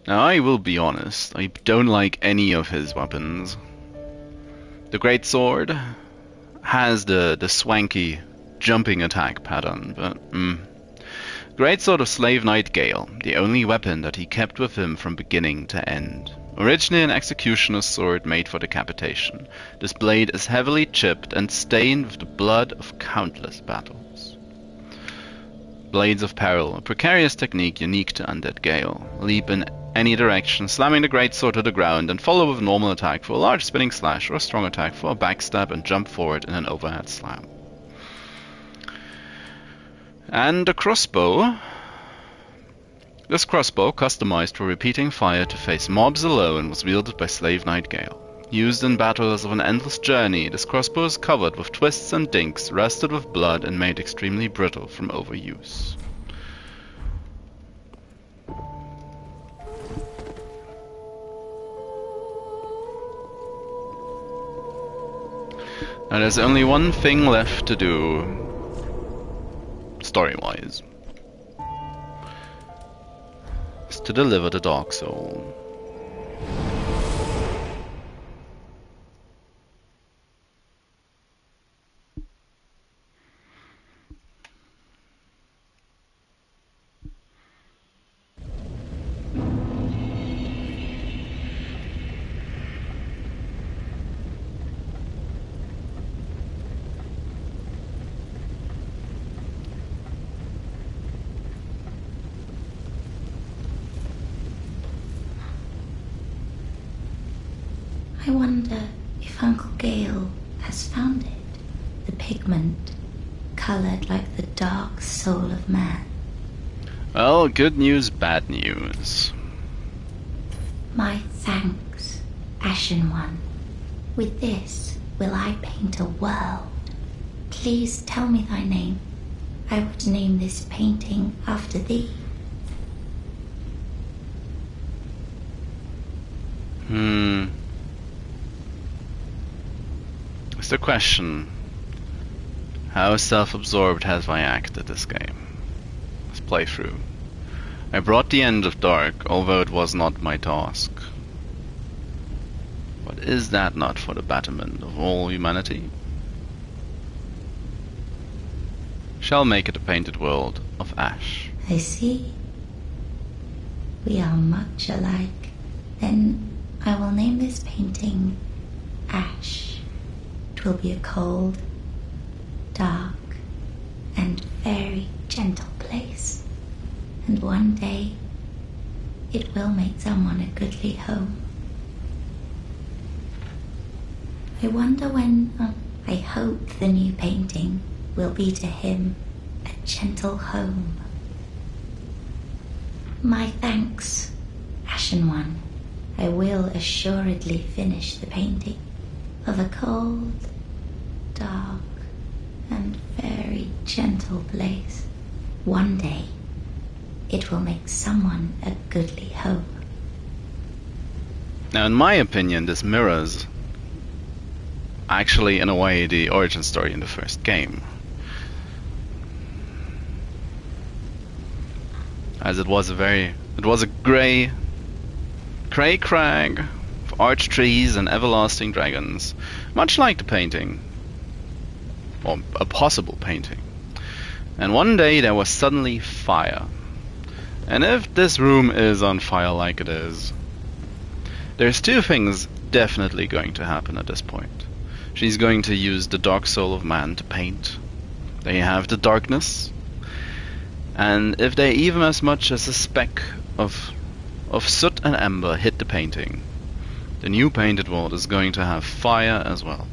Now I will be honest, I don't like any of his weapons. The Greatsword has the swanky jumping attack pattern, but Greatsword of Slave Knight Gael, the only weapon that he kept with him from beginning to end. Originally an executioner's sword made for decapitation, this blade is heavily chipped and stained with the blood of countless battles. Blades of Peril, a precarious technique unique to Undead Gael. Leap in any direction, slamming the greatsword to the ground, and follow with a normal attack for a large spinning slash or a strong attack for a backstab and jump forward in an overhead slam. And a crossbow. This crossbow, customized for repeating fire to face mobs alone, was wielded by Slave Knight Gael. Used in battles of an endless journey, this crossbow is covered with twists and dinks, rusted with blood, and made extremely brittle from overuse. Now there's only one thing left to do, story-wise. It's to deliver the Dark Soul. I wonder if Uncle Gael has found it. The pigment, colored like the dark soul of man. Well, good news, bad news. My thanks, Ashen One. With this will I paint a world. Please tell me thy name. I would name this painting after thee. It's the question. How self-absorbed have I acted this game? This playthrough. I brought the end of dark, although it was not my task. But is that not for the betterment of all humanity? Shall make it a painted world of ash. I see. We are much alike. Then I will name this painting Ash. It will be a cold, dark, and very gentle place. And one day, it will make someone a goodly home. I wonder when, I hope the new painting will be to him a gentle home. My thanks, Ashen One. I will assuredly finish the painting of a cold, dark, and very gentle place. One day, it will make someone a goodly home. Now, in my opinion, this mirrors, actually, in a way, the origin story in the first game. As it was a grey crag of arch trees and everlasting dragons, much like the painting, or a possible painting. And one day there was suddenly fire. And if this room is on fire like it is, there's two things definitely going to happen at this point. She's going to use the dark soul of man to paint. They have the darkness, and if they even as much as a speck of soot and ember hit the painting, the new painted world is going to have fire as well.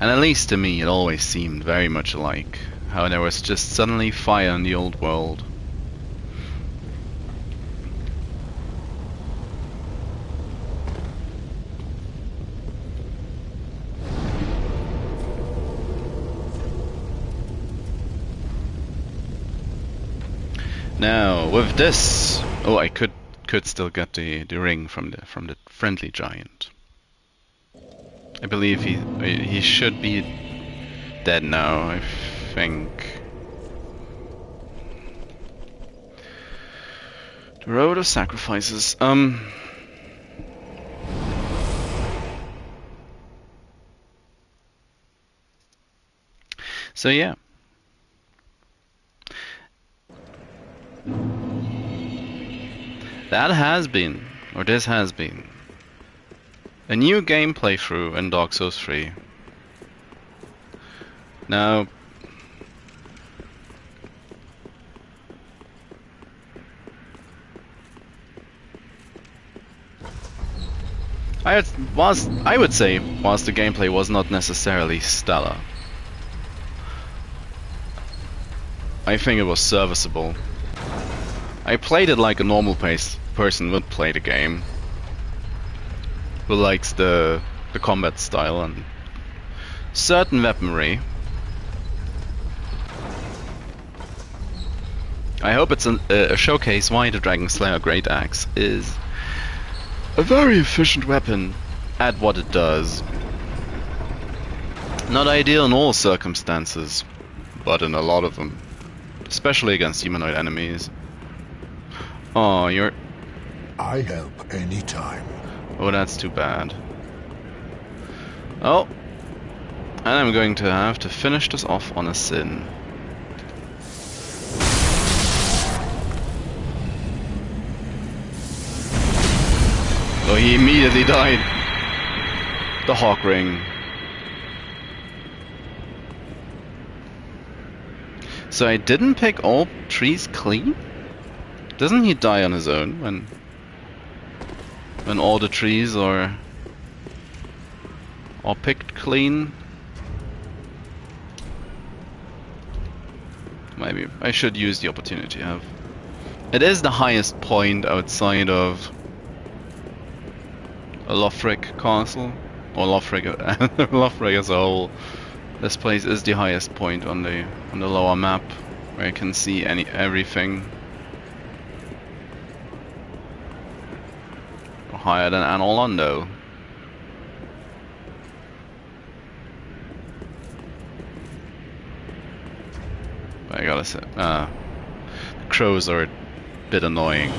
And at least to me it always seemed very much alike, how there was just suddenly fire in the old world. Now with this, oh, I could still get the ring from the friendly giant. I believe he should be dead now, I think. The road of sacrifices. So yeah. This has been a new game playthrough in Dark Souls 3. Now, I would say, whilst the gameplay was not necessarily stellar, I think it was serviceable. I played it like a normal person would play the game, who likes the combat style and certain weaponry. I hope it's a showcase why the Dragon Slayer Great Axe is a very efficient weapon at what it does. Not ideal in all circumstances, but in a lot of them, especially against humanoid enemies. Oh, you're... I help anytime. Oh, that's too bad. Oh, and I'm going to have to finish this off on a sin. Oh, he immediately died. The Hawk Ring. So I didn't pick all trees clean? Doesn't he die on his own when all the trees are picked clean? Maybe I should use the opportunity I have. It is the highest point outside of a Lothric castle, or Lothric, Lothric as a whole. This place is the highest point on the lower map, where you can see everything. Higher than Anolondo. But I gotta say, the crows are a bit annoying.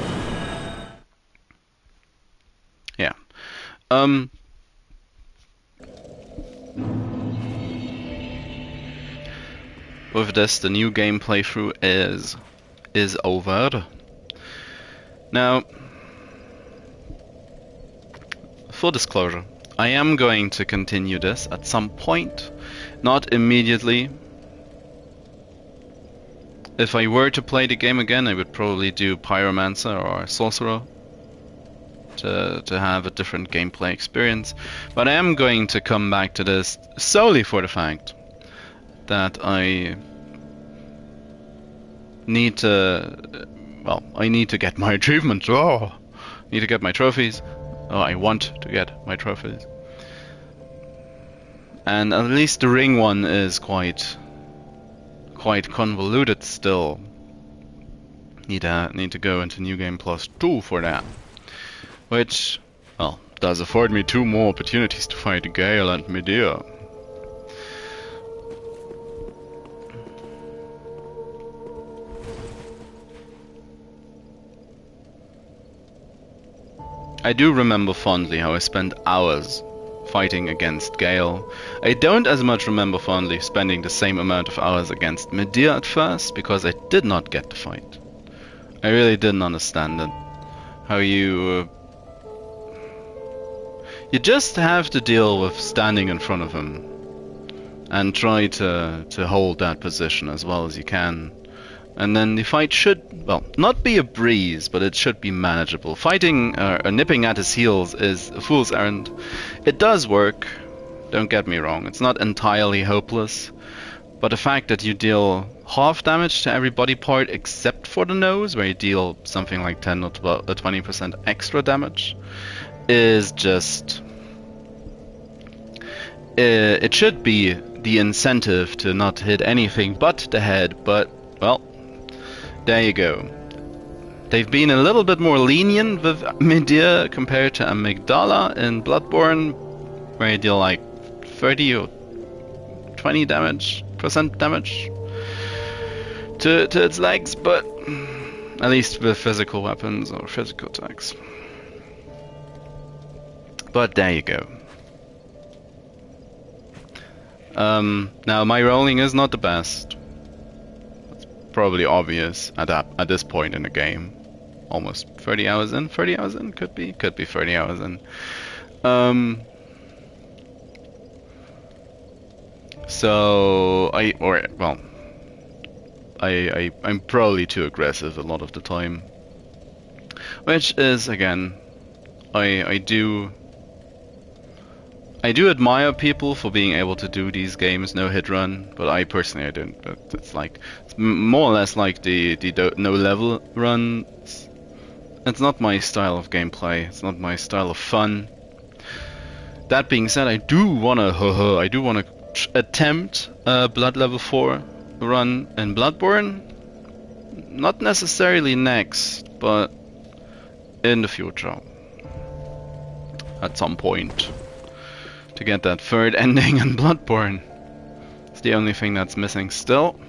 Yeah. With this, the new game playthrough is over. Now, full disclosure, I am going to continue this at some point, not immediately. If I were to play the game again, I would probably do Pyromancer or Sorcerer to have a different gameplay experience. But I am going to come back to this solely for the fact that I need to, well, I need to get my achievements. Oh, I need to get my trophies. Oh, I want to get my trophies. And at least the ring one is quite convoluted still. Need to go into New Game Plus 2 for that. Which, well, does afford me 2 more opportunities to fight Gael and Midir. I do remember fondly how I spent hours fighting against Gael. I don't as much remember fondly spending the same amount of hours against Midir at first, because I did not get the fight. I really didn't understand it. How you just have to deal with standing in front of him and try to hold that position as well as you can. And then the fight should, well, not be a breeze, but it should be manageable. Fighting or nipping at his heels is a fool's errand. It does work, don't get me wrong, it's not entirely hopeless. But the fact that you deal half damage to every body part except for the nose, where you deal something like 10 or 12 or 20% extra damage, is just... it should be the incentive to not hit anything but the head, but, well, there you go. They've been a little bit more lenient with Midir compared to Amygdala in Bloodborne, where you deal like 30 or 20% damage to its legs, but at least with physical weapons or physical attacks. But there you go. Now my rolling is not the best. It's probably obvious at this point in the game. Almost 30 hours in. 30 hours in? Could be 30 hours in. So I'm probably too aggressive a lot of the time. Which is, again, I do admire people for being able to do these games no hit run, but I personally I don't. It's more or less like the no level runs. It's not my style of gameplay. It's not my style of fun. That being said, I do wanna attempt a blood level 4 run in Bloodborne. Not necessarily next, but in the future, at some point, to get that third ending in Bloodborne. It's the only thing that's missing still.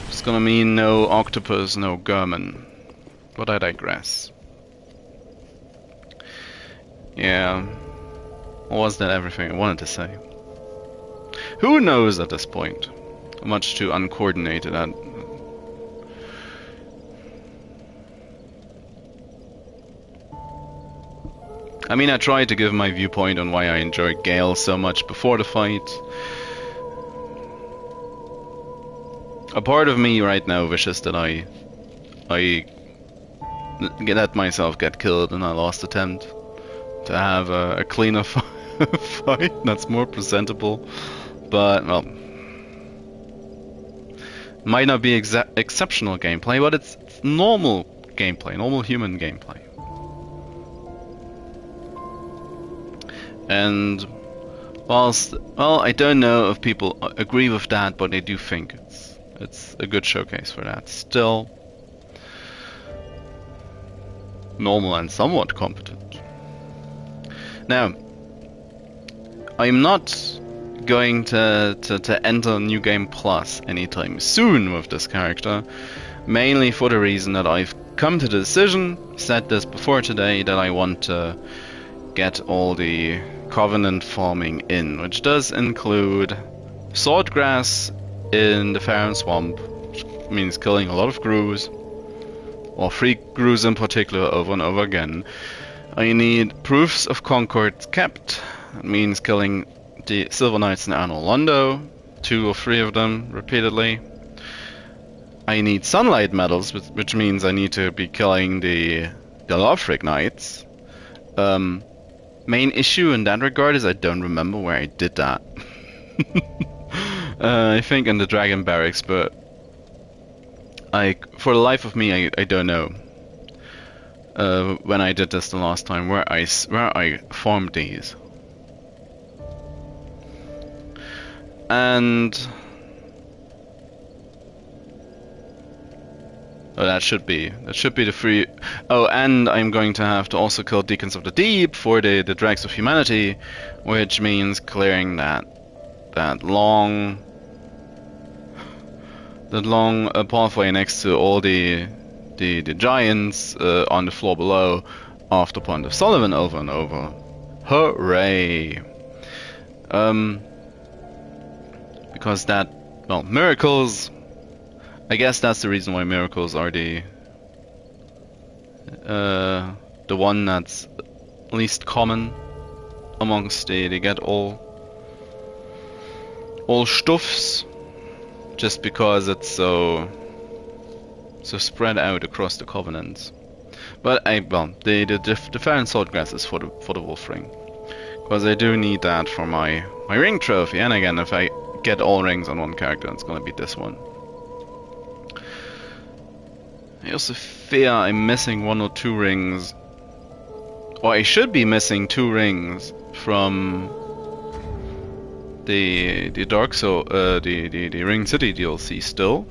It's gonna mean no octopus, no German. But I digress. Yeah. Or was that everything I wanted to say? Who knows at this point? Much too uncoordinated and... I mean, I tried to give my viewpoint on why I enjoyed Gael so much before the fight. A part of me right now wishes that I let myself get killed in our last attempt to have a cleaner fight that's more presentable. But, well, might not be exceptional gameplay, but it's normal gameplay, normal human gameplay. And whilst, well, I don't know if people agree with that, but I do think it's a good showcase for that. Still normal and somewhat competent. Now, I'm not going to enter New Game Plus anytime soon with this character, mainly for the reason that I've come to the decision, said this before today, that I want to get all the Covenant farming in, which does include swordgrass in the Firelink Swamp, which means killing a lot of grooves, or 3 grooves in particular, over and over again. I need proofs of Concord kept. That means killing the Silver Knights in Anor Londo, 2 or 3 of them repeatedly. I need sunlight medals, which means I need to be killing the Lothric Knights. Main issue in that regard is I don't remember where I did that. I think in the Dragon Barracks, but for the life of me, I don't know when I did this the last time where I farmed these. And oh, that should be the free. Oh, and I'm going to have to also kill Deacons of the Deep for the Dregs of Humanity, which means clearing that long pathway next to all the giants on the floor below after Pond of Sullivan over and over. Hooray! Because miracles. I guess that's the reason why miracles are the one that's least common amongst they get all stuffs, just because it's so spread out across the Covenants. But the Farron Swordgrass is for the Wolf Ring, because I do need that for my ring trophy. And again, if I get all rings on one character, it's gonna be this one. I also fear I'm missing 1 or 2 rings, or I should be missing 2 rings from the Dark Soul, the Ring City DLC still,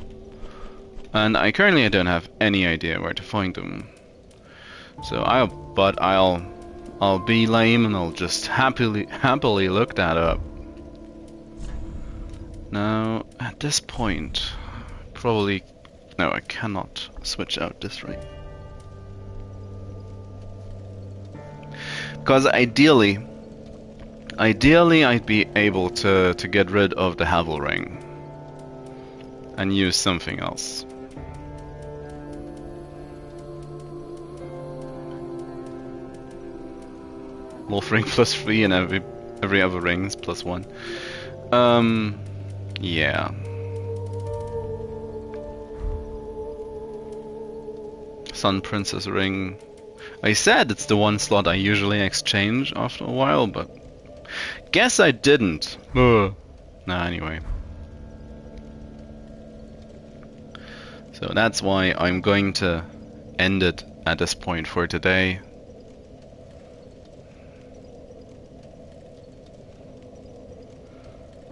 and I don't have any idea where to find them. So I'll be lame and I'll just happily look that up. Now at this point, probably. No, I cannot switch out this ring. Because ideally I'd be able to get rid of the Havel ring and use something else. Wolf ring plus 3 and every other rings plus 1. Yeah. Sun Princess ring. I said it's the one slot I usually exchange after a while, but guess I didn't. Nah, anyway. So that's why I'm going to end it at this point for today.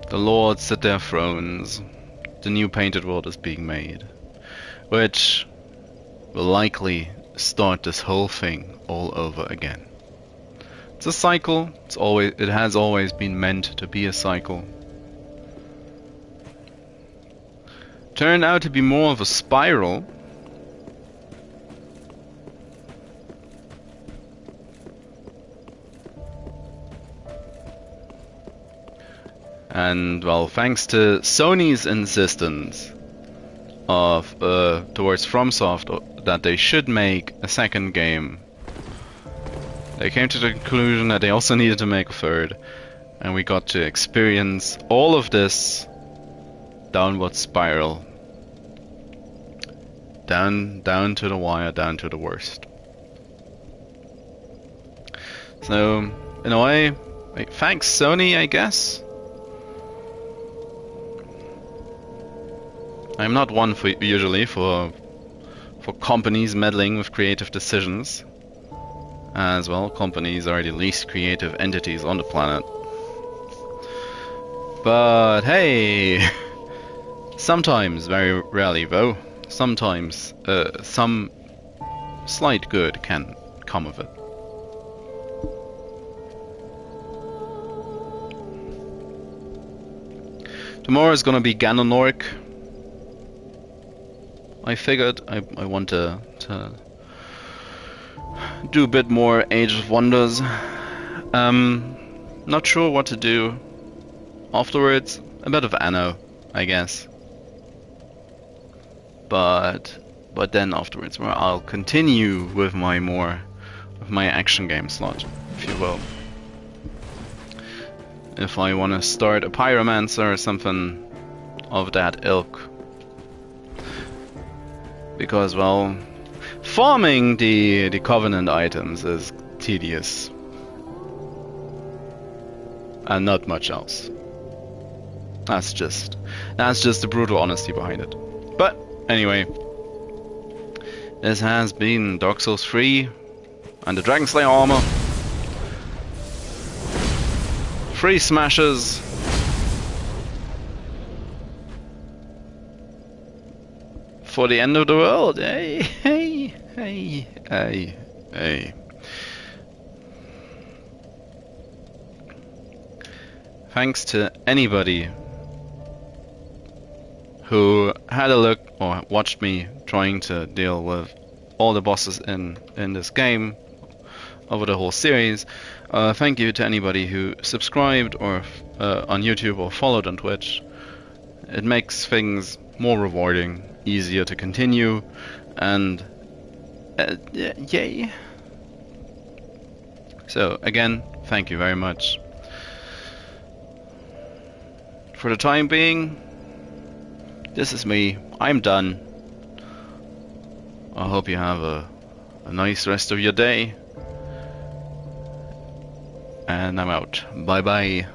The lords sit their thrones. The new painted world is being made, which will likely start this whole thing all over again. It's a cycle. It has always been meant to be a cycle. Turned out to be more of a spiral. And well, thanks to Sony's insistence towards FromSoft that they should make a second game, they came to the conclusion that they also needed to make a third, and we got to experience all of this downward spiral down to the wire, down to the worst. So, in a way, thanks Sony, I guess. I'm not one for usually for companies meddling with creative decisions. As well, companies are the least creative entities on the planet. But hey, sometimes, very rarely though, sometimes some slight good can come of it. Tomorrow is gonna be Ganonork. I figured I want to do a bit more Age of Wonders. Not sure what to do afterwards. A bit of Anno, I guess. But then afterwards, where I'll continue with my action game slot, if you will. If I want to start a Pyromancer or something of that ilk. Because, well, farming the Covenant items is tedious. And not much else. That's just the brutal honesty behind it. But, anyway. This has been Dark Souls 3 and the Dragonslayer armor. 3 smashes. For the end of the world, hey. Thanks to anybody who had a look or watched me trying to deal with all the bosses in this game over the whole series. Thank you to anybody who subscribed or on YouTube or followed on Twitch. It makes things more rewarding, easier to continue, and yay. So again, thank you very much. For the time being, this is me. I'm done. I hope you have a nice rest of your day. And I'm out. Bye bye.